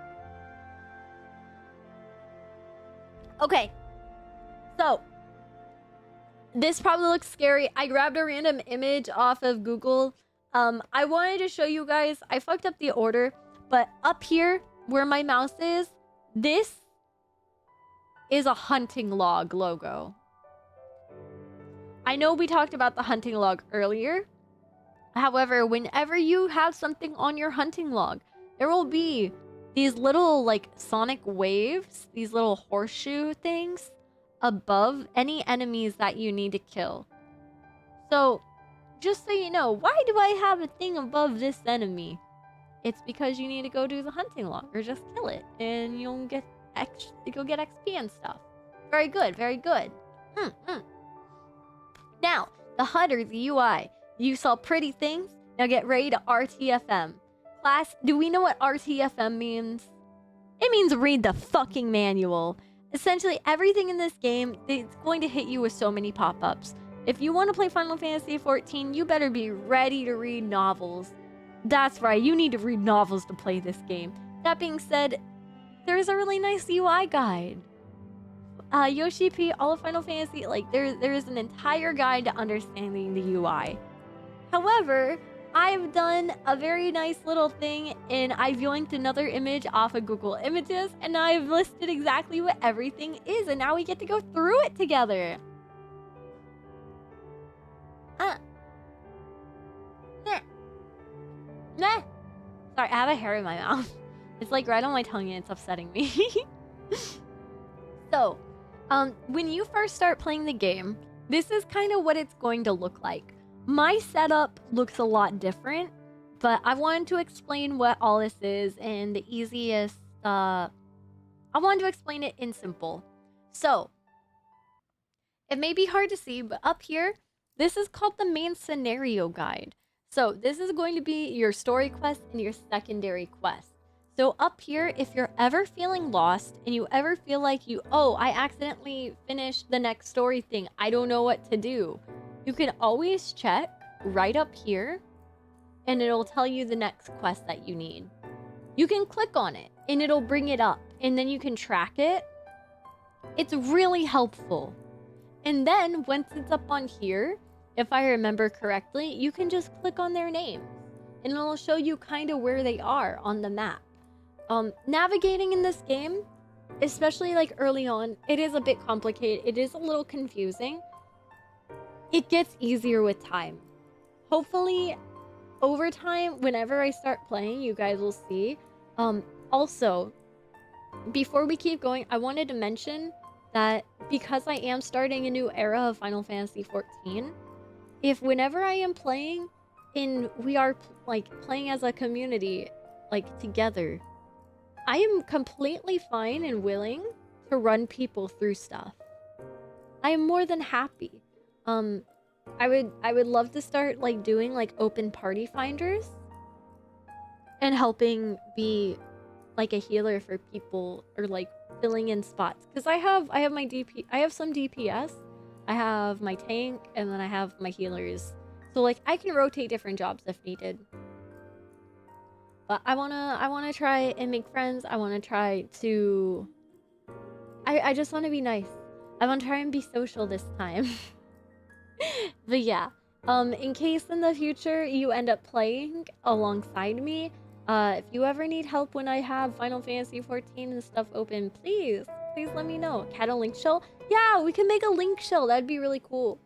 Okay. So, this probably looks scary. I grabbed a random image off of Google. I wanted to show you guys. I fucked up the order, but up here where my mouse is, this is a hunting log logo. I know we talked about the hunting log earlier. However, whenever you have something on your hunting log, there will be these little like sonic waves, these little horseshoe things above any enemies that you need to kill. So, just so you know, why do I have a thing above this enemy? It's because you need to go do the hunting log or just kill it and you'll get XP and stuff. Very good, very good. Now, the HUD, the UI. You saw pretty things. Now get ready to RTFM. Class, do we know what RTFM means? It means read the fucking manual. Essentially, everything in this game, it's going to hit you with so many pop-ups. If you want to play Final Fantasy XIV, you better be ready to read novels. That's right, you need to read novels to play this game. That being said, there's a really nice UI guide. Yoshi P, all of Final Fantasy, like there is an entire guide to understanding the UI. However, I've done a very nice little thing and I've yoinked another image off of Google Images and I've listed exactly what everything is and now we get to go through it together. Nah. Sorry, I have a hair in my mouth. It's like right on my tongue and it's upsetting me. So, when you first start playing the game, this is kind of what it's going to look like. My setup looks a lot different, but I wanted to explain what all this is and the easiest, I wanted to explain it in simple. So, it may be hard to see, but up here, this is called the main scenario guide. So, this is going to be your story quest and your secondary quest. So up here, if you're ever feeling lost and you ever feel like I accidentally finished the next story thing, I don't know what to do. You can always check right up here and it'll tell you the next quest that you need. You can click on it and it'll bring it up and then you can track it. It's really helpful. And then once it's up on here, if I remember correctly, you can just click on their names and it'll show you kind of where they are on the map. Navigating in this game, especially like early on, it is a bit complicated. It is a little confusing. It gets easier with time. Hopefully, over time, whenever I start playing, you guys will see. Also, before we keep going, I wanted to mention that because I am starting a new era of Final Fantasy XIV, if whenever I am playing and we are like playing as a community, like together, I am completely fine and willing to run people through stuff. I am more than happy. I would love to start like doing like open party finders and helping be like a healer for people or like filling in spots. Because I have my DP, I have some DPS, I have my tank, and then I have my healers. So like I can rotate different jobs if needed. But I wanna try and make friends. I wanna try to... I just wanna be nice. I wanna try and be social this time. But yeah, in case in the future you end up playing alongside me, if you ever need help when I have Final Fantasy XIV and stuff open, please let me know. Catto link shell? Yeah, we can make a link shell. That'd be really cool.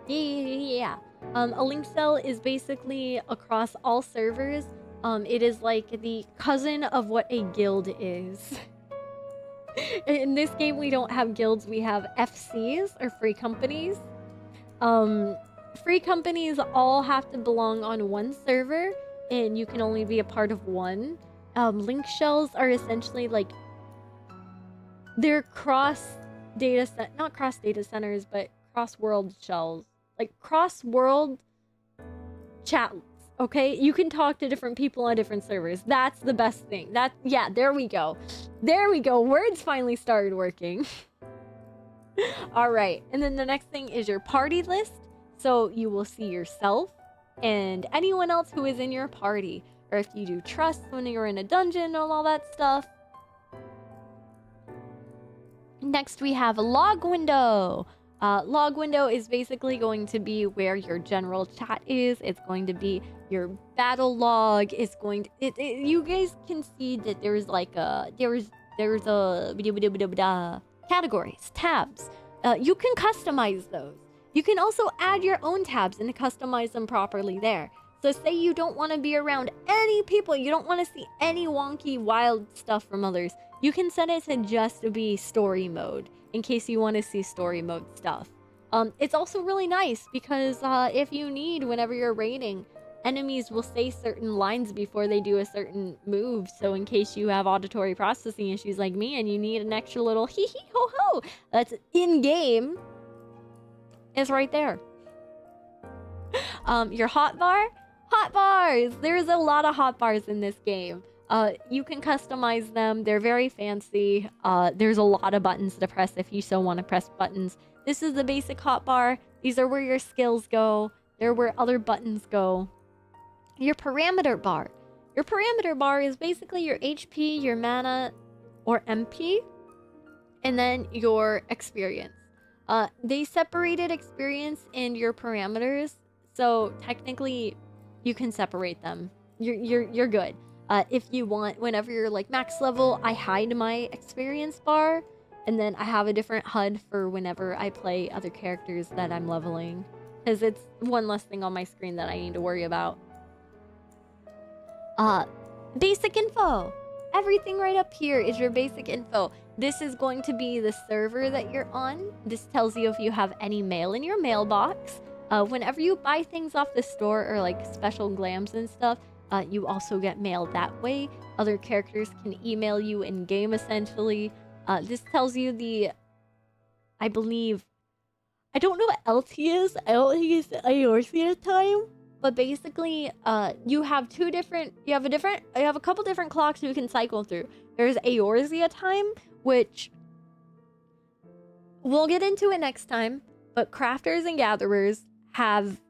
Yeah. A link shell is basically across all servers. It is like the cousin of what a guild is. In this game, we don't have guilds. We have FCs, or free companies. Free companies all have to belong on one server, and you can only be a part of one. Link shells are essentially like they're cross data set, not cross data centers, but cross world shells, like cross world chats. Okay, you can talk to different people on different servers. That's the best thing. Yeah, there we go. There we go. Words finally started working. All right, and then the next thing is your party list. So you will see yourself and anyone else who is in your party, or if you do trust when you're in a dungeon and all that stuff. Next, we have a log window. Log window is basically going to be where your general chat is. It's going to be your battle log. It's going to you guys can see that there's like there's a categories, tabs. You can customize those. You can also add your own tabs and customize them properly there. So say you don't want to be around any people, you don't want to see any wonky wild stuff from others, you can set it to just be story mode in case you want to see story mode stuff. It's also really nice because if you need, whenever you're raiding, enemies will say certain lines before they do a certain move. So in case you have auditory processing issues like me and you need an extra little hee hee ho ho that's in game, it's right there. Your hotbar? Hot bars! There's a lot of hot bars in this game. You can customize them. They're very fancy. There's a lot of buttons to press if you so want to press buttons. This is the basic hotbar. These are where your skills go. They're where other buttons go. Your parameter bar. Your parameter bar is basically your HP, your mana, or MP, and then your experience. They separated experience and your parameters, so technically you can separate them. You're good. If you want, whenever you're like max level, I hide my experience bar, and then I have a different HUD for whenever I play other characters that I'm leveling, because it's one less thing on my screen that I need to worry about. Basic info. Everything right up here is your basic info. This is going to be the server that you're on. This tells you if you have any mail in your mailbox. Whenever you buy things off the store or like special glams and stuff, you also get mail that way. Other characters can email you in game essentially. This tells you the, I believe, I don't know what LT is. I don't think it's Eorzea time. But basically, you have you have a couple different clocks you can cycle through. There's Eorzea time, which we'll get into it next time. But crafters and gatherers have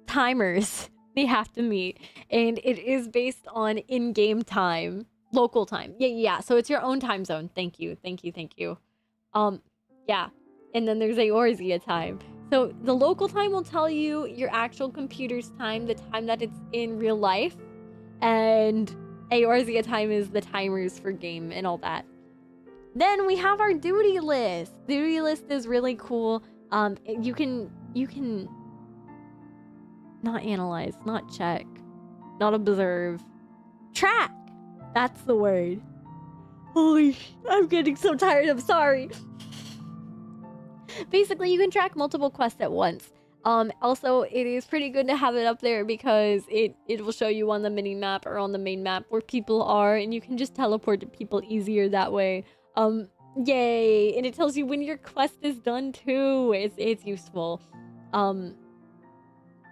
timers they have to meet, and it is based on in-game time, local time. Yeah. So it's your own time zone. Thank you. Yeah. And then there's Eorzea time. So the local time will tell you your actual computer's time, the time that it's in real life, and Eorzea time is the timers for game and all that. Then we have our duty list. Duty list is really cool. You can not analyze, not check, not observe, track. That's the word. Holy, I'm getting so tired. I'm sorry. Basically, you can track multiple quests at once. Also, it is pretty good to have it up there because it will show you on the mini map or on the main map where people are, and you can just teleport to people easier that way. Yay! And it tells you when your quest is done too. It's useful.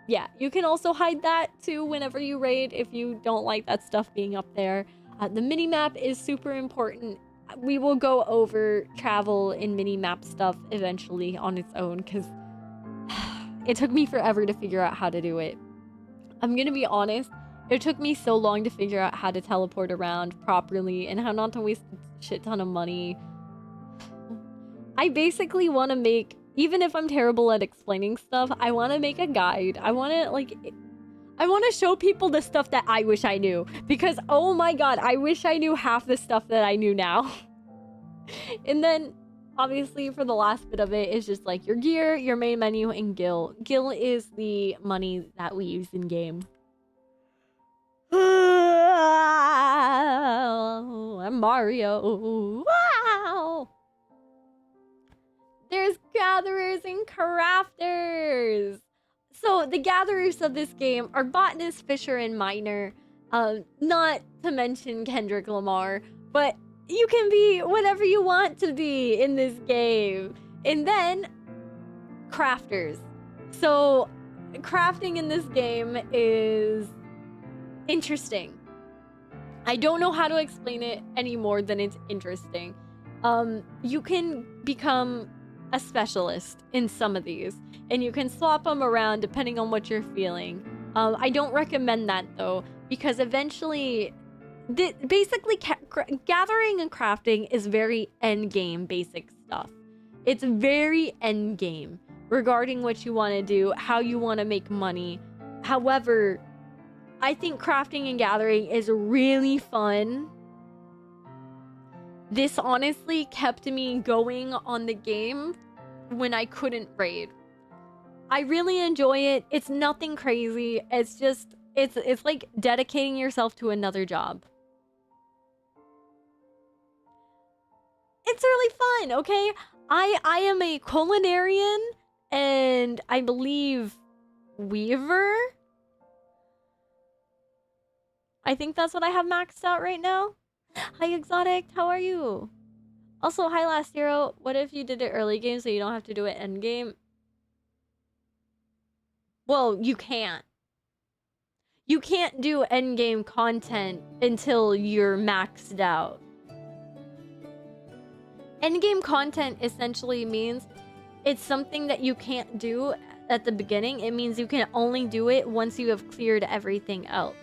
Yeah, you can also hide that too whenever you raid if you don't like that stuff being up there. The mini map is super important. We will go over travel and mini map stuff eventually on its own because it took me forever to figure out how to do it. I'm gonna be honest, it took me so long to figure out how to teleport around properly and how not to waste a shit ton of money. I basically want to make, even if I'm terrible at explaining stuff, I want to make a guide. I want to show people the stuff that I wish I knew, because oh my god, I wish I knew half the stuff that I knew now. And then obviously for the last bit of it is just like your gear, your main menu, and gil. Gil is the money that we use in game. I'm Mario. Wow. There's gatherers and crafters. So the gatherers of this game are botanist, fisher, and miner. Not to mention Kendrick Lamar, but you can be whatever you want to be in this game. And then crafters. So crafting in this game is interesting. I don't know how to explain it any more than it's interesting. You can become a specialist in some of these, and you can swap them around depending on what you're feeling. I don't recommend that though, because eventually, basically gathering and crafting is very end game basic stuff. It's very end game regarding what you want to do, how you want to make money. However, I think crafting and gathering is really fun. This honestly kept me going on the game when I couldn't raid. I really enjoy it. It's nothing crazy. It's just, it's like dedicating yourself to another job. It's really fun, okay? I am a culinarian and I believe weaver. I think that's what I have maxed out right now. Hi, Exotic. How are you? Also, hi, Last Hero. What if you did it early game so you don't have to do it end game? Well, you can't. You can't do end game content until you're maxed out. End game content essentially means it's something that you can't do at the beginning. It means you can only do it once you have cleared everything else.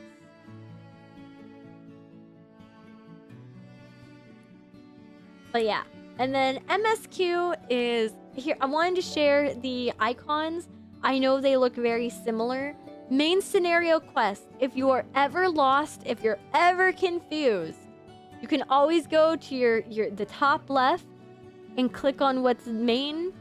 But yeah, and then MSQ is here. I wanted to share the icons. I know they look very similar. Main scenario quest. If you are ever lost, if you're ever confused, you can always go to the top left and click on what's main.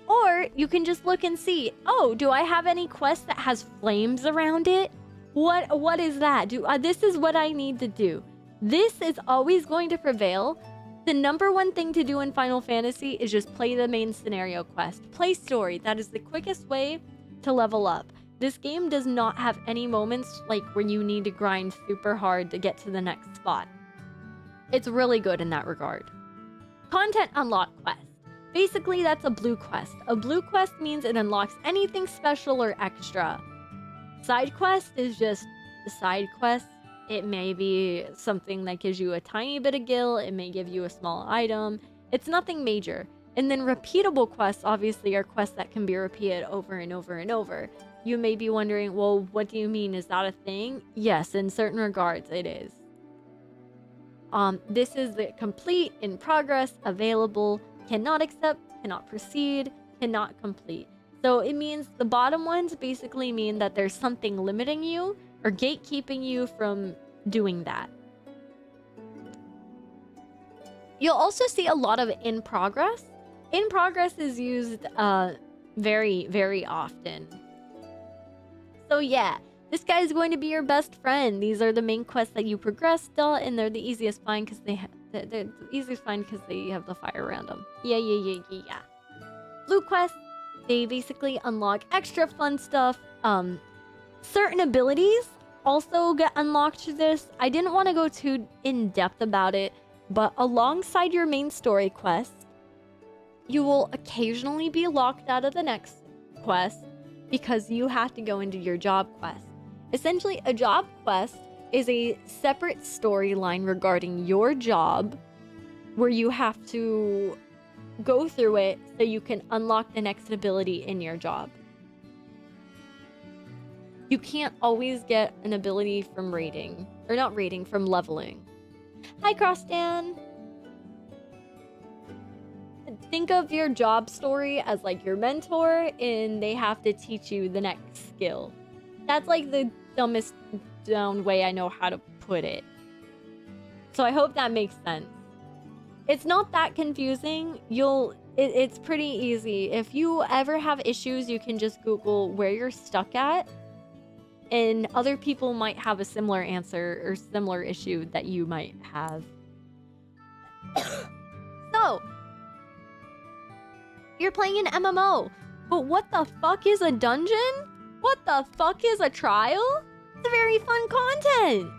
Or you can just look and see, oh, do I have any quest that has flames around it? What is that? This is what I need to do. This is always going to prevail. The number one thing to do in Final Fantasy is just play the main scenario quest. Play story. That is the quickest way to level up. This game does not have any moments like where you need to grind super hard to get to the next spot. It's really good in that regard. Content unlock quest. Basically, that's a blue quest. A blue quest means it unlocks anything special or extra. Side quest is just a side quest. It may be something that gives you a tiny bit of gil. It may give you a small item. It's nothing major. And then repeatable quests obviously are quests that can be repeated over and over and over. You may be wondering, well, what do you mean? Is that a thing? Yes, in certain regards, it is. This is the complete, in progress, available, cannot accept, cannot proceed, cannot complete. So it means the bottom ones basically mean that there's something limiting you or gatekeeping you from doing that. You'll also see a lot of in progress. In progress is used very, very often. So yeah, this guy is going to be your best friend. These are the main quests that you progress, and they're the easiest find because they're the easiest find because they have the fire around them. Yeah. Blue quests, they basically unlock extra fun stuff. Certain abilities also get unlocked to this. I didn't want to go too in-depth about it, but alongside your main story quest, you will occasionally be locked out of the next quest because you have to go into your job quest. Essentially, a job quest is a separate storyline regarding your job where you have to go through it so you can unlock the next ability in your job. You can't always get an ability from raiding. Or not raiding, from leveling. Hi, Crossdan! Think of your job story as like your mentor, and they have to teach you the next skill. That's like the dumbest down way I know how to put it. So I hope that makes sense. It's not that confusing. It's pretty easy. If you ever have issues, you can just Google where you're stuck at. And other people might have a similar answer or similar issue that you might have. So, you're playing an MMO, but what the fuck is a dungeon? What the fuck is a trial? It's very fun content.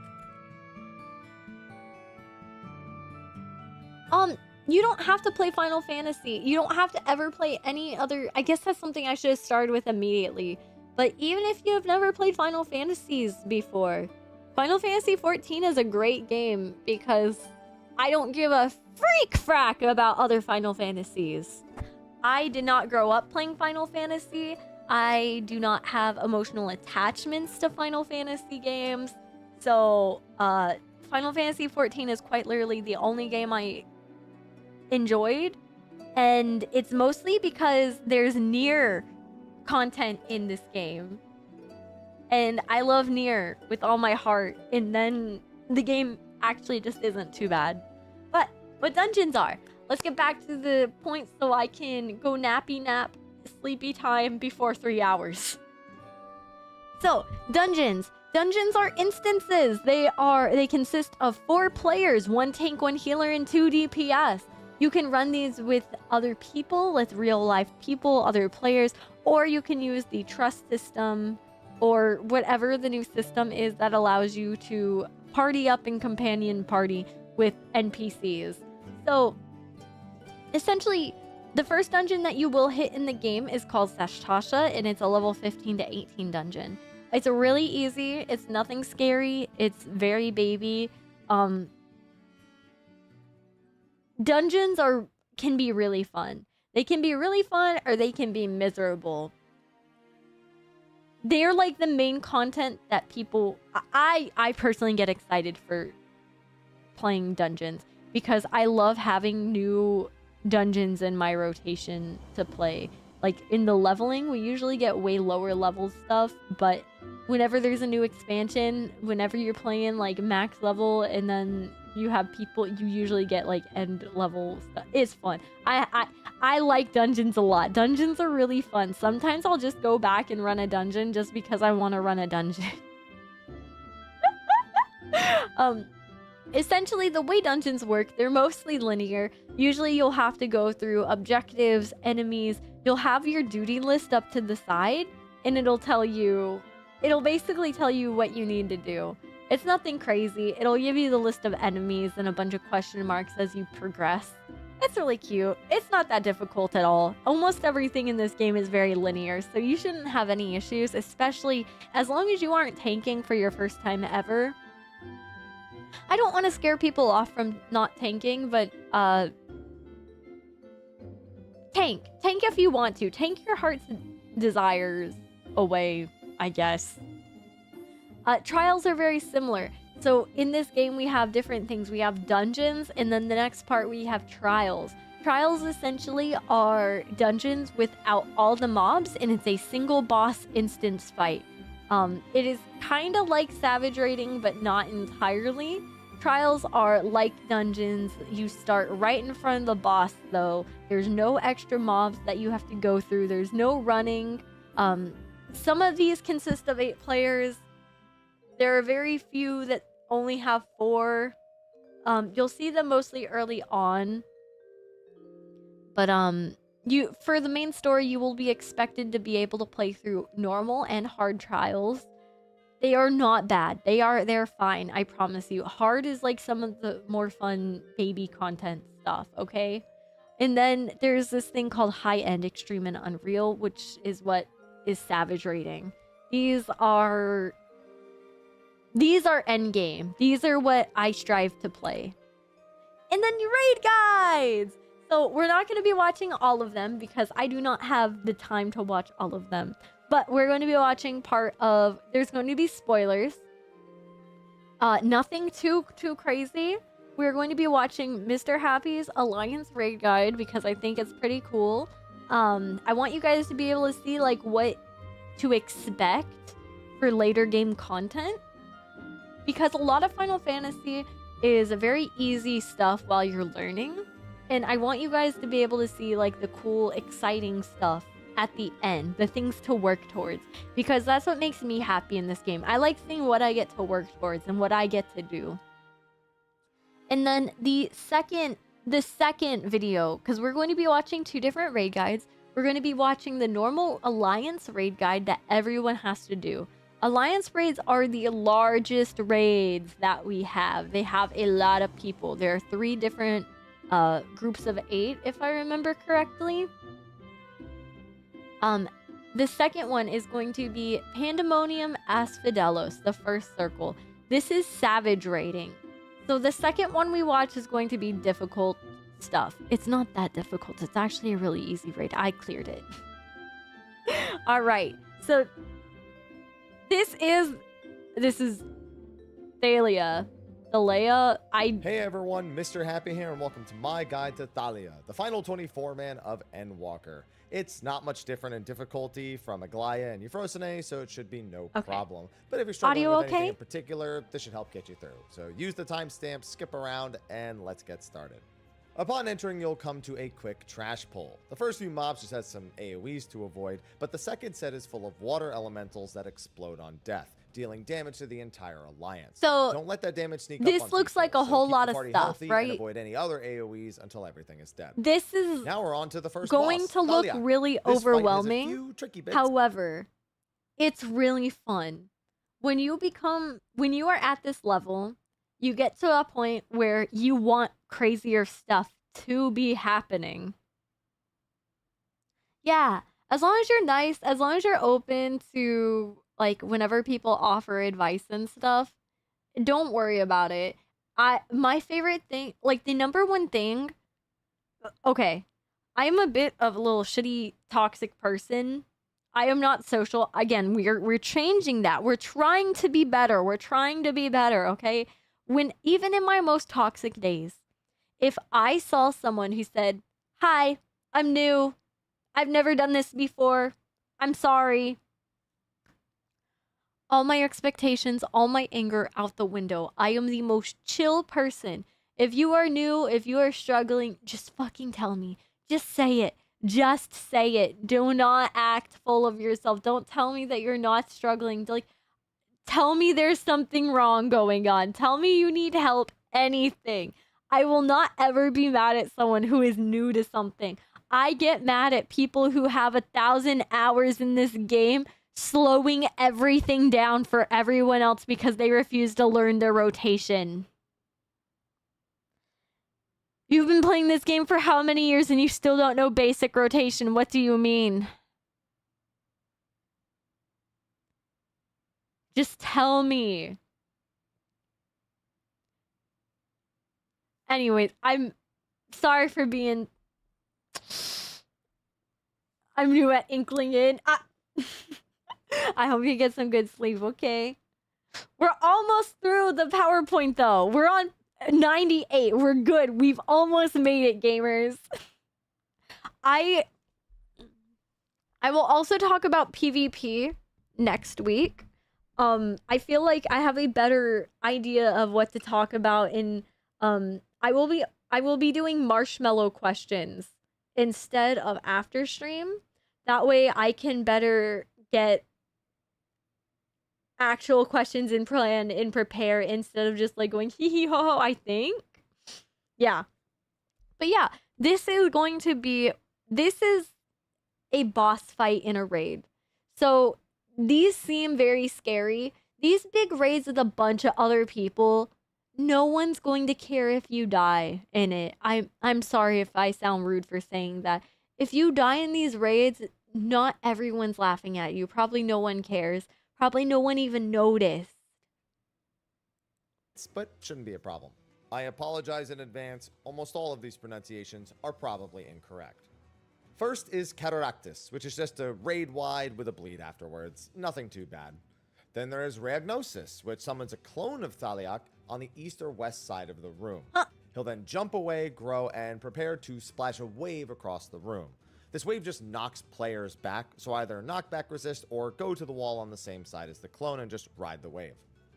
You don't have to play Final Fantasy. You don't have to ever play any other... I guess that's something I should have started with immediately. But even if you have never played Final Fantasies before, Final Fantasy XIV is a great game because I don't give a freak frack about other Final Fantasies. I did not grow up playing Final Fantasy. I do not have emotional attachments to Final Fantasy games. So, Final Fantasy XIV is quite literally the only game I enjoyed. And it's mostly because there's Nier content in this game. And I love Nier with all my heart. And then the game actually just isn't too bad. But what dungeons are? Let's get back to the point so I can go nappy nap, sleepy time before 3 hours. So, dungeons. Dungeons are instances. They consist of 4 players, 1 tank, 1 healer, and 2 DPS. You can run these with other people, with real life people, other players, or you can use the trust system or whatever the new system is that allows you to party up and companion party with NPCs. So, essentially, the first dungeon that you will hit in the game is called Sashtasha, and it's a level 15 to 18 dungeon. It's really easy. It's nothing scary. It's very baby. Dungeons can be really fun. They can be really fun or they can be miserable. They're like the main content that people... I personally get excited for playing dungeons because I love having new dungeons in my rotation to play. Like in the leveling, we usually get way lower level stuff, but whenever there's a new expansion, whenever you're playing like max level and then you have people, you usually get like end level stuff. It's fun. I like dungeons a lot. Dungeons are really fun. Sometimes I'll just go back and run a dungeon just because I want to run a dungeon. Essentially, the way dungeons work, they're mostly linear. Usually you'll have to go through objectives, enemies. You'll have your duty list up to the side, and it'll basically tell you what you need to do. It's nothing crazy. It'll give you the list of enemies and a bunch of question marks as you progress. It's really cute. It's not that difficult at all. Almost everything in this game is very linear, so you shouldn't have any issues, especially as long as you aren't tanking for your first time ever. I don't want to scare people off from not tanking, but tank if you want to. Tank your heart's desires away, I guess. Trials are very similar. So in this game, we have different things. We have dungeons, and then the next part we have trials. Trials essentially are dungeons without all the mobs, and it's a single boss instance fight. It is kind of like Savage Raiding, but not entirely. Trials are like dungeons. You start right in front of the boss, though. There's no extra mobs that you have to go through. There's no running. Some of these consist of 8 players. There are very few that only have 4. You'll see them mostly early on. But for the main story, you will be expected to be able to play through normal and hard trials. They are not bad. They're fine, I promise you. Hard is like some of the more fun baby content stuff, okay? And then there's this thing called high-end, extreme, and unreal, which is what is Savage Raiding. These are endgame. These are what I strive to play. And then raid guides! So we're not going to be watching all of them because I do not have the time to watch all of them. But we're going to be watching there's going to be spoilers. Nothing too crazy. We're going to be watching Mr. Happy's Alliance Raid Guide because I think it's pretty cool. I want you guys to be able to see like what to expect for later game content. Because a lot of Final Fantasy is very easy stuff while you're learning. And I want you guys to be able to see like the cool, exciting stuff at the end, the things to work towards, because that's what makes me happy in this game. I like seeing what I get to work towards and what I get to do. And then the second video, because we're going to be watching 2 different raid guides. We're going to be watching the normal Alliance raid guide that everyone has to do. Alliance raids are the largest raids that we have. They have a lot of people. There are 3 different groups of 8, if I remember correctly. The second one is going to be Pandemonium Asphodelos, the first circle. This is savage raiding. So the second one we watch is going to be difficult stuff. It's not that difficult. It's actually a really easy raid. I cleared it. All right. So this is Thalia. Hey everyone, Mr. Happy here, and welcome to my guide to Thalia, the final 24-man of Endwalker. It's not much different in difficulty from Aglaya and Eorzea, so it should be no problem. But if you're struggling with anything in particular, this should help get you through. So use the timestamp, skip around, and let's get started. Upon entering, you'll come to a quick trash pull. The first few mobs just has some AoEs to avoid, but the second set is full of water elementals that explode on death, dealing damage to the entire alliance. So don't let that damage sneak up this on looks people. like a whole lot of stuff, right? And avoid any other AoEs until everything is dead. This is now we're on to the first going boss, to look Thalia. really This overwhelming. fight has a few tricky bits. However, it's really fun. When you are at this level, you get to a point where you want crazier stuff to be happening. Yeah, as long as you're nice, as long as you're open to, like, whenever people offer advice and stuff, don't worry about it. My favorite thing, like, the number one thing, okay, I'm a bit of a little shitty, toxic person. I am not social. Again, we're changing that. We're trying to be better. We're trying to be better, okay? Even in my most toxic days, if I saw someone who said, "Hi, I'm new. I've never done this before. I'm sorry." All my expectations, all my anger out the window. I am the most chill person. If you are new, if you are struggling, just fucking tell me. Just say it. Just say it. Do not act full of yourself. Don't tell me that you're not struggling. Like, tell me there's something wrong going on. Tell me you need help. Anything. I will not ever be mad at someone who is new to something. I get mad at people who have 1,000 hours in this game slowing everything down for everyone else because they refuse to learn their rotation. You've been playing this game for how many years and you still don't know basic rotation? What do you mean? Just tell me. Anyways, I'm sorry for being... I'm new at Inkling in. I hope you get some good sleep, okay? We're almost through the PowerPoint, though. We're on 98. We're good. We've almost made it, gamers. I will also talk about PvP next week. I feel like I have a better idea of what to talk about in... I will be doing marshmallow questions instead of after stream. That way I can better get actual questions in plan and prepare instead of just like going hee hee ho ho, I think. Yeah. But yeah, this is a boss fight in a raid. So these seem very scary. These big raids with a bunch of other people, no one's going to care if you die in it. I'm sorry if I sound rude for saying that. If you die in these raids, not everyone's laughing at you. Probably no one cares. Probably no one even noticed. But shouldn't be a problem. I apologize in advance. Almost all of these pronunciations are probably incorrect. First is Cataractus, which is just a raid wide with a bleed afterwards. Nothing too bad. Then there is Reagnosis, which summons a clone of Thaliak on the east or west side of the room. He'll then jump away, grow, and prepare to splash a wave across the room. This wave just knocks players back, so either knockback resist or go to the wall on the same side as the clone and just ride the wave.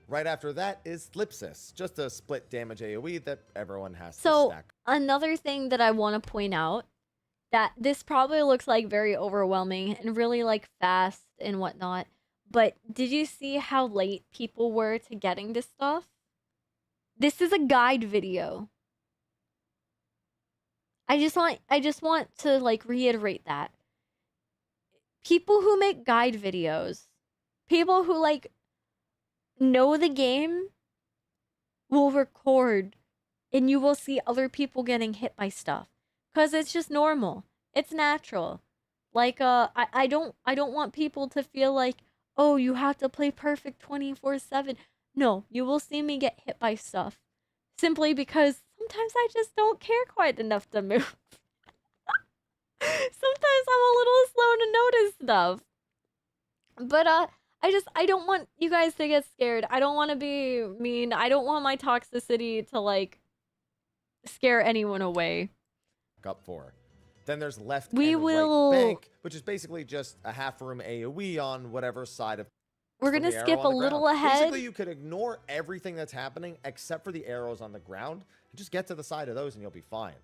Right after that is Thlipsis, just a split damage AoE that everyone has to stack. So, another thing that I want to point out, that this probably looks like very overwhelming and really like fast and whatnot, but did you see how late people were to getting this stuff? This is a guide video. I just want to like reiterate that. People who make guide videos, People who like know the game will record and you will see other people getting hit by stuff because it's just normal. It's natural. Like I don't want people to feel like, oh, you have to play perfect 24/7. No, you will see me get hit by stuff simply because sometimes I just don't care quite enough to move. Sometimes I'm a little slow to notice stuff. But I don't want you guys to get scared. I don't want to be mean. I don't want my toxicity to like scare anyone away. Up for. Then there's left We and will- right bank, which is basically just a half room AoE on whatever side of. We're from gonna the arrow skip on a the little ground. ahead. Basically, you could ignore everything that's happening except for the arrows on the ground and just get to the side of those and you'll be fine.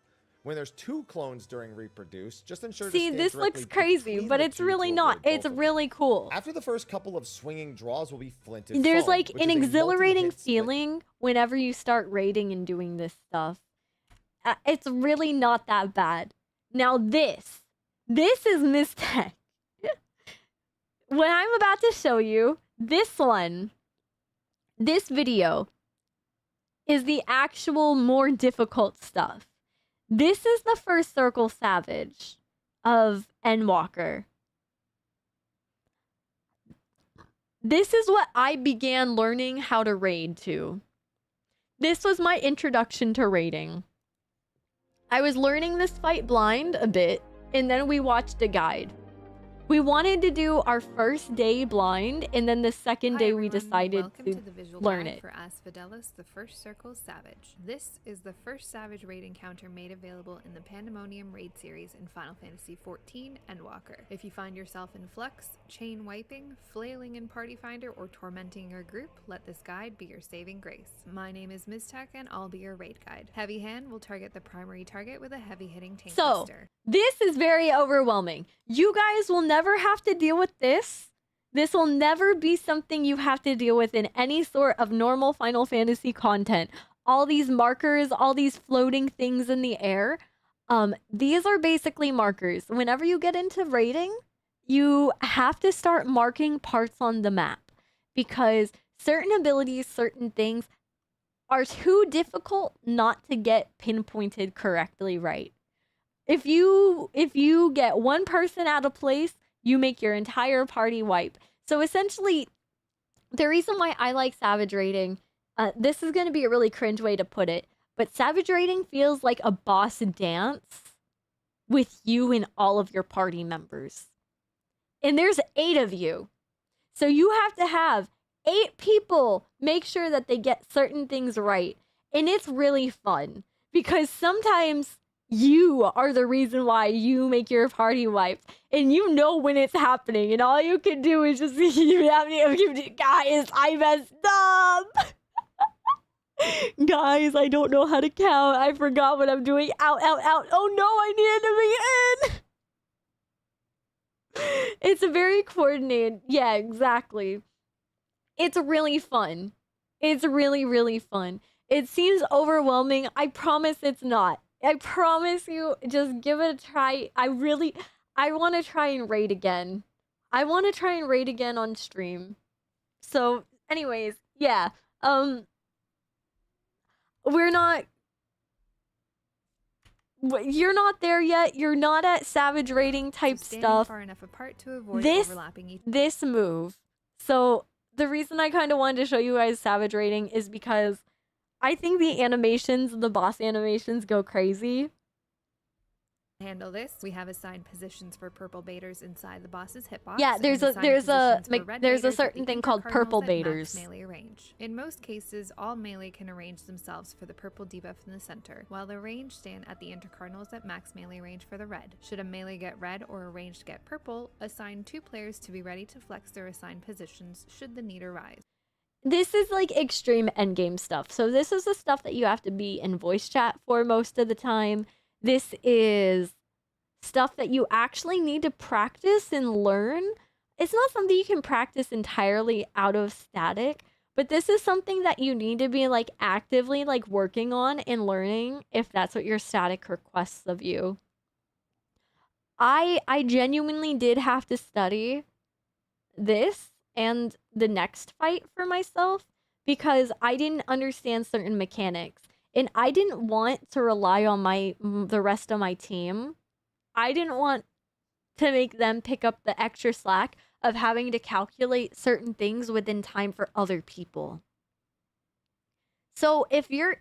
When there's two clones during reproduce, just ensure to See, stand this directly looks crazy, between but the it's two really to not. avoid both It's of them. really cool. After the first couple of swinging draws will be flinted There's foam, like which an is a exhilarating multi-hit split. feeling whenever you start raiding and doing this stuff. It's really not that bad. Now this is mistake. What I'm about to show you, this video is the actual more difficult stuff. This is the first circle savage of Endwalker. This is what I began learning how to raid to. This was my introduction to raiding. I was learning this fight blind a bit, and then we watched a guide. We wanted to do our first day blind, and then the second day we decided to the visual learn guide it. for Asphodelis, the first circle savage. This is the first savage raid encounter made available in the Pandemonium raid series in Final Fantasy XIV Endwalker. If you find yourself in flux, chain wiping, flailing in Party Finder, or tormenting your group, let this guide be your saving grace. My name is meetcha, and I'll be your raid guide. Heavy Hand will target the primary target with a heavy hitting tank So, buster. this is very overwhelming. You guys will never have to deal with this. This will never be something you have to deal with in any sort of normal Final Fantasy content. All these markers, all these floating things in the air. These are basically markers. Whenever you get into raiding, you have to start marking parts on the map because certain abilities, certain things are too difficult not to get pinpointed correctly right. If you get one person out of place, you make your entire party wipe. So essentially, the reason why I like savage raiding, this is going to be a really cringe way to put it, but savage raiding feels like a boss dance with you and all of your party members. And there's 8 of you. So you have to have 8 people make sure that they get certain things right. And it's really fun because sometimes you are the reason why you make your party wipe, and you know when it's happening, and all you can do is just guys, I messed up. Guys, I don't know how to count. I forgot what I'm doing. Out, out, out. Oh no, I needed to be in. It's very coordinated. Yeah, exactly. It's really fun. It's really, really fun. It seems overwhelming. I promise it's not. I promise you, just give it a try. I want to try and raid again. I want to try and raid again on stream. So, anyways, yeah. You're not there yet. You're not at savage raiding type Stand stuff. far enough apart to avoid This- overlapping each This move. So, the reason I kind of wanted to show you guys savage raiding is because I think the animations, the boss animations go crazy. handle this. We have assigned positions for purple baiters inside the boss's hitbox. Yeah, and there's a assigned there's a positions for like, red there's a baiters at certain the thing called intercardinals purple at max baiters. melee range. In most cases, all melee can arrange themselves for the purple debuff in the center, while the ranged stand at the intercardinals at max melee range for the red. Should a melee get red or a ranged get purple, assign 2 players to be ready to flex their assigned positions should the need arise. This is like extreme endgame stuff. So this is the stuff that you have to be in voice chat for most of the time. This is stuff that you actually need to practice and learn. It's not something you can practice entirely out of static, but this is something that you need to be like actively like working on and learning if that's what your static requests of you. I genuinely did have to study this and the next fight for myself because I didn't understand certain mechanics. And I didn't want to rely on the rest of my team. I didn't want to make them pick up the extra slack of having to calculate certain things within time for other people. So if you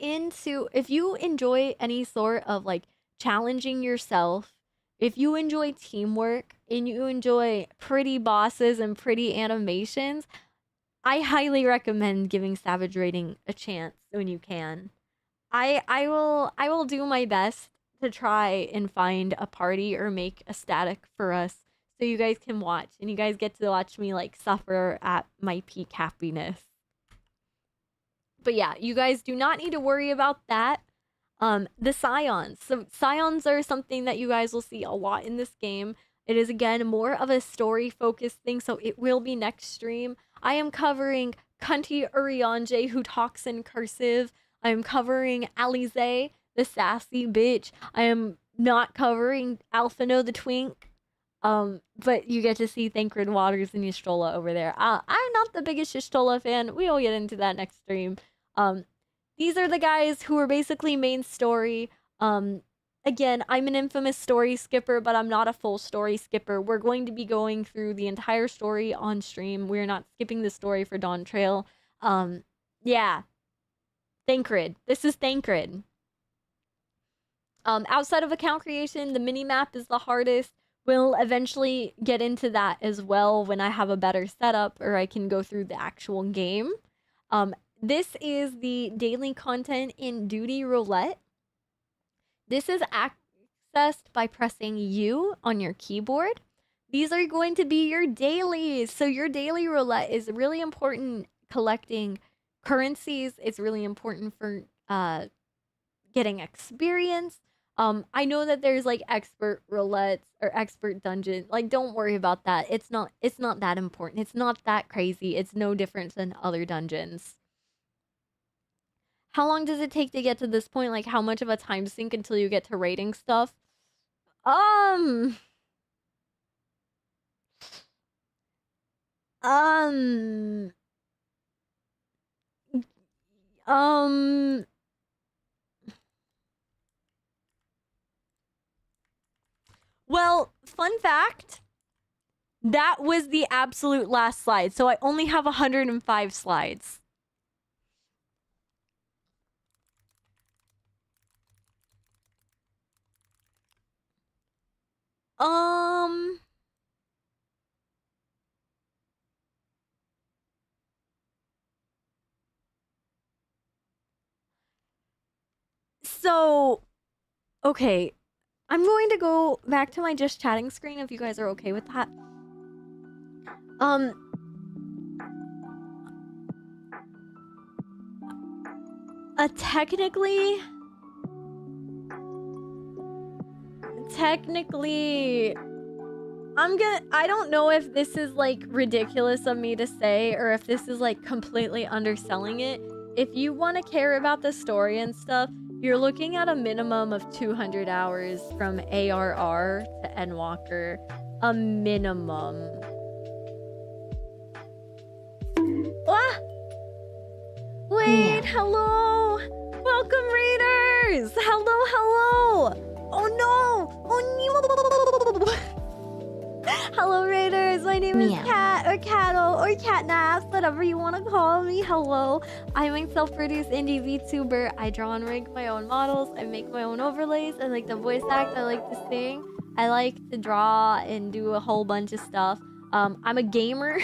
enjoy any sort of like challenging yourself, if you enjoy teamwork and you enjoy pretty bosses and pretty animations, I highly recommend giving Savage Raiding a chance when you can. I will do my best to try and find a party or make a static for us so you guys can watch and you guys get to watch me like suffer at my peak happiness. But yeah, you guys do not need to worry about that. The Scions. So Scions are something that you guys will see a lot in this game. It is again more of a story focused thing, so it will be next stream. I am covering Cunty Urianje, who talks in cursive. I am covering Alize, the sassy bitch. I am not covering Alphino the twink. But you get to see Thancred Waters and Y'shtola over there. I'm not the biggest Y'shtola fan. We will get into that next stream. These are the guys who are basically main story. Again, I'm an infamous story skipper, but I'm not a full story skipper. We're going to be going through the entire story on stream. We're not skipping the story for Dawntrail. Yeah. Thancred. This is Thancred. Outside of account creation, the mini-map is the hardest. We'll eventually get into that as well when I have a better setup or I can go through the actual game. This is the daily content in Duty Roulette. This is accessed by pressing U on your keyboard. These are going to be your dailies. So your daily roulette is really important collecting currencies. It's really important for getting experience. I know that there's like expert roulettes or expert dungeon. Like, don't worry about that. It's not that important. It's not that crazy. It's no different than other dungeons. How long does it take to get to this point? Like, how much of a time sink until you get to rating stuff? Well, fun fact, that was the absolute last slide. So I only have 105 slides. So, okay. I'm going to go back to my just chatting screen if you guys are okay with that. Technically, I don't know if this is like ridiculous of me to say or if this is like completely underselling it. If you want to care about the story and stuff, you're looking at a minimum of 200 hours from ARR to Endwalker. A minimum. Ah! Wait, hello! Welcome, Raiders! Hello! Oh no! Oh no! Hello, Raiders! My name is Cat, or Catto, or CatNaps, whatever you want to call me. Hello! I'm a self-produced indie VTuber. I draw and rig my own models. I make my own overlays. I like to voice act. I like to sing. I like to draw and do a whole bunch of stuff. I'm a gamer.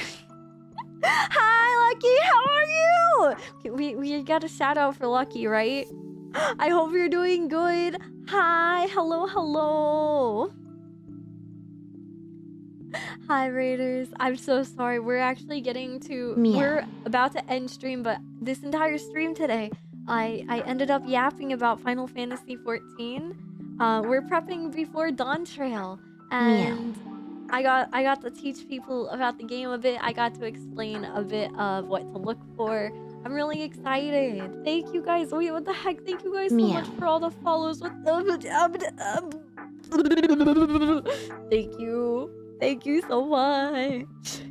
Hi, Lucky! How are you? Okay, we got a shout out for Lucky, right? I hope you're doing good. Hi, hello. Hi, Raiders. I'm so sorry. We're actually getting to... We're about to end stream, but this entire stream today, I ended up yapping about Final Fantasy XIV. We're prepping before Dawntrail, and I got to teach people about the game a bit. I got to explain a bit of what to look for. I'm really excited. Thank you guys. Wait, what the heck? Thank you guys so much for all the follows. Thank you. Thank you so much.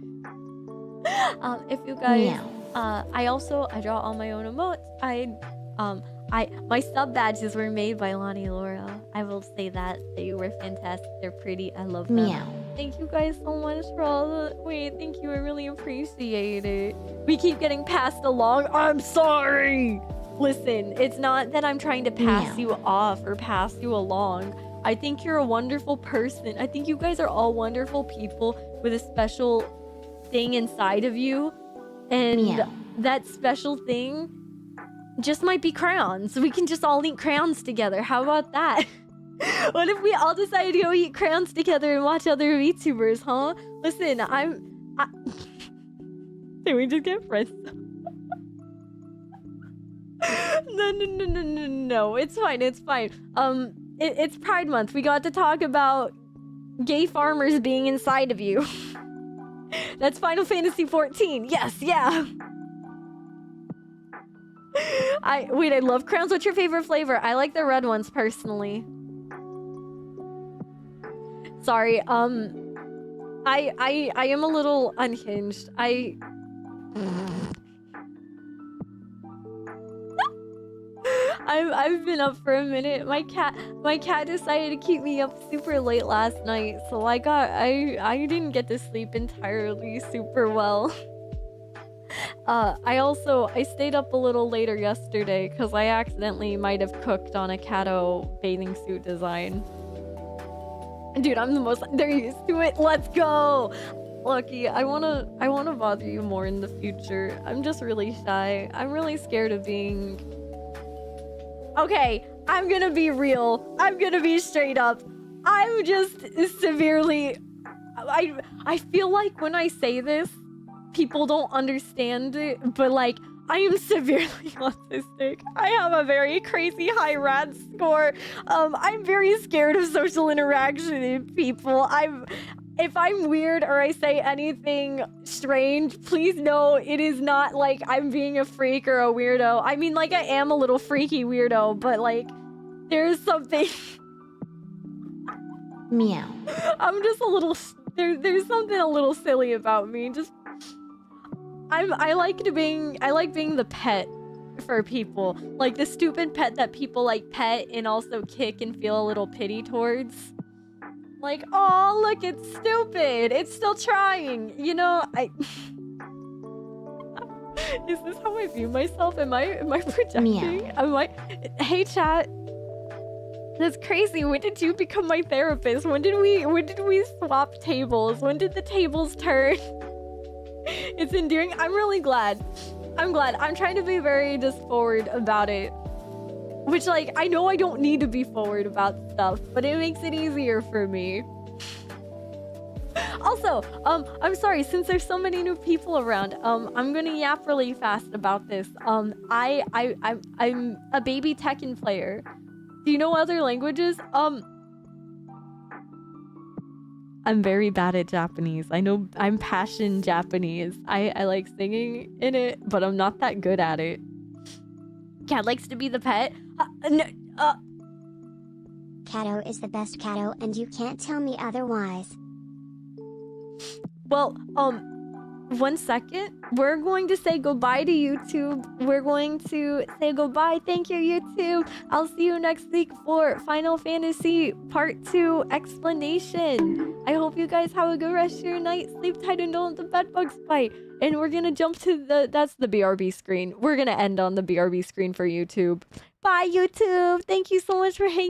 If you guys, Meow. I draw all my own emotes. My sub badges were made by Lonnie Laura. I will say that they were fantastic. They're pretty. I love them. Meow. Thank you guys so much for all the. Wait, thank you. I really appreciate it. We keep getting passed along. I'm sorry. Listen, it's not that I'm trying to pass Meow. you off or pass you along. I think you're a wonderful person. I think you guys are all wonderful people with a special thing inside of you. And Meow. that special thing just might be crayons. We can just all eat crayons together. How about that? What if we all decided to go eat crayons together and watch other VTubers, huh? Listen, Did we just get friends? No. It's fine. It's fine. It's Pride Month. We got to talk about gay farmers being inside of you. That's Final Fantasy 14. Yes, yeah. I love crowns. What's your favorite flavor? I like the red ones personally. Sorry, I am a little unhinged. I've been up for a minute. My cat decided to keep me up super late last night, so I didn't get to sleep entirely super well. I stayed up a little later yesterday because I accidentally might have cooked on a Catto bathing suit design. Dude, I'm the most. They're used to it. Let's go. Lucky, I wanna bother you more in the future. I'm just really shy. I'm really scared of being. Okay, I'm gonna be real. I'm gonna be straight up. I'm just severely. I feel like when I say this, people don't understand it, but like, I am severely autistic. I have a very crazy high RAD score. I'm very scared of social interaction with people. If I'm weird or I say anything strange, please know it is not like I'm being a freak or a weirdo. I mean, like, I am a little freaky weirdo, but like, there's something. Meow. I'm just a little. There's something a little silly about me. Just. I like being the pet for people. Like the stupid pet that people like pet and also kick and feel a little pity towards. Like, oh, look, it's stupid. It's still trying. You know, Is this how I view myself? Am I projecting? Meow. Hey, chat. That's crazy. When did you become my therapist? When did we swap tables? When did the tables turn? It's endearing. I'm really glad. I'm glad. I'm trying to be very just forward about it. Which, like, I know I don't need to be forward about stuff, but it makes it easier for me. Also, I'm sorry, since there's so many new people around, I'm gonna yap really fast about this. I'm a baby Tekken player. Do you know other languages? I'm very bad at Japanese. I know I'm passion Japanese. I like singing in it, but I'm not that good at it. Cat likes to be the pet. Catto is the best Catto, and you can't tell me otherwise. Well, 1 second. We're going to say goodbye to YouTube. We're going to say goodbye. Thank you, YouTube. I'll see you next week for Final Fantasy Part 2 explanation. I hope you guys have a good rest of your night. Sleep tight and don't let the bed bugs bite. And we're gonna jump to that's the BRB screen. We're gonna end on the BRB screen for YouTube. Bye, YouTube. Thank you so much for hanging.